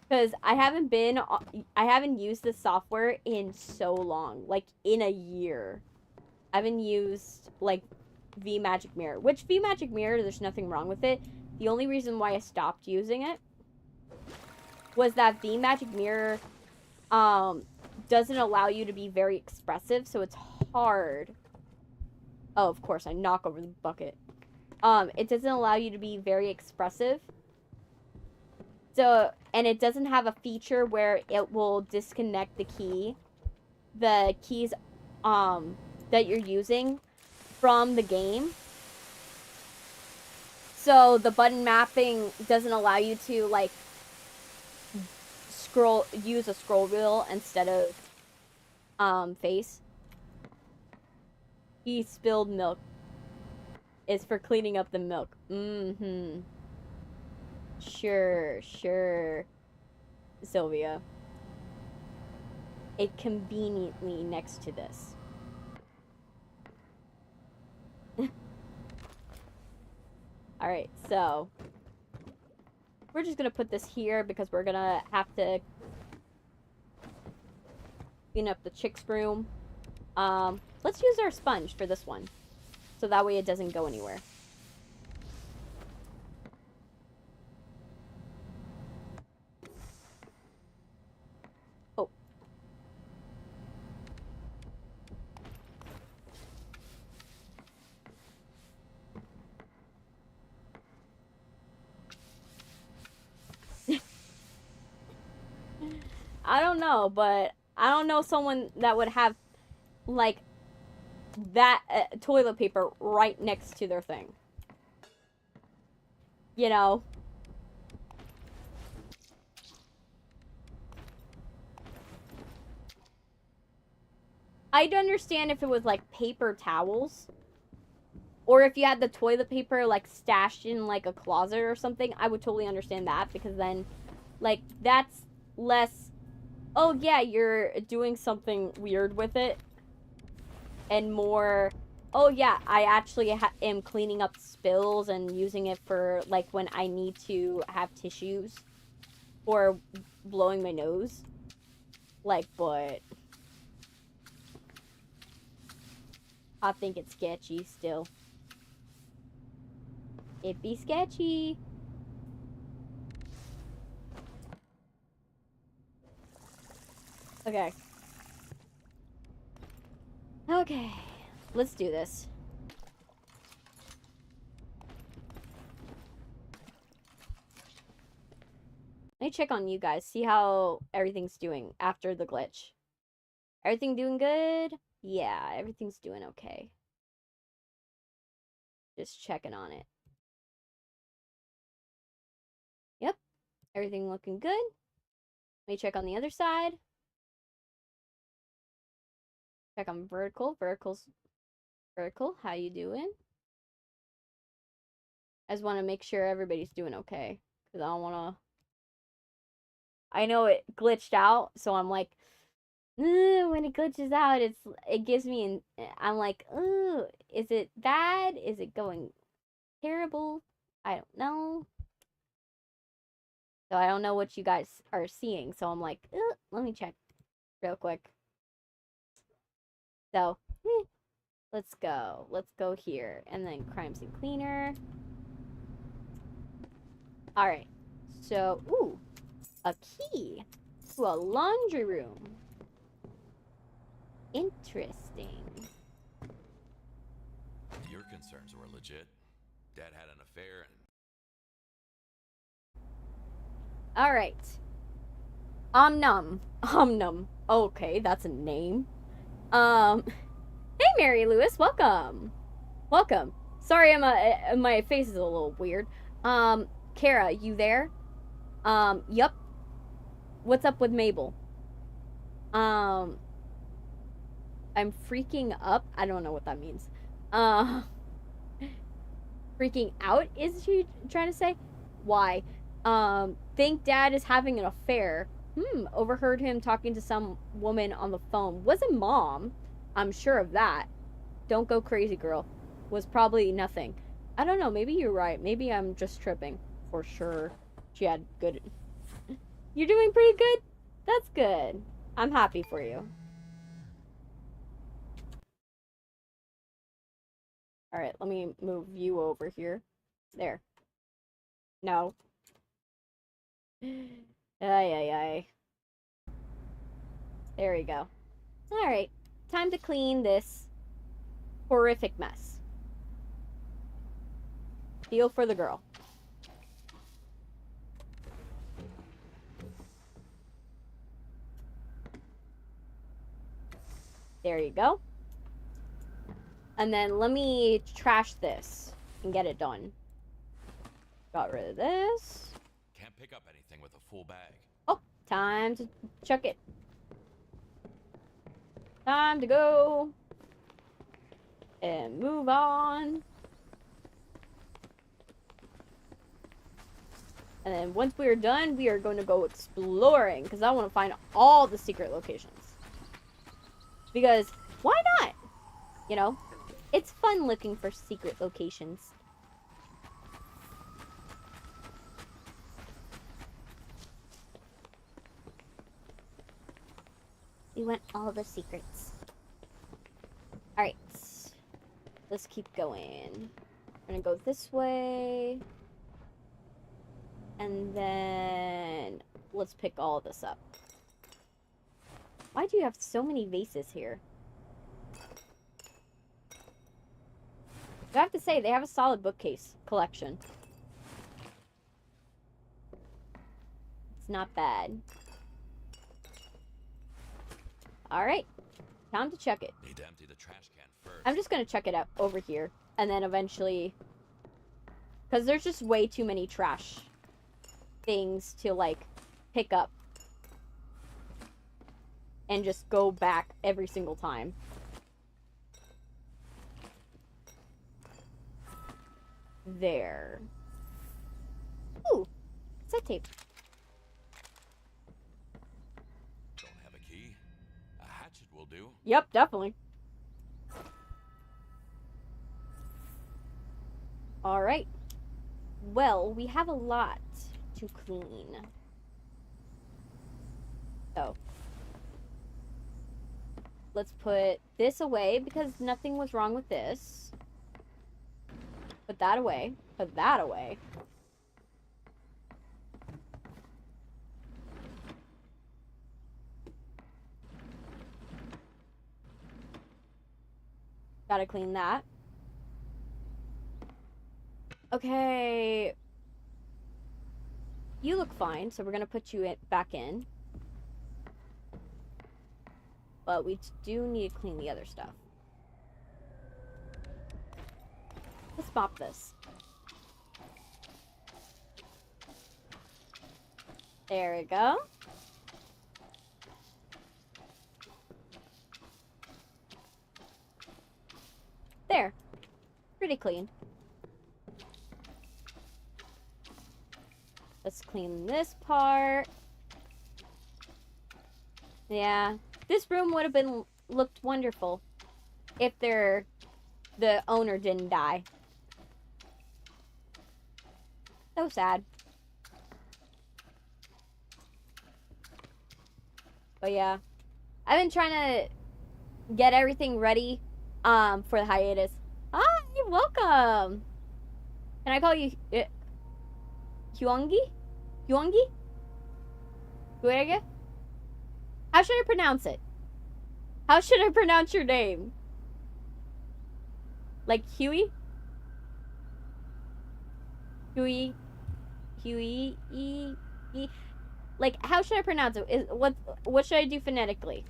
Because I haven't used this software in so long. Like, in a year. I haven't used, like, vMagic Mirror. Which vMagic Mirror, there's nothing wrong with it. The only reason why I stopped using it was that vMagic Mirror doesn't allow you to be very expressive, so it's hard. Oh, of course, I knock over the bucket. It doesn't allow you to be very expressive. So, and it doesn't have a feature where it will disconnect the keys that you're using from the game. So the button mapping doesn't allow you to, like, use a scroll wheel instead of face. He spilled milk. It's for cleaning up the milk. Mm-hmm. Sure, Sylvia. It conveniently next to this. Alright, so we're just gonna put this here because we're gonna have to clean up the chick's room. Let's use our sponge for this one, so that way it doesn't go anywhere. Oh. I don't know, but I don't know someone that would have, like, that toilet paper right next to their thing. You know? I'd understand if it was, like, paper towels. Or if you had the toilet paper, like, stashed in, like, a closet or something. I would totally understand that, because then, like, that's less, oh, yeah, you're doing something weird with it. And more, oh, yeah, I actually am cleaning up spills and using it for, like, when I need to have tissues. Or blowing my nose. Like, but I think it's sketchy still. It be sketchy. Okay. Okay. Let's do this. Let me check on you guys. See how everything's doing after the glitch. Everything doing good? Yeah, everything's doing okay. Just checking on it. Yep. Everything looking good. Let me check on the other side. Check on vertical. Vertical. How you doing? I just want to make sure everybody's doing okay. Because I don't want to... I know it glitched out, so I'm like... when it glitches out, it gives me... I'm like, ooh, is it bad? Is it going terrible? I don't know. So I don't know what you guys are seeing. So I'm like, let me check real quick. So, let's go. Let's go here. And then crime scene cleaner. Alright. So, ooh. A key to a laundry room. Interesting. Your concerns were legit. Dad had an affair and... Alright. Omnum. Omnum. Okay, that's a name. Hey Mary Lewis, welcome. Welcome. Sorry, my face is a little weird. Kara, you there? Yup. What's up with Mabel? I'm freaking up. I don't know what that means. Freaking out, is she trying to say? Why? Think Dad is having an affair. Overheard him talking to some woman on the phone. Wasn't Mom. I'm sure of that. Don't go crazy, girl. Was probably nothing. I don't know, maybe you're right. Maybe I'm just tripping. For sure. She had good... You're doing pretty good? That's good. I'm happy for you. Alright, let me move you over here. There. No. Ay. There we go. Alright. Time to clean this horrific mess. Feel for the girl. There you go. And then let me trash this and get it done. Got rid of this. Can't pick up anything with a full bag. Oh, time to chuck it. Time to go. And move on. And then once we are done, we are going to go exploring. Because I want to find all the secret locations. Because, why not? You know? It's fun looking for secret locations. We want all the secrets. Alright. Let's keep going. We're gonna go this way. And then let's pick all this up. Why do you have so many vases here? I have to say, they have a solid bookcase collection. It's not bad. Alright. Time to check it. Need to empty the trash can first. I'm just gonna check it out over here. And then eventually... Because there's just way too many trash things to, like, pick up. And just go back every single time. There. Ooh. Set tape. Don't have a key? A hatchet will do. Yep, definitely. Alright. Well, we have a lot to clean. So. Let's put this away because nothing was wrong with this. Put that away. Put that away. Gotta clean that. Okay. You look fine, so we're gonna put you back in. But we do need to clean the other stuff. Let's mop this. There we go. There. Pretty clean. Let's clean this part. Yeah. This room would have looked wonderful if the owner didn't die. So sad. But yeah. I've been trying to get everything ready for the hiatus. Hi, welcome. Can I call you 𝐂𝐤𝐞𝐬𝐬? 𝐂𝐤𝐤𝐬𝐬? How should I pronounce it? How should I pronounce your name? Like Huey? Huey? Huey? Like, how should I pronounce it? What should I do phonetically?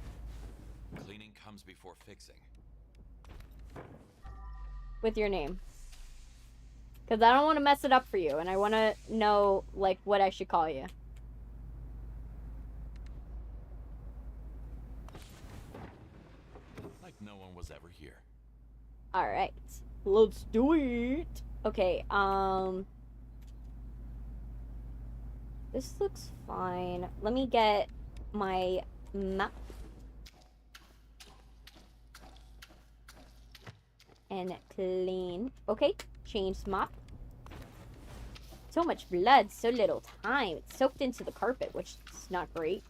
Cleaning comes before fixing. With your name. Because I don't want to mess it up for you, and I want to know, like, what I should call you. Like no one was ever here. Alright. Let's do it! Okay, this looks fine. Let me get my map. And clean. Okay, change mop. So much blood, so little time. It's soaked into the carpet, which is not great.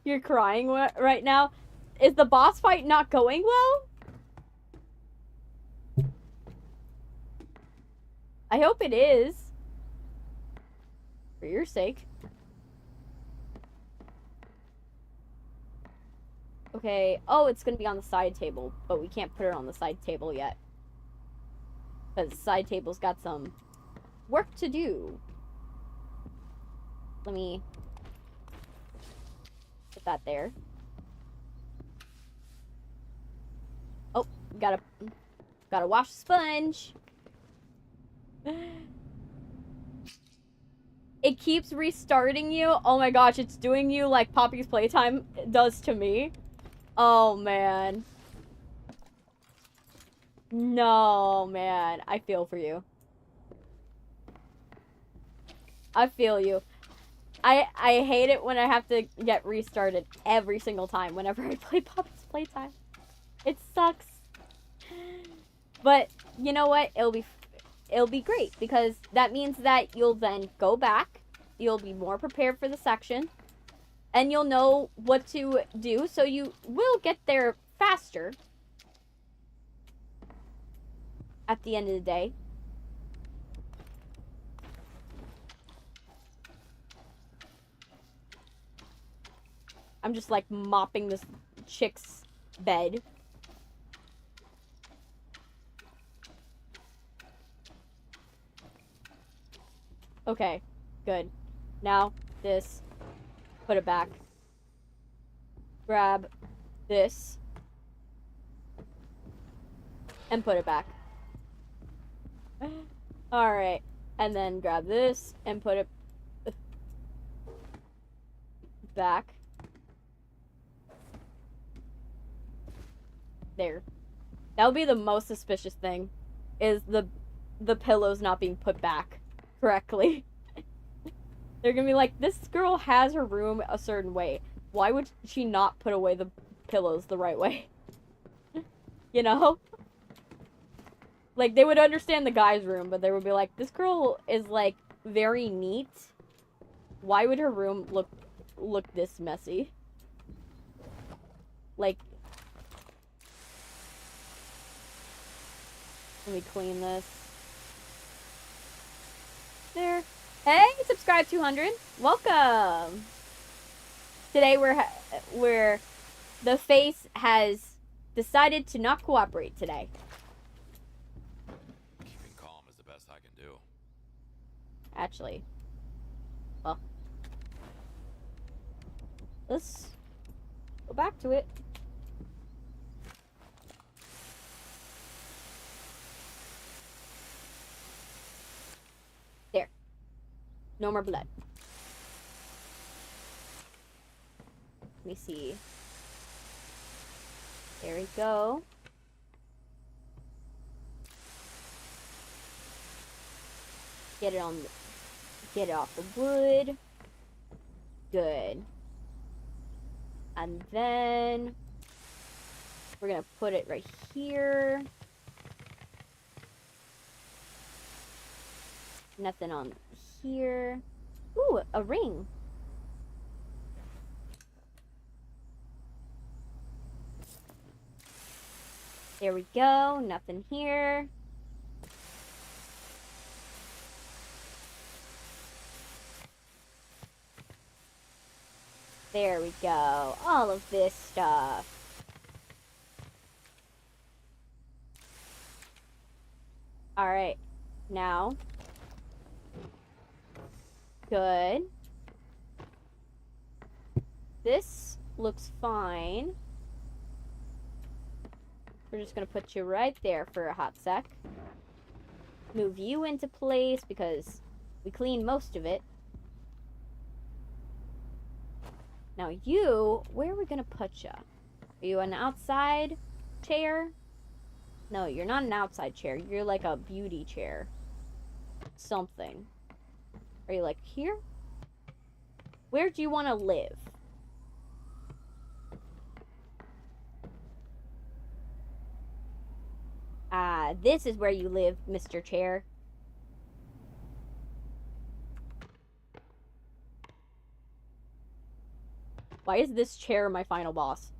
You're crying right now? Is the boss fight not going well? I hope it is. For your sake. Okay. Oh, it's going to be on the side table, but we can't put it on the side table yet. Because the side table's got some work to do. Let me put that there. Oh, gotta wash the sponge. It keeps restarting you. Oh my gosh, it's doing you like Poppy's Playtime does to me. Oh man. No, man. I feel for you. I feel you. I hate it when I have to get restarted every single time whenever I play Poppy's playtime. It sucks. But you know what? It'll be great because that means that you'll then go back, you'll be more prepared for the section, and you'll know what to do, so you will get there faster at the end of the day. I'm just like mopping this chick's bed. Okay, good. Now, this. Put it back. Grab this. And put it back. Alright. And then grab this and put it back. There. That would be the most suspicious thing. Is the pillows not being put back correctly. They're gonna be like, this girl has her room a certain way. Why would she not put away the pillows the right way? You know? Like, they would understand the guy's room, but they would be like, this girl is, like, very neat. Why would her room look this messy? Like, let me clean this. There. Hey, subscribe 200. Welcome. Today we're the face has decided to not cooperate today. Keeping calm is the best I can do. Actually, well, let's go back to it. There. No more blood. Let me see. There we go. Get it off the wood. Good. And then we're gonna put it right here. Nothing on here. Ooh, a ring. There we go. Nothing here. There we go. All of this stuff. Alright. Now. Good. This looks fine. We're just gonna put you right there for a hot sec. Move you into place because we cleaned most of it. Now you, where are we gonna put you? Are you an outside chair? No, you're not an outside chair. You're like a beauty chair. Something. Are you like here? Where do you want to live? This is where you live, Mr. Chair. Why is this chair my final boss?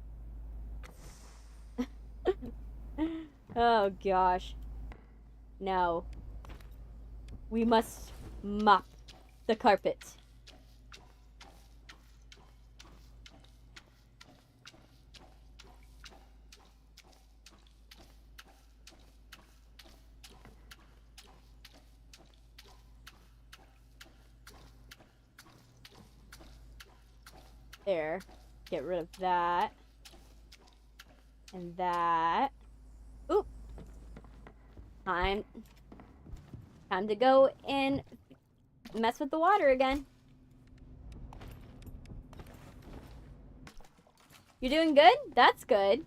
Oh, gosh. No. We must mop the carpet. There. Get rid of that. And that. Oop. Time to go and mess with the water again. You're doing good? That's good.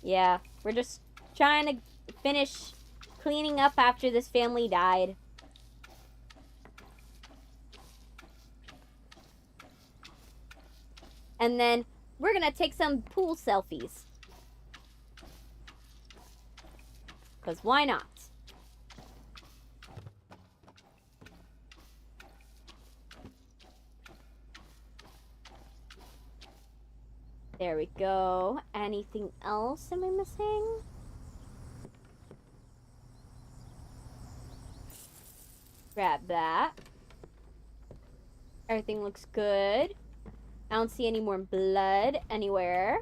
Yeah, we're just trying to finish cleaning up after this family died. And then we're gonna take some pool selfies. Because why not? There we go. Anything else am I missing? Grab that. Everything looks good. I don't see any more blood anywhere.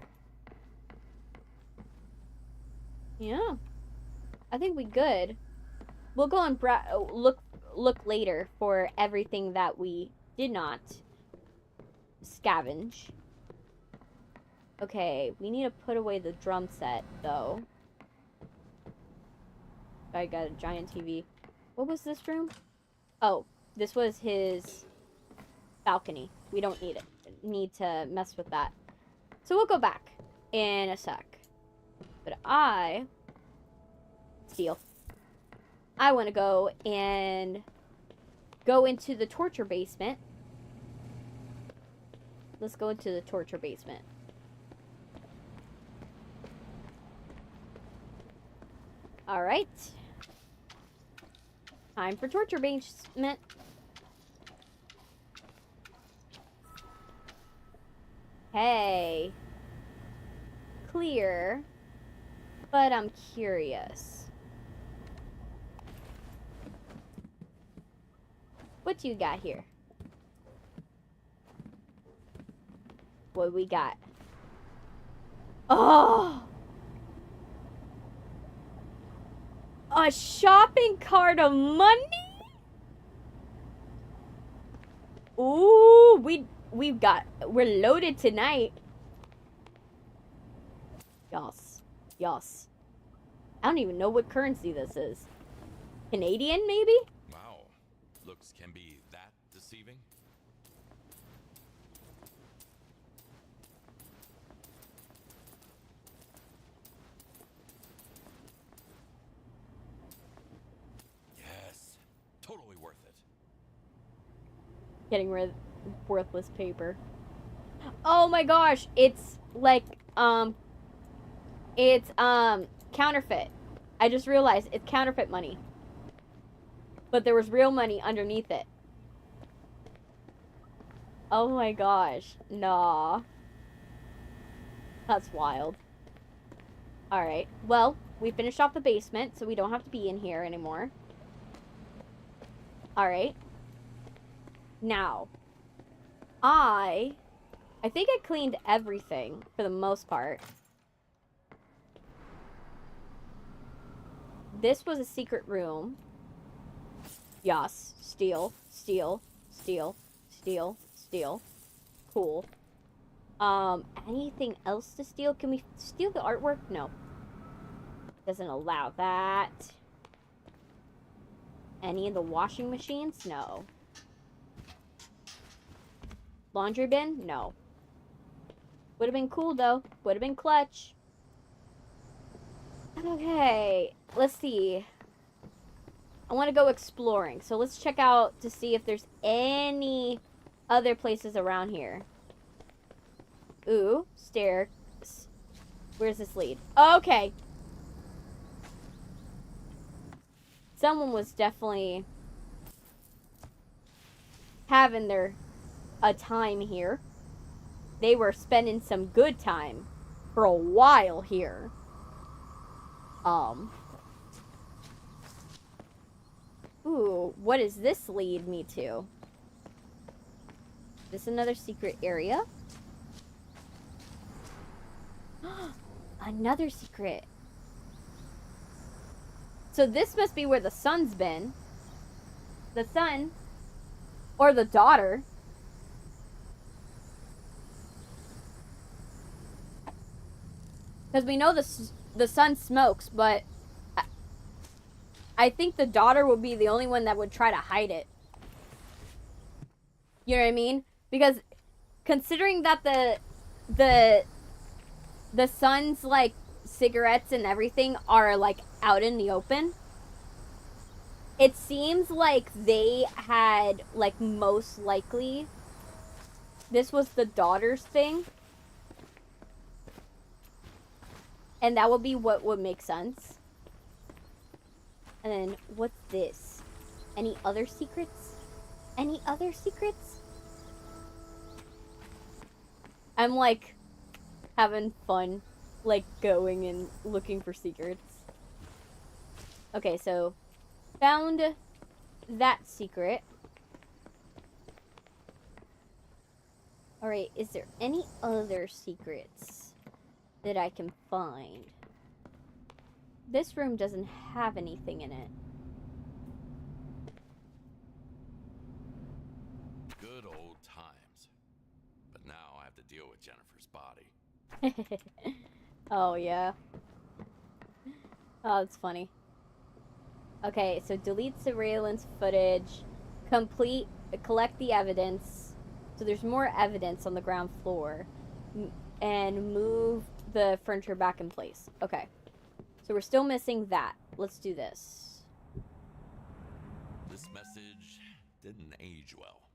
Yeah. I think we good. We'll go and look later for everything that we did not scavenge. Okay, we need to put away the drum set, though. I got a giant TV. What was this room? Oh, this was his balcony. We don't need to mess with that. So we'll go back in a sec. But I want to go and go into the torture basement. Let's go into the torture basement. Alright. Time for torture basement. Hey. Clear. But I'm curious. What do you got here? What we got? Oh! A shopping cart of money? Ooh, we're loaded tonight. Yas. Yas. I don't even know what currency this is. Canadian, maybe? Wow. Looks can be that deceiving. Yes. Totally worth it. Getting rid of worthless paper. Oh my gosh, it's like, it's, counterfeit. I just realized it's counterfeit money. But there was real money underneath it. Oh my gosh. Nah. That's wild. Alright. Well, we finished off the basement, so we don't have to be in here anymore. Alright. Now. I think I cleaned everything for the most part. This was a secret room. Yes. Steel. Steel. Steel. Steel. Steel. Cool. Anything else to steal? Can we steal the artwork? No. Doesn't allow that. Any of the washing machines? No. Laundry bin? No. Would have been cool, though. Would have been clutch. Okay. Let's see. I want to go exploring. So let's check out to see if there's any other places around here. Ooh. Stairs. Where's this lead? Okay. Someone was definitely having a time here. They were spending some good time for a while here. Ooh, what does this lead me to? Is this another secret area? Another secret. So this must be where the son's been. The son. Or the daughter. Because we know the son smokes, but I think the daughter would be the only one that would try to hide it. You know what I mean? Because considering that the son's like cigarettes and everything are like out in the open, it seems like they had like most likely this was the daughter's thing. And that would be what would make sense. And then, what's this? Any other secrets? Any other secrets? I'm like having fun, like going and looking for secrets. Okay, so found that secret. Alright, is there any other secrets that I can find? This room doesn't have anything in it. Good old times. But now I have to deal with Jennifer's body. Oh, yeah. Oh, that's funny. Okay, so delete surveillance footage. Collect the evidence. So there's more evidence on the ground floor. And move the furniture back in place. Okay. So we're still missing that. Let's do this. This message didn't age well.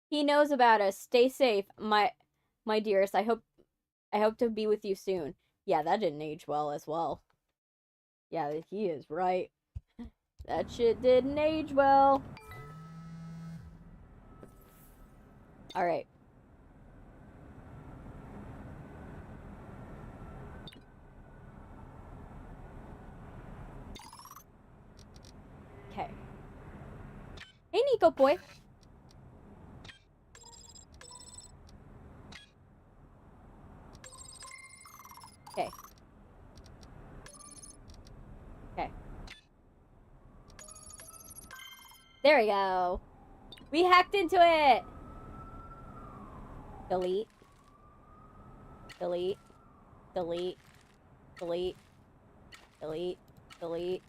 He knows about us. Stay safe, my dearest. I hope to be with you soon. Yeah, that didn't age well as well. Yeah, he is right. That shit didn't age well. Alright. Okay. Hey, Nico boy. Okay. Okay. There we go. We hacked into it. Delete. Delete. Delete. Delete. Delete. Delete.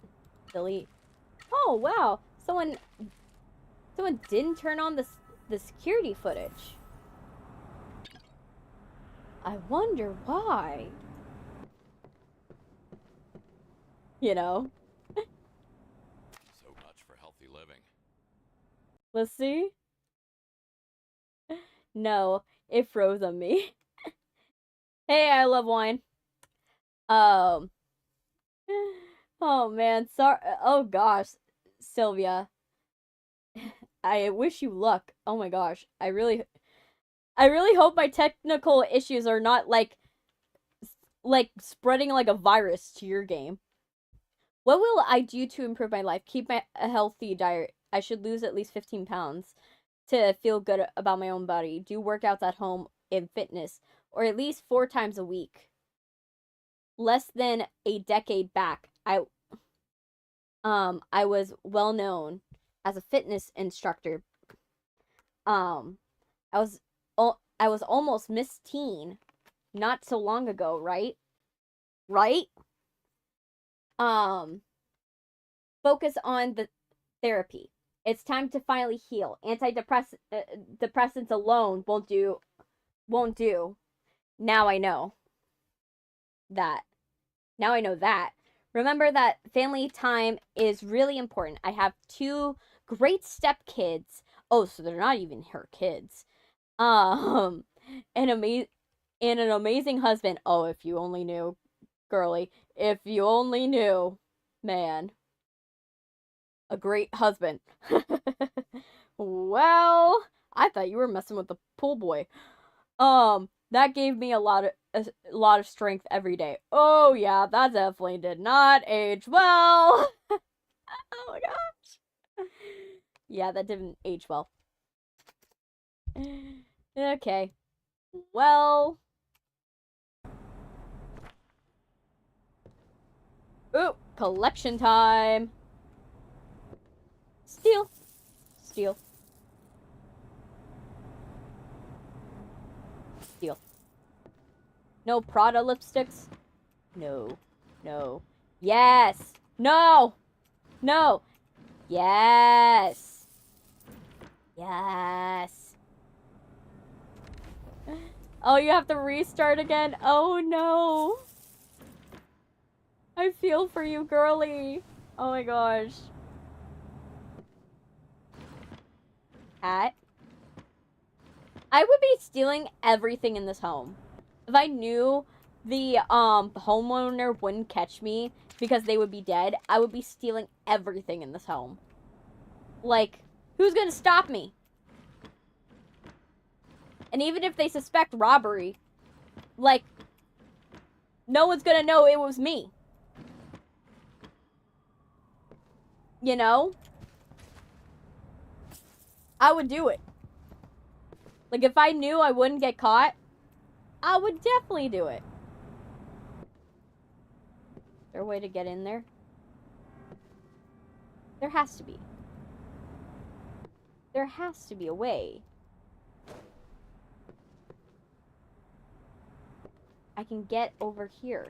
Delete. Oh, wow. Someone didn't turn on the security footage. I wonder why. You know? So much for healthy living. Let's see. No, it froze on me. Hey, I love wine. Oh man, sorry. Oh gosh, Sylvia. I wish you luck. Oh my gosh, I really hope my technical issues are not like spreading like a virus to your game. What will I do to improve my life? Keep a healthy diet. I should lose at least 15 pounds to feel good about my own body. Do workouts at home in fitness, or at least 4 times a week. Less than a decade back, I was well known as a fitness instructor. I was almost Miss Teen not so long ago, right? Right? Focus on the therapy. It's time to finally heal. Depressants alone won't do. Now I know that. Remember that family time is really important. I have 2 great stepkids. Oh, so they're not even her kids. And an amazing husband. Oh, if you only knew, girly. If you only knew, man. A great husband. Well, I thought you were messing with the pool boy. That gave me a lot of strength every day. Oh yeah, that definitely did not age well. Oh my gosh. Yeah, that didn't age well. Okay. Well. Ooh, collection time. Steal. Steal. Steal. No Prada lipsticks? No. No. Yes! No! No! Yes! Yes! Oh, you have to restart again? Oh no! I feel for you, girly! Oh my gosh. Hat. I would be stealing everything in this home. If I knew the homeowner wouldn't catch me because they would be dead, I would be stealing everything in this home. Like, who's gonna stop me? And even if they suspect robbery, like, no one's gonna know it was me. You know? I would do it. Like, if I knew I wouldn't get caught, I would definitely do it. Is there a way to get in there? There has to be. There has to be a way. I can get over here.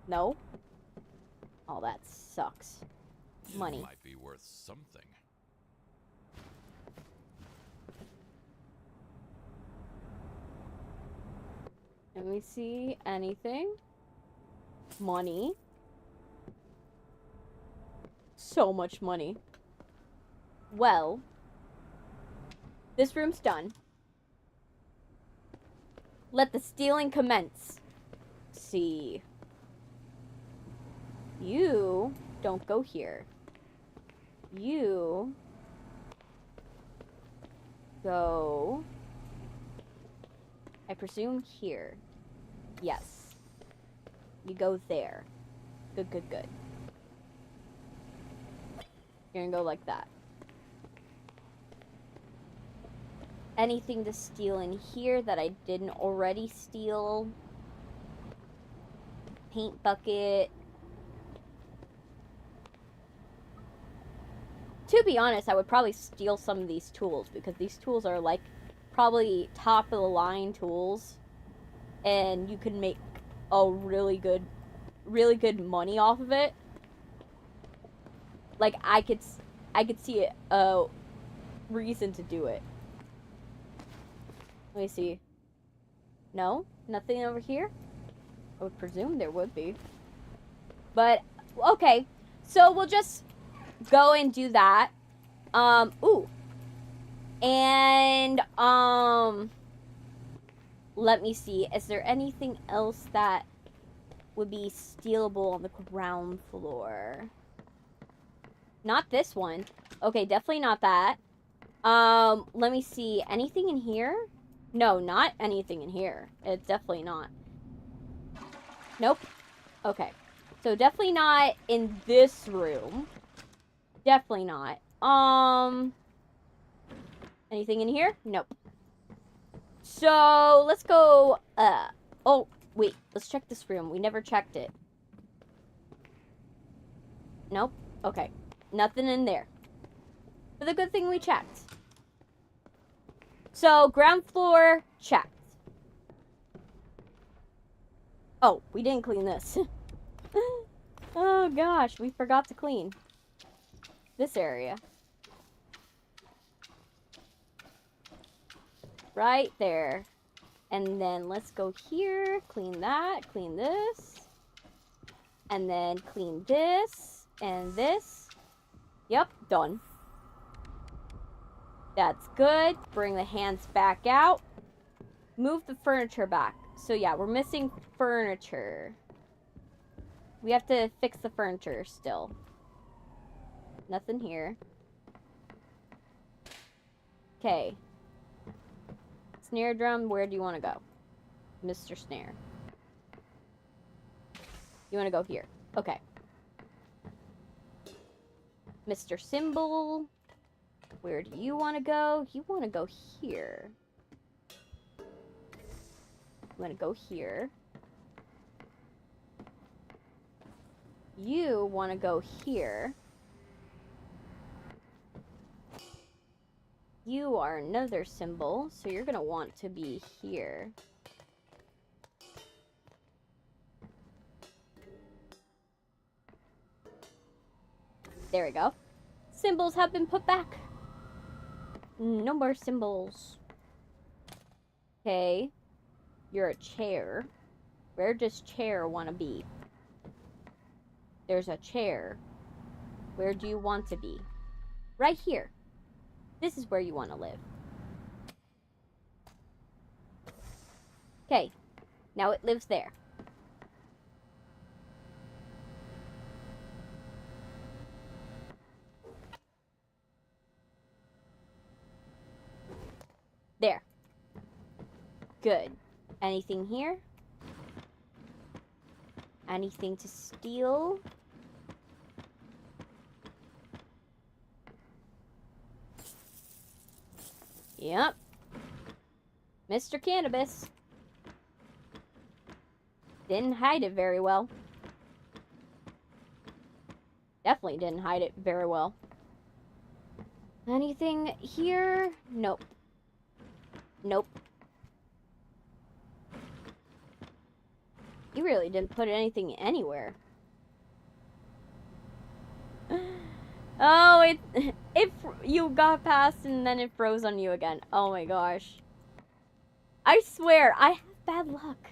No? Oh, that sucks. Money. It might be worth something. Let me see. Anything? Money. So much money. Well, this room's done. Let the stealing commence. Let's see. You don't go here. You go, I presume, here. Yes. You go there. Good, good, good. You're gonna go like that. Anything to steal in here that I didn't already steal? Paint bucket. To be honest, I would probably steal some of these tools because these tools are like probably top of the line tools, and you can make a really good money off of it. Like I could see a reason to do it. Let me see. No, nothing over here. I would presume there would be, but okay. So we'll just go and do that. Ooh. And, let me see. Is there anything else that would be stealable on the ground floor? Not this one. Okay, definitely not that. Let me see. Anything in here? No, not anything in here. It's definitely not. Nope. Okay. So definitely not in this room. Definitely not. Anything in here? Nope. So, let's go, oh, wait. Let's check this room. We never checked it. Nope. Okay. Nothing in there. But the good thing we checked. So, ground floor, checked. Oh, we didn't clean this. Oh, gosh. We forgot to clean this area. Right there. And then let's go here, clean that, clean this. And then clean this and this. Yep, done. That's good. Bring the hands back out. Move the furniture back. So yeah, we're missing furniture. We have to fix the furniture still. Nothing here. Okay. Snare drum, where do you want to go? Mr. Snare. You want to go here. Okay. Mr. Cymbal, where do you want to go? You want to go here. You want to go here. You want to go here. You are another symbol, so you're going to want to be here. There we go. Symbols have been put back. No more symbols. Okay. You're a chair. Where does chair want to be? There's a chair. Where do you want to be? Right here. This is where you want to live. Okay, now it lives there. There. Good. Anything here? Anything to steal? Yep. Mr. Cannabis. Didn't hide it very well. Definitely didn't hide it very well. Anything here? Nope. Nope. You really didn't put anything anywhere. Oh, it you got past and then it froze on you again. Oh my gosh. I swear, I have bad luck.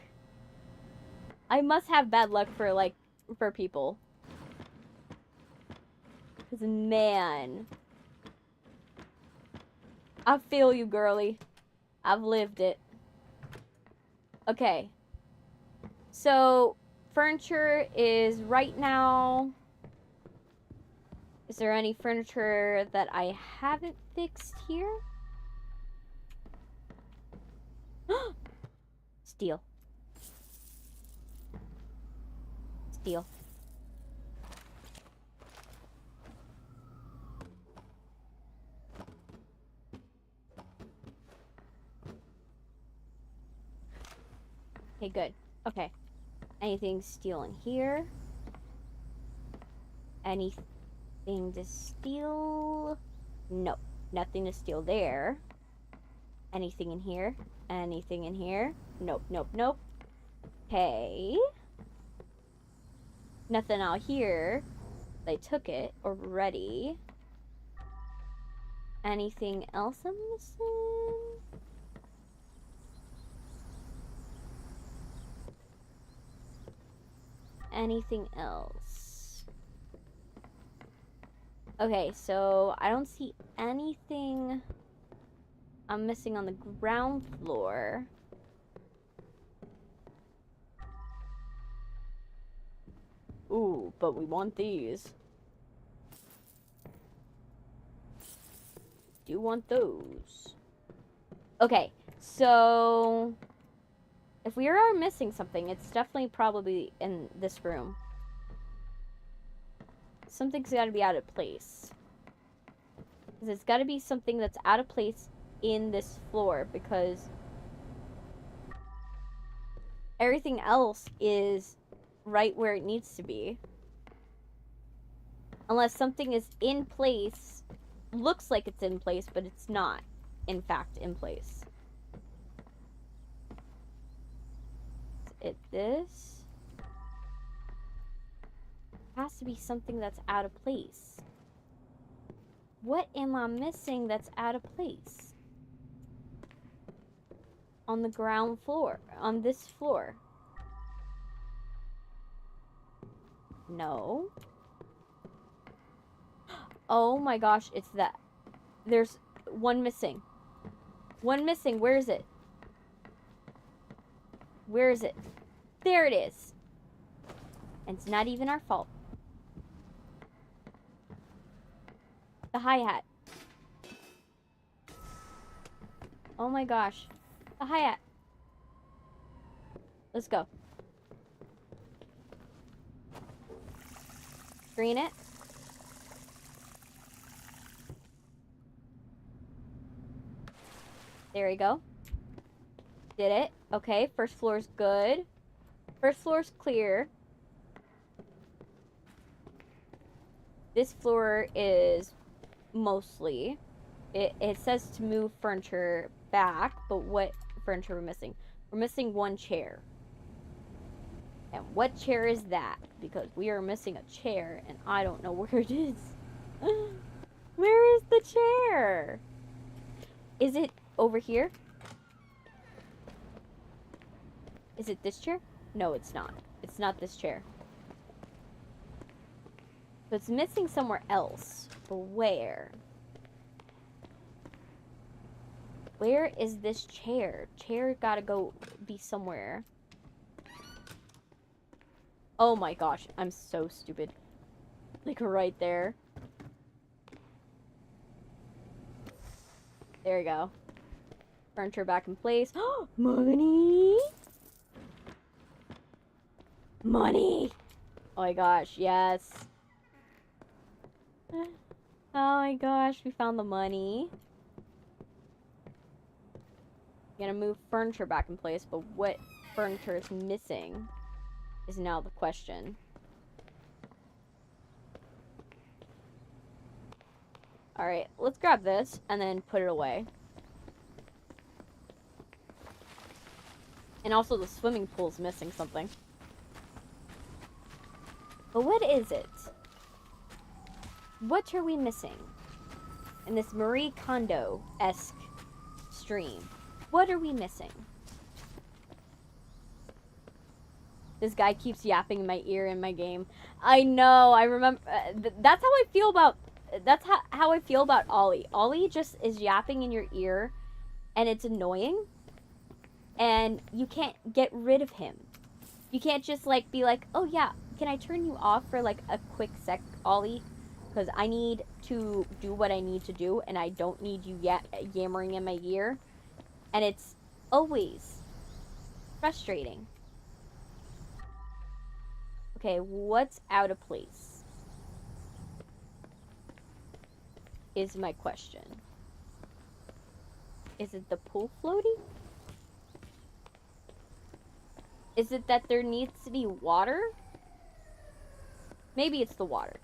I must have bad luck for people. 'Cause man, I feel you, girly. I've lived it. Okay. So, furniture is right now. Is there any furniture that I haven't fixed here? Steel. Steel. Okay, good. Okay. Anything steel in here? Anything to steal? Nope. Nothing to steal there. Anything in here? Anything in here? Nope, nope, nope. Okay. Nothing out here. They took it already. Anything else I'm missing? Anything else? Okay, so I don't see anything I'm missing on the ground floor. Ooh, but we want these. Do want those. Okay, so if we are missing something, it's definitely probably in this room. Something's got to be out of place. Because it's got to be something that's out of place in this floor, because everything else is right where it needs to be. Unless something is in place, looks like it's in place, but it's not, in fact, in place. This has to be something that's out of place. What am I missing that's out of place? On the ground floor, on this floor. No. Oh my gosh, it's that. There's one missing. One missing, where is it? Where is it? There it is. And it's not even our fault. The hi-hat. Oh my gosh. The hi-hat. Let's go. Screen it. There we go. Did it. Okay, first floor's good. First floor's clear. This floor is mostly. It says to move furniture back, but what furniture we're missing? We're missing one chair. And what chair is that? Because we are missing a chair, and I don't know where it is. Where is the chair? Is it over here? Is it this chair? No, it's not. It's not this chair. So it's missing somewhere else. But where? Where is this chair? Chair gotta go be somewhere. Oh my gosh, I'm so stupid. Like right there. There we go. Furniture back in place. Money! Money! Oh my gosh, yes. Oh my gosh, we found the money. Gonna move furniture back in place, but what furniture is missing is now the question. Alright, let's grab this and then put it away. And also the swimming pool's missing something. But what is it? What are we missing in this Marie Kondo-esque stream? What are we missing? This guy keeps yapping in my ear in my game. I know, I remember. That's how I feel about. That's how I feel about Ollie. Ollie just is yapping in your ear, and it's annoying. And you can't get rid of him. You can't just like be like, oh yeah, can I turn you off for like a quick sec, Ollie? Because I need to do what I need to do, and I don't need you yammering in my ear. And it's always frustrating. Okay, what's out of place? Is my question. Is it the pool floaty? Is it that there needs to be water? Maybe it's the water.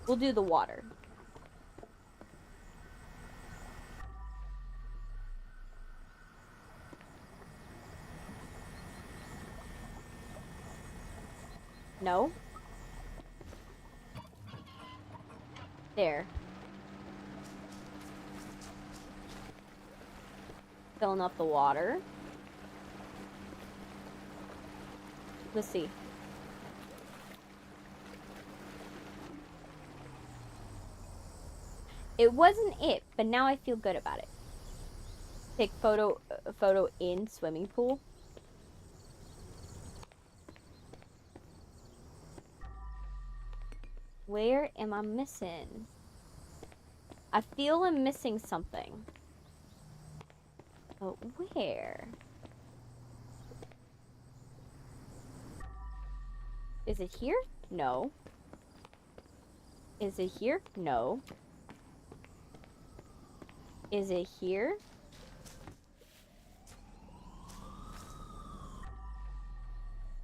We'll do the water. No? There. Filling up the water. Let's see. It wasn't it, but now I feel good about it. Take photo in swimming pool. Where am I missing? I feel I'm missing something. But where? Is it here? No. Is it here? No. Is it here?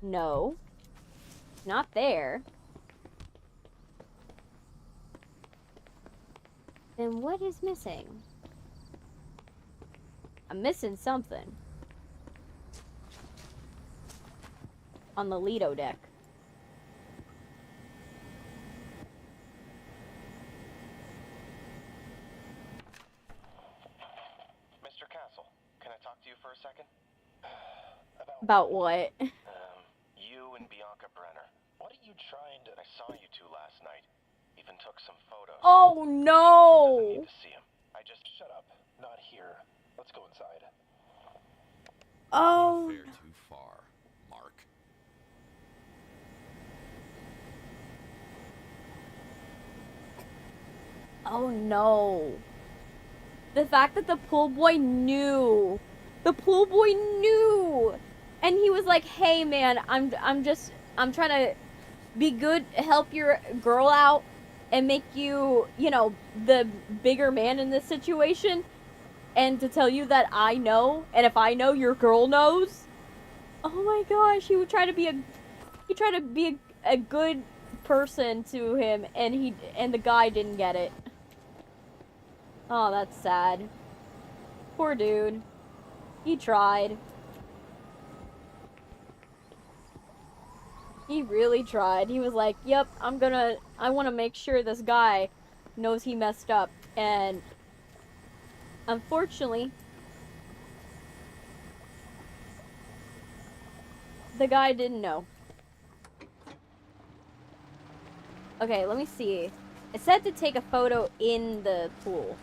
No. Not there. Then what is missing? I'm missing something. On the Lido deck. Mr. Castle, can I talk to you for a second? About what? You and Bianca Brenner. What are you trying to... I saw you two last night. Even took some photos. Oh no! Need to see him. I just... Shut up. Not here. Let's go inside. Oh. You fare too far, Mark. Oh no. The fact that the pool boy knew. The pool boy knew. And he was like, "Hey man, I'm trying to be good, help your girl out and make you, you know, the bigger man in this situation, and to tell you that I know, and if I know, your girl knows." Oh my gosh, he tried to be a good person to him, and the guy didn't get it. Oh, that's sad. Poor dude. He tried. He really tried. He was like, "Yep, I want to make sure this guy knows he messed up." And unfortunately, the guy didn't know. Okay, let me see. It said to take a photo in the pool.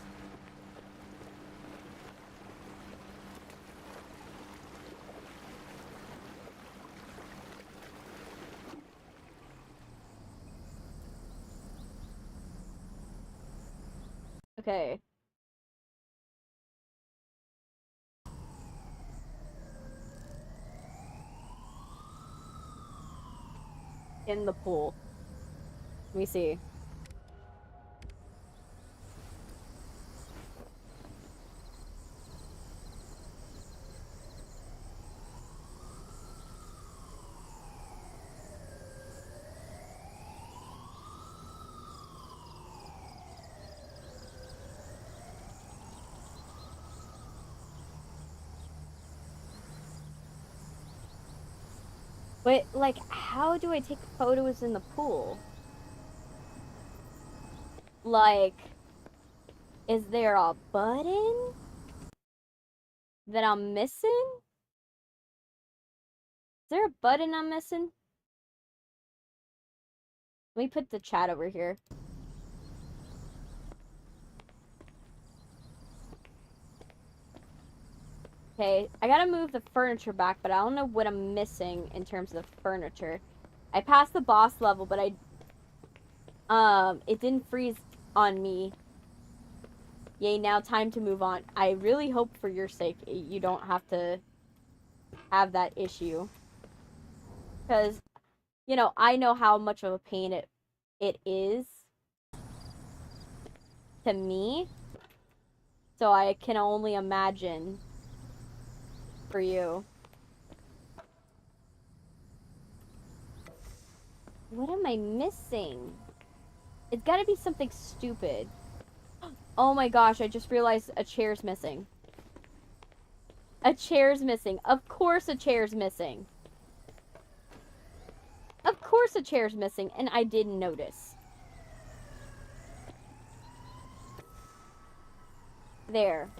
Okay. In the pool. Let me see. But, like, how do I take photos in the pool? Like, is there a button that I'm missing? Is there a button I'm missing? Let me put the chat over here. Okay, I gotta move the furniture back, but I don't know what I'm missing in terms of furniture. I passed the boss level, but it didn't freeze on me. Yay, now time to move on. I really hope for your sake you don't have to have that issue. Because, you know, I know how much of a pain it is to me. So I can only imagine for you. What am I missing? It's gotta be something stupid. Oh my gosh, I just realized a chair's missing. A chair's missing. Of course a chair's missing. Of course a chair's missing, and I didn't notice. There.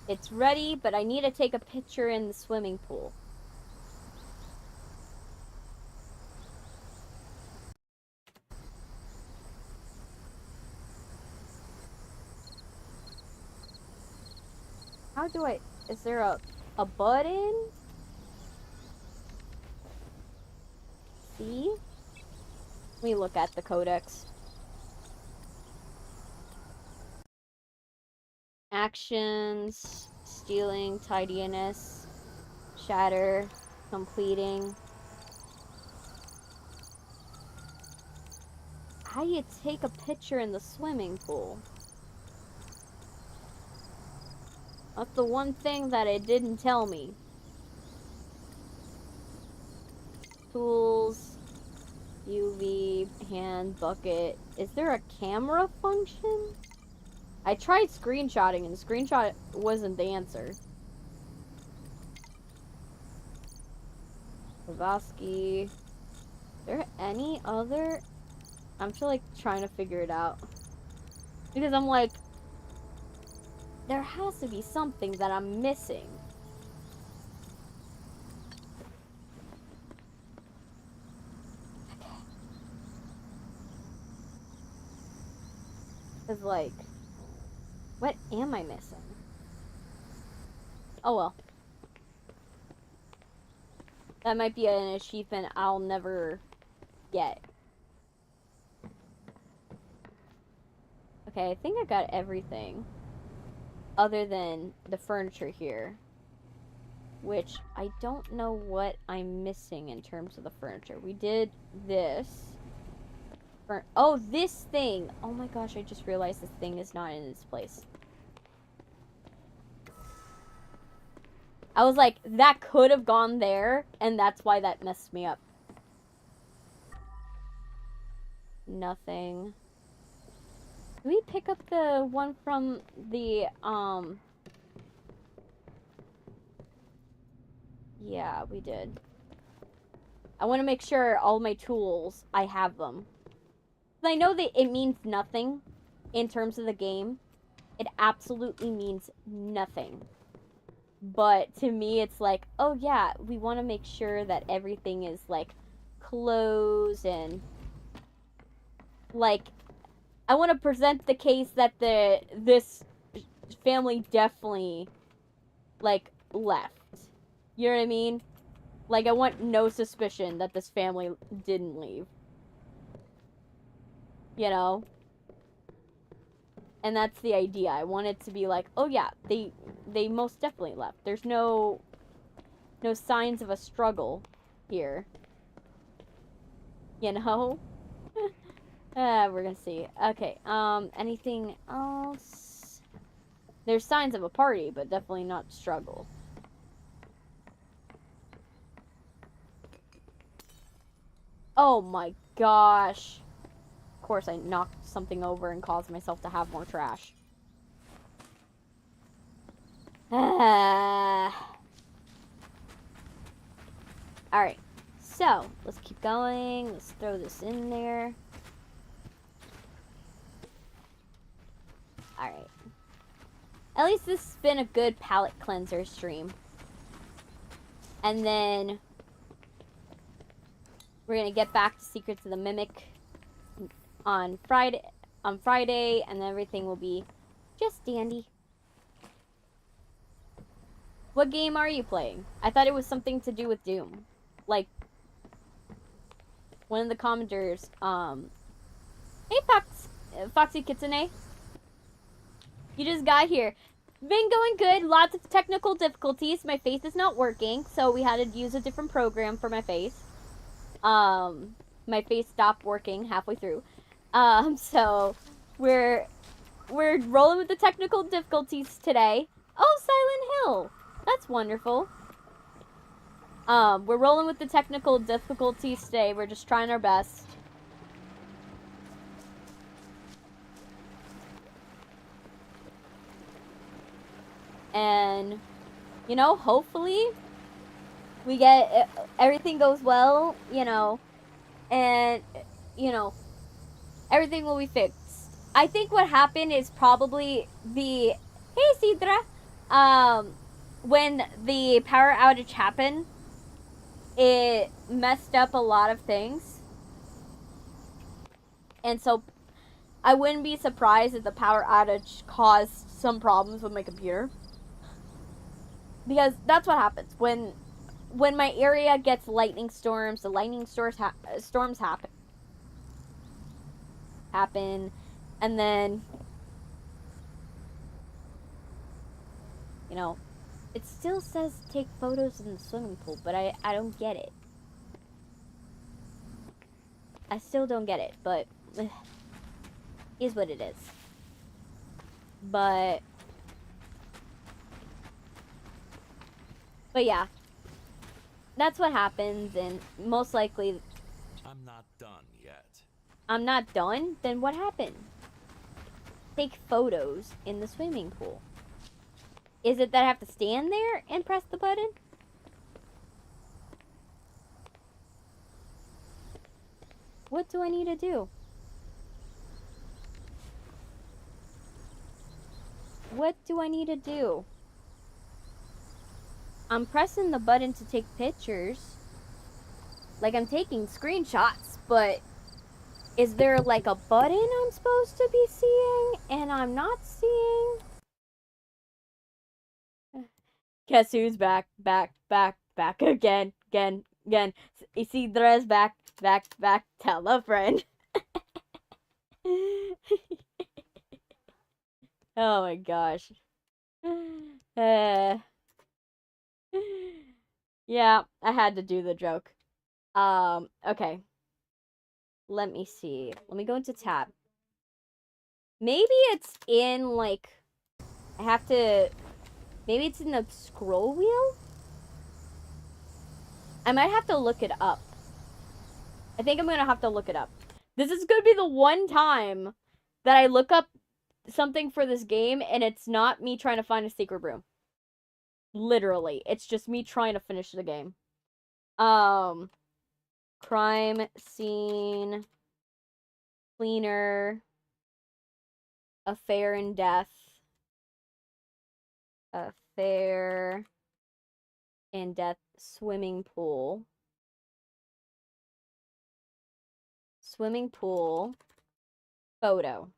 It's ready, but I need to take a picture in the swimming pool. How do I... Is there a button? See? Let me look at the codex. Actions, stealing, tidiness, shatter, completing. How do you take a picture in the swimming pool? That's the one thing that it didn't tell me. Tools, UV, hand, bucket. Is there a camera function? I tried screenshotting and screenshot wasn't the answer. Kovasky. Is there any other? I'm still like trying to figure it out. Because I'm like, there has to be something that I'm missing. Because like, what am I missing? Oh well. That might be an achievement I'll never get. Okay, I think I got everything. Other than the furniture here. Which, I don't know what I'm missing in terms of the furniture. We did this. Oh, this thing! Oh my gosh, I just realized this thing is not in its place. I was like, that could have gone there, and that's why that messed me up. Nothing. Did we pick up the one from the, Yeah, we did. I want to make sure all my tools, I have them. I know that it means nothing in terms of the game. It absolutely means nothing. But to me, it's like, oh yeah, we want to make sure that everything is, like, closed and, like, I want to present the case that this family definitely, like, left. You know what I mean? Like, I want no suspicion that this family didn't leave. You know? And that's the idea. I want it to be like, oh yeah, they most definitely left. There's no signs of a struggle here. You know? We're gonna see. Okay, anything else? There's signs of a party, but definitely not struggle. Oh my gosh. Of course I knocked something over and caused myself to have more trash. Alright. So, let's keep going. Let's throw this in there. Alright. At least this has been a good palette cleanser stream. And then we're gonna get back to Secrets of the Mimic on Friday, and then everything will be just dandy. What game are you playing? I thought it was something to do with Doom. Like, one of the commenters, hey Foxy Kitsune. You just got here. Been going good, lots of technical difficulties. My face is not working, so we had to use a different program for my face. My face stopped working halfway through. So we're rolling with the technical difficulties today. Oh, Silent Hill. That's wonderful. We're rolling with the technical difficulties today. We're just trying our best. And, you know, hopefully we get, everything goes well, you know, and, you know, everything will be fixed. I think what happened is probably the, hey Sidra, when the power outage happened, it messed up a lot of things. And so I wouldn't be surprised if the power outage caused some problems with my computer. Because that's what happens when my area gets lightning storms. The lightning storms happen, and then, you know, it still says take photos in the swimming pool, but I don't get it. I still don't get it, but is what it is. But yeah, that's what happens, and most likely I'm not done yet. I'm not done? Then what happened? Take photos in the swimming pool. Is it that I have to stand there and press the button? What do I need to do? What do I need to do? I'm pressing the button to take pictures. Like, I'm taking screenshots, but is there like a button I'm supposed to be seeing and I'm not seeing? Guess who's back again. Isidra's back. Tell a friend. Oh my gosh. Yeah, I had to do the joke. Okay. Let me see. Let me go into tab. Maybe it's in, like, I have to, maybe it's in the scroll wheel? I might have to look it up. I think I'm gonna have to look it up. This is gonna be the one time that I look up something for this game and it's not me trying to find a secret room. Literally. It's just me trying to finish the game. Crime scene cleaner, affair and death, affair and death, swimming pool, photo.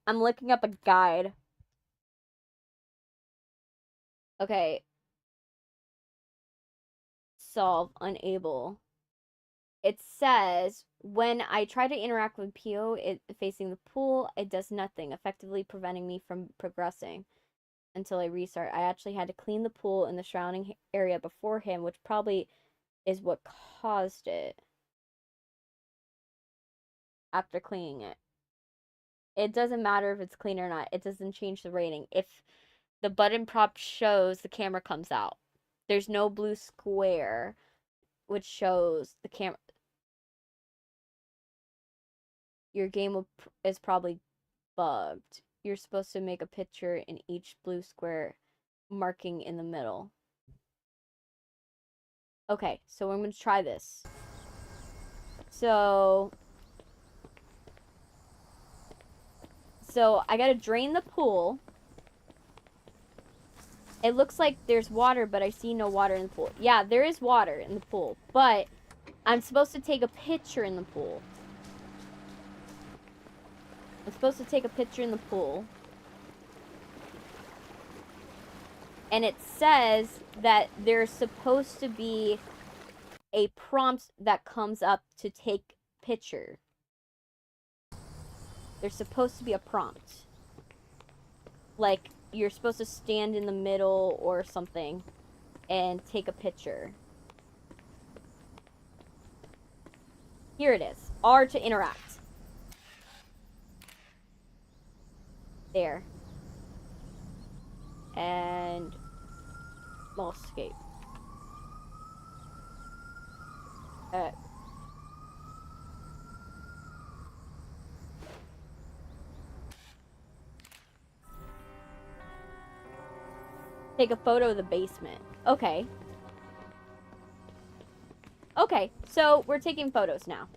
I'm looking up a guide. Okay. Solve, unable. it says when I try to interact with Pio facing the pool, it does nothing, effectively preventing me from progressing until I restart. I actually had to clean the pool in the surrounding area before him, which probably is what caused it. After cleaning it. It doesn't matter if it's clean or not. It doesn't change the rating. If the button prop shows, the camera comes out. There's no blue square, which shows the camera. Your game is probably bugged. You're supposed to make a picture in each blue square marking in the middle. Okay, so I'm going to try this. So I gotta drain the pool. It looks like there's water, but I see no water in the pool. Yeah, there is water in the pool, but I'm supposed to take a picture in the pool. I'm supposed to take a picture in the pool. And it says that there's supposed to be a prompt that comes up to take picture. There's supposed to be a prompt. Like, you're supposed to stand in the middle or something and take a picture. Here it is. R to interact. There. And I'll escape. Take a photo of the basement. Okay. Okay, so we're taking photos now.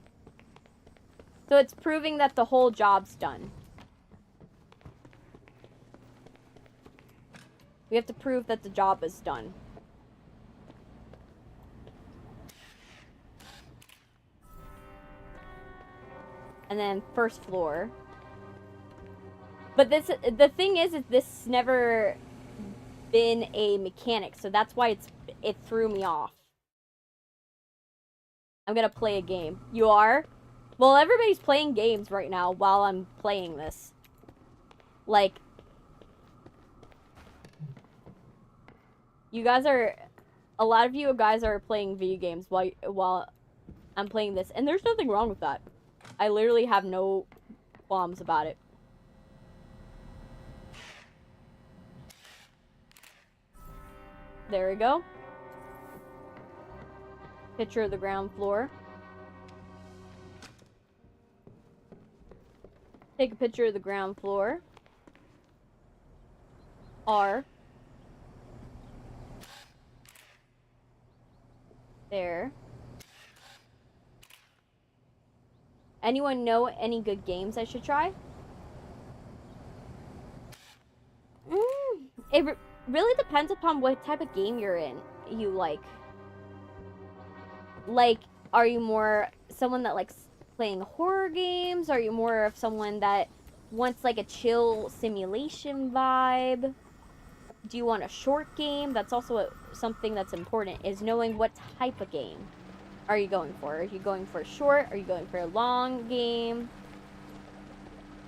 So it's proving that the whole job's done. We have to prove that the job is done. And then first floor. But the thing is this never been a mechanic, so that's why it threw me off. I'm gonna play a game. You are? Well, everybody's playing games right now while I'm playing this. Like, you guys are, a lot of you guys are playing video games while I'm playing this, and there's nothing wrong with that. I literally have no qualms about it. There we go. Picture of the ground floor. Take a picture of the ground floor. R. There. Anyone know any good games I should try? It really depends upon what type of game you're in. You like, are you more someone that likes playing horror games? Are you more of someone that wants like a chill simulation vibe? Do you want a short game? That's also something that's important, is knowing what type of game are you going for. Are you going for a short? Are you going for a long game?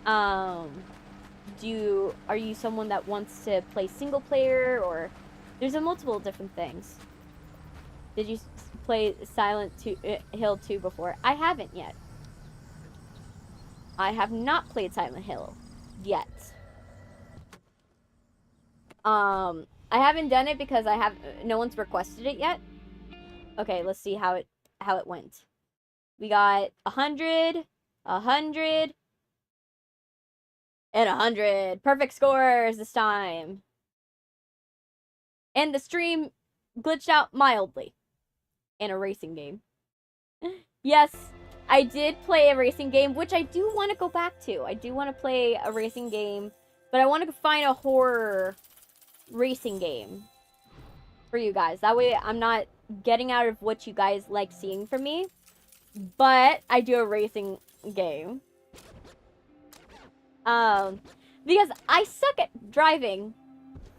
Are you someone that wants to play single player, or there's a multiple different things. Did you play Silent Hill 2 before? I haven't yet. I have not played Silent Hill yet. I haven't done it because no one's requested it yet. Okay, let's see how it went. We got 100, 100, and 100. Perfect scores this time. And the stream glitched out mildly. In a racing game. Yes, I did play a racing game, which I do want to go back to. I do want to play a racing game, but I want to find a horror racing game for you guys. That way I'm not getting out of what you guys like seeing from me, but I do a racing game. Because I suck at driving,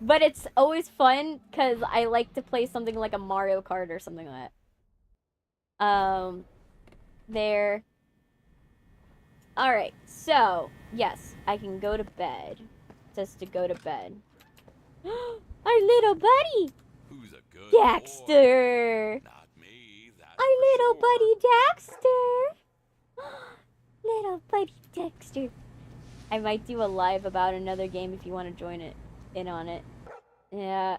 but it's always fun because I like to play something like a Mario Kart or something like that. there. Alright, so, yes, I can go to bed. It says to go to bed. Our little buddy! Who's a good Daxter! boy? Not me, that's Our for little sure. buddy Daxter! Little buddy Daxter. I might do a live about another game if you want to join in on it. Yeah.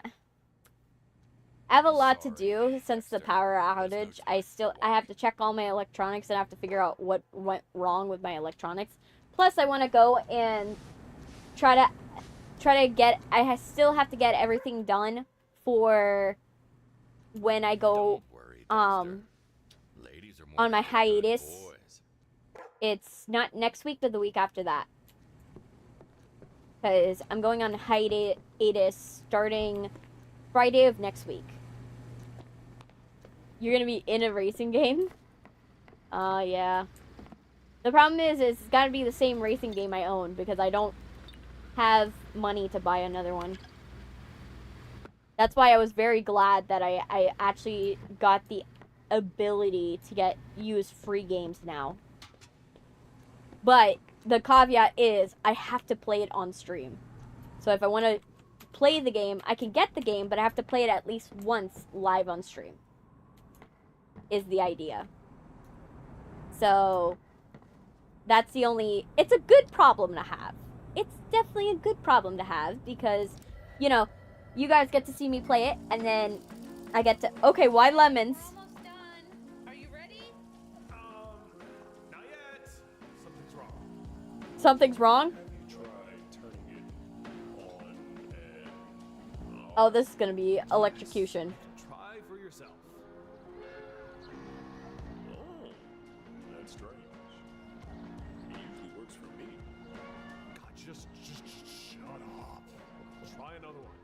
I have a lot to do since the power outage. I have to check all my electronics and I have to figure out what went wrong with my electronics. Plus, I want to go and try to get. I still have to get everything done for when I go Don't worry, Ladies are more on my like good hiatus. boys. It's not next week, but the week after that. Because I'm going on hiatus starting Friday of next week. You're gonna be in a racing game? Yeah. The problem is it's gotta be the same racing game I own because I don't have money to buy another one. That's why I was very glad that I actually got the ability to use free games now. But the caveat is I have to play it on stream. So if I want to play the game, I can get the game, but I have to play it at least once live on stream. Is the idea. So that's the only... It's a good problem to have. It's definitely a good problem to have because, you know, you guys get to see me play it and then I get to... Okay, why lemons? We're almost done. Are you ready? Not yet. Something's wrong. Something's wrong? Have you tried turning it on and Oh, this is gonna be electrocution. try for yourself? Oh, that's strange. It usually works for me. God, just shut up. Try another one.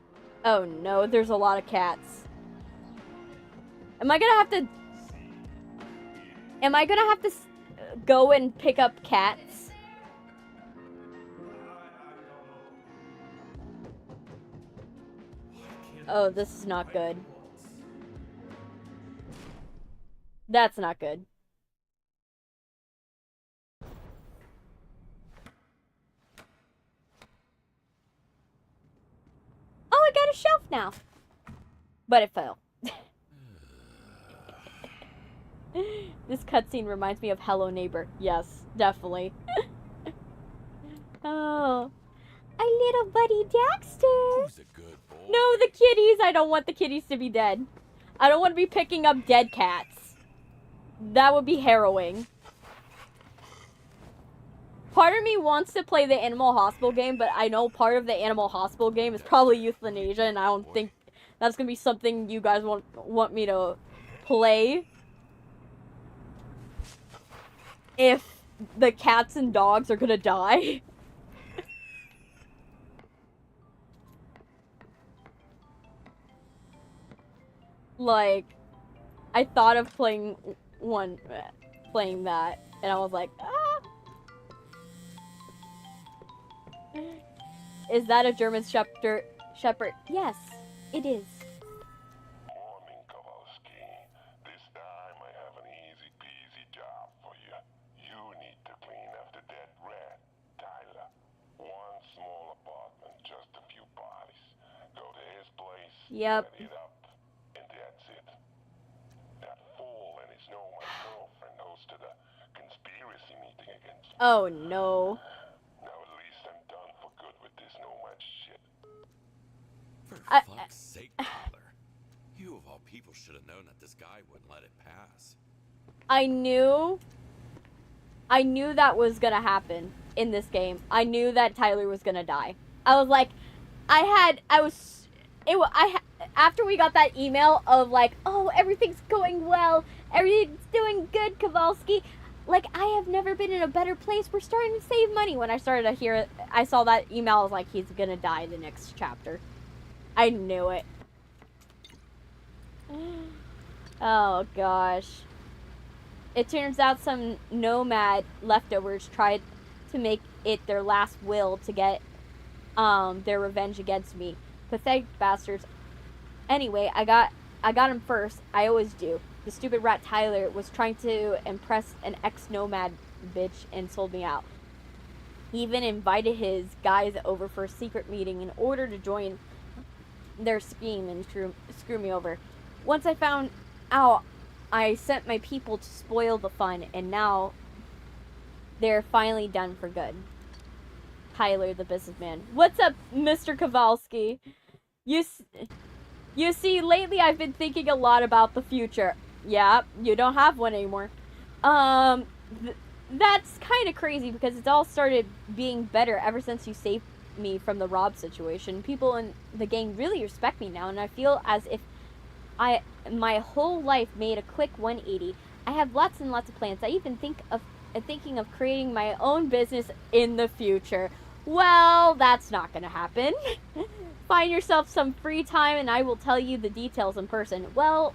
Oh no, there's a lot of cats. Am I gonna have to go and pick up cats? Oh, this is not good. That's not good. Oh, I got a shelf now. But it fell. This cutscene reminds me of Hello Neighbor. Yes, definitely. Oh. Our little buddy Daxter. Who's a good boy? No, the kitties. I don't want the kitties to be dead. I don't want to be picking up dead cats. That would be harrowing. Part of me wants to play the Animal Hospital game, but I know part of the Animal Hospital game is probably euthanasia, and I don't think that's going to be something you guys want me to play. If the cats and dogs are going to die. Like, I thought of playing that, and I was like, ah. Is that a German Shepherd? Yes, it is. Morning, Kowalski. This time I have an easy peasy job for you. You need to clean after that rat, Tyler. One small apartment, just a few bodies. Go to his place, Yep. set it up, and that's it. That fool and his nomad girlfriend hosted a conspiracy meeting against me. Oh no. Now at least I'm done for good with this nomad shit. For I- fuck's sake, Tyler. You of all people should have known that this guy wouldn't let it pass. I knew that was gonna happen in this game. I knew that Tyler was gonna die. I was like, after we got that email of like, oh, everything's going well, everything's doing good, Kowalski. Like, I have never been in a better place. We're starting to save money. When I started to hear it, I saw that email. I was like, he's gonna die the next chapter. I knew it. Oh gosh. It turns out some nomad leftovers tried to make it their last will to get their revenge against me. Pathetic bastards. Anyway, I got him first. I always do. The stupid rat Tyler was trying to impress an ex-nomad bitch and sold me out. He even invited his guys over for a secret meeting in order to join their scheme and screw me over. Once I found out, I sent my people to spoil the fun, and now they're finally done for good. Tyler, the businessman. What's up, Mr. Kowalski? You see, lately I've been thinking a lot about the future. Yeah, you don't have one anymore. That's kind of crazy because it's all started being better ever since you saved me from the Rob situation. People in the gang really respect me now, and I feel as if my whole life made a quick 180. I have lots and lots of plans. I even thinking of creating my own business in the future. Well, that's not gonna happen. Find yourself some free time and I will tell you the details in person. Well,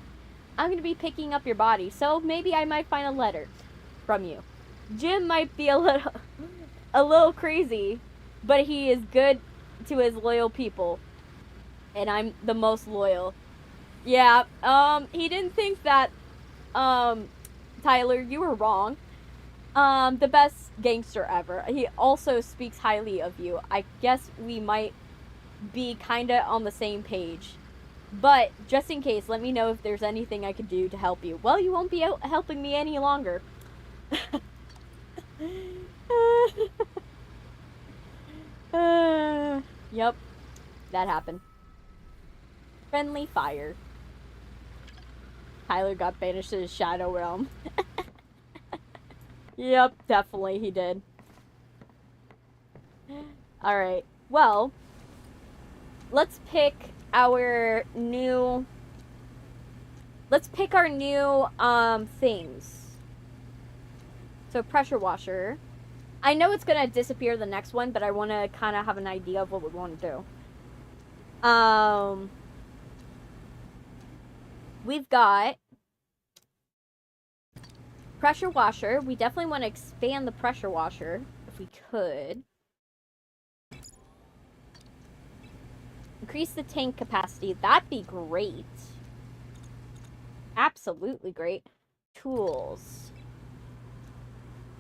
I'm gonna be picking up your body, so maybe I might find a letter from you. Jim might be a little crazy, but he is good to his loyal people. And I'm the most loyal. Yeah, he didn't think that, Tyler, you were wrong. The best gangster ever. He also speaks highly of you. I guess we might be kinda on the same page. But, just in case, let me know if there's anything I could do to help you. Well, you won't be helping me any longer. Yep, that happened. Friendly fire. Tyler got banished to the Shadow Realm. Yep, definitely he did. Alright, well, let's pick our new... things. So, pressure washer. I know it's gonna disappear the next one, but I want to kind of have an idea of what we want to do. We've got pressure washer. We definitely want to expand the pressure washer if we could. Increase the tank capacity. That'd be great. Absolutely great. Tools.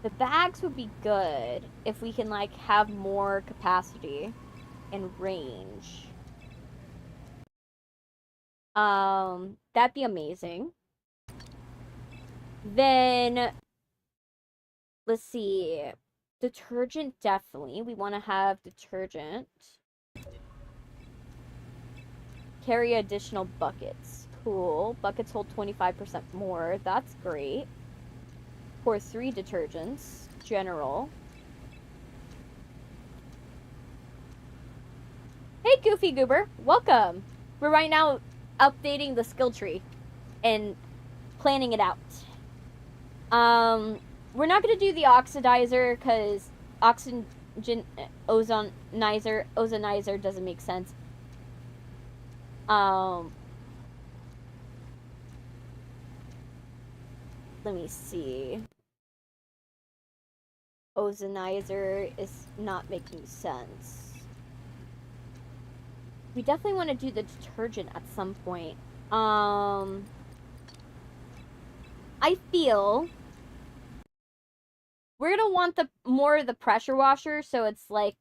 The bags would be good if we can, like, have more capacity and range. That'd be amazing. Then, let's see. Detergent, definitely. We want to have detergent. Carry additional buckets. Cool. Buckets hold 25% more. That's great. Pour 3 detergents. General. Hey, Goofy Goober. Welcome. We're right now updating the skill tree and planning it out. We're not going to do the oxidizer because ozonizer doesn't make sense. Let me see. Ozonizer is not making sense. We definitely want to do the detergent at some point. I feel we're gonna want more of the pressure washer, so it's like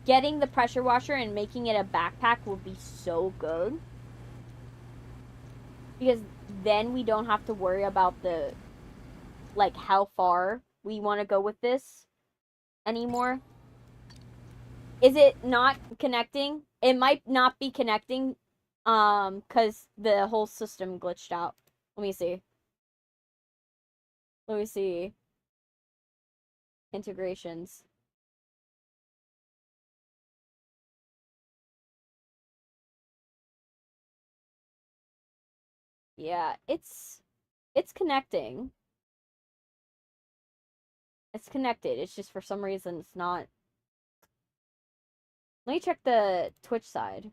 getting the pressure washer and making it a backpack would be so good. Because then we don't have to worry about the, like, how far we want to go with this anymore. Is it not connecting? It might not be connecting, because the whole system glitched out. Let me see. Let me see. Integrations. Yeah, it's connecting. It's connected. It's just for some reason it's not. Let me check the Twitch side.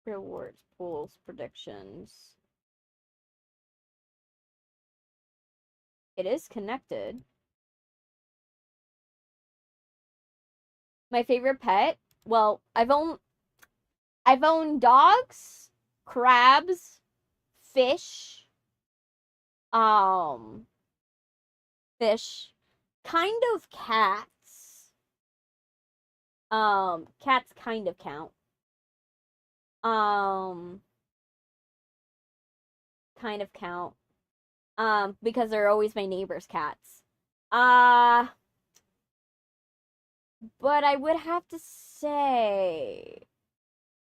Rewards, pools, predictions. It is connected. My favorite pet? Well, I've owned dogs, crabs, fish, um, fish, kind of cats. Cats kind of count. Um, kind of count. Because they're always my neighbor's cats. But I would have to say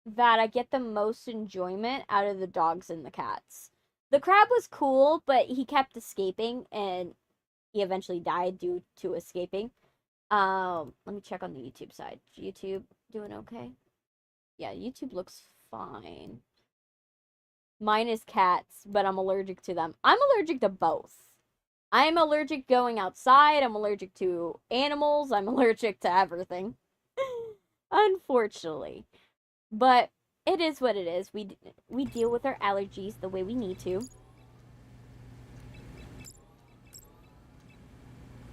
that I get the most enjoyment out of the dogs and the cats. The crab was cool, but he kept escaping and he eventually died due to escaping. Let me check on the YouTube side. YouTube doing okay? Yeah, YouTube looks fine. Mine is cats, but I'm allergic to them. I'm allergic to both. I'm allergic going outside. I'm allergic to animals. I'm allergic to everything. Unfortunately. But it is what it is. We deal with our allergies the way we need to.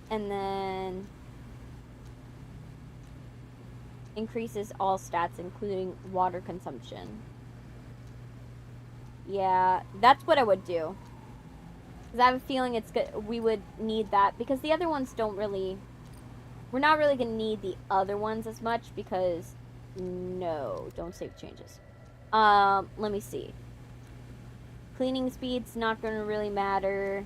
And then increases all stats, including water consumption. Yeah, that's what I would do. Because I have a feeling it's good. We would need that because the other ones don't really. We're not really gonna need the other ones as much because no, don't save changes. Let me see. Cleaning speed's not gonna really matter.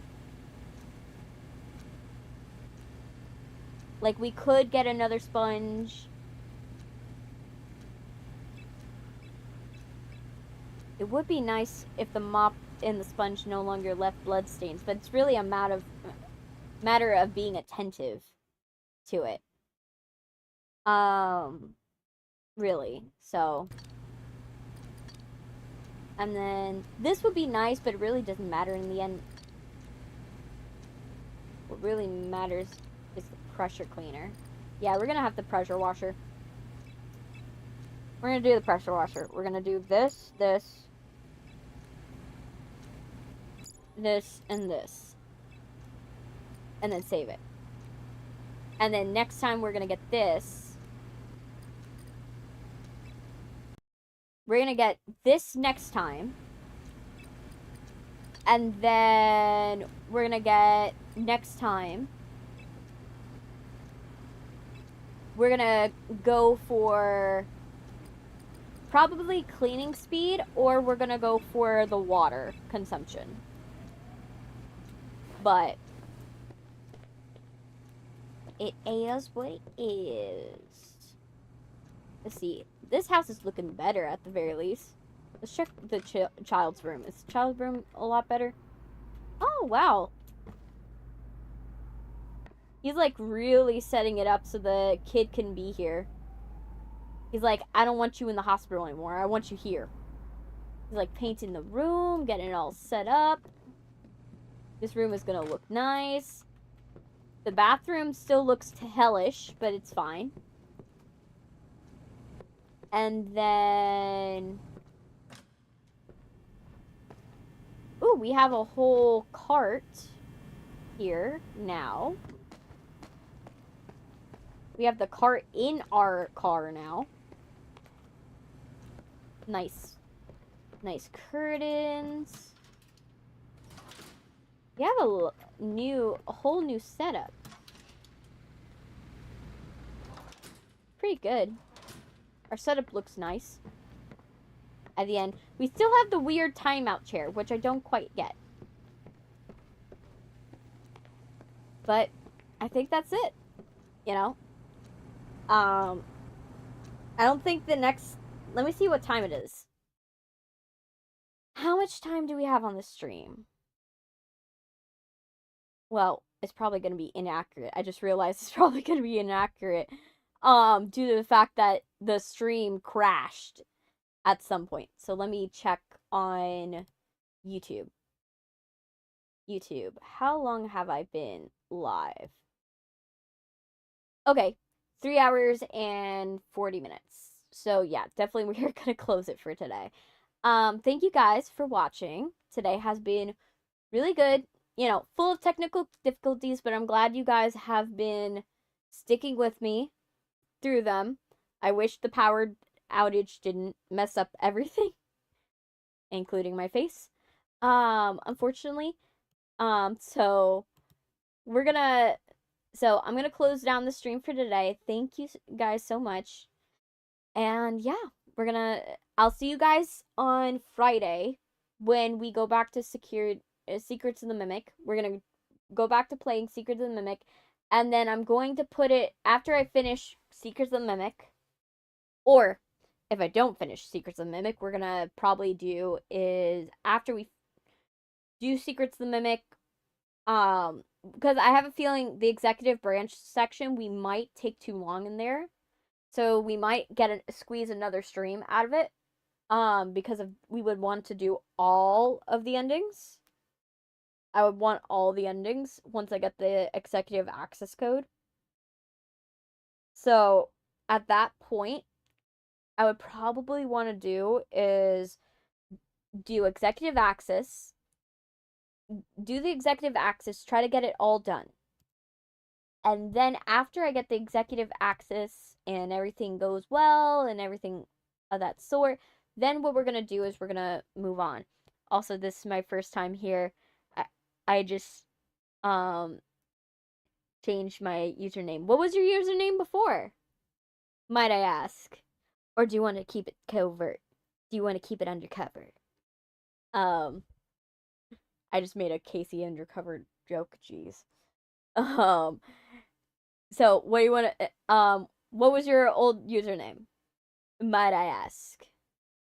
Like we could get another sponge. It would be nice if the mop and the sponge no longer left blood stains, but it's really a matter of being attentive to it. Really. So, and then this would be nice, but it really doesn't matter in the end. What really matters is the pressure cleaner. Yeah, we're gonna have the pressure washer. We're gonna do the pressure washer. We're gonna do this, this, this, and this. And then save it. And then next time we're gonna get this. We're gonna get this next time. And then we're gonna get next time. We're gonna go for probably cleaning speed, or we're gonna go for the water consumption. But it is what it is. Let's see. This house is looking better at the very least. Let's check the child's room. Is the child's room a lot better? Oh, wow. He's like really setting it up so the kid can be here. He's like, I don't want you in the hospital anymore. I want you here. He's like painting the room, getting it all set up. This room is gonna look nice. The bathroom still looks hellish, but it's fine. And then... ooh, we have a whole cart here now. We have the cart in our car now. Nice. Nice curtains. We have a whole new setup. Pretty good. Our setup looks nice. At the end, we still have the weird timeout chair, which I don't quite get. But I think that's it. You know? I don't think the next... let me see what time it is. How much time do we have on the stream? Well, it's probably going to be inaccurate. I just realized it's probably going to be inaccurate. Due to the fact that the stream crashed at some point. So let me check on YouTube. YouTube. How long have I been live? Okay. 3 hours and 40 minutes. So yeah, definitely we're going to close it for today. Thank you guys for watching. Today has been really good. You know, full of technical difficulties, but I'm glad you guys have been sticking with me through them. I wish the power outage didn't mess up everything, including my face. Unfortunately. So we're gonna so I'm gonna close down the stream for today. Thank you guys so much. And yeah, I'll see you guys on Friday when we go back to Secrets of the Mimic. We're gonna go back to playing Secrets of the Mimic, and then I'm going to put it after I finish Secrets of the Mimic, or if I don't finish Secrets of the Mimic, we're gonna probably do is after we do Secrets of the Mimic, because I have a feeling the executive branch section we might take too long in there, so we might squeeze another stream out of it, because we would want to do all of the endings. I would want all the endings once I get the executive access code. So at that point, I would probably want to do is do executive access, try to get it all done. And then after I get the executive access and everything goes well and everything of that sort, then what we're going to do is we're going to move on. Also, this is my first time here. I just changed my username. What was your username before? Might I ask? Or do you want to keep it covert? Do you want to keep it undercover? I just made a Casey undercover joke. Jeez. So what do you want to? What was your old username? Might I ask?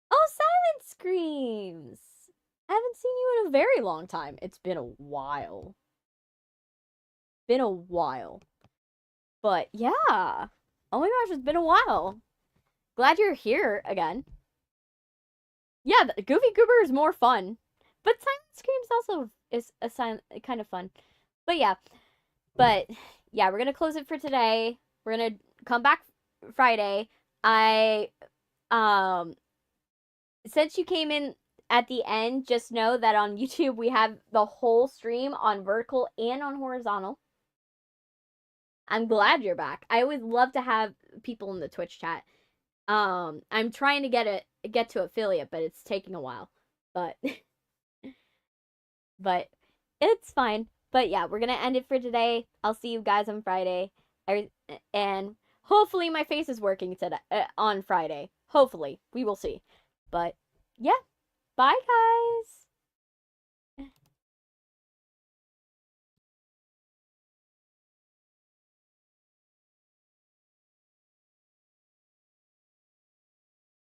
Oh, Silent Screams. I haven't seen you in a very long time. It's been a while. But yeah. Oh my gosh, it's been a while. Glad you're here again. Yeah, the Goofy Goober is more fun. But Silent Screams also is kind of fun. But yeah, we're gonna close it for today. We're gonna come back Friday. Since you came in at the end, just know that on YouTube we have the whole stream on vertical and on horizontal. I'm glad you're back. I always love to have people in the Twitch chat. I'm trying to get to affiliate, but it's taking a while. But but it's fine. But yeah, we're gonna end it for today. I'll see you guys on Friday, and hopefully my face is working today on Friday. Hopefully, we will see. But yeah, bye guys.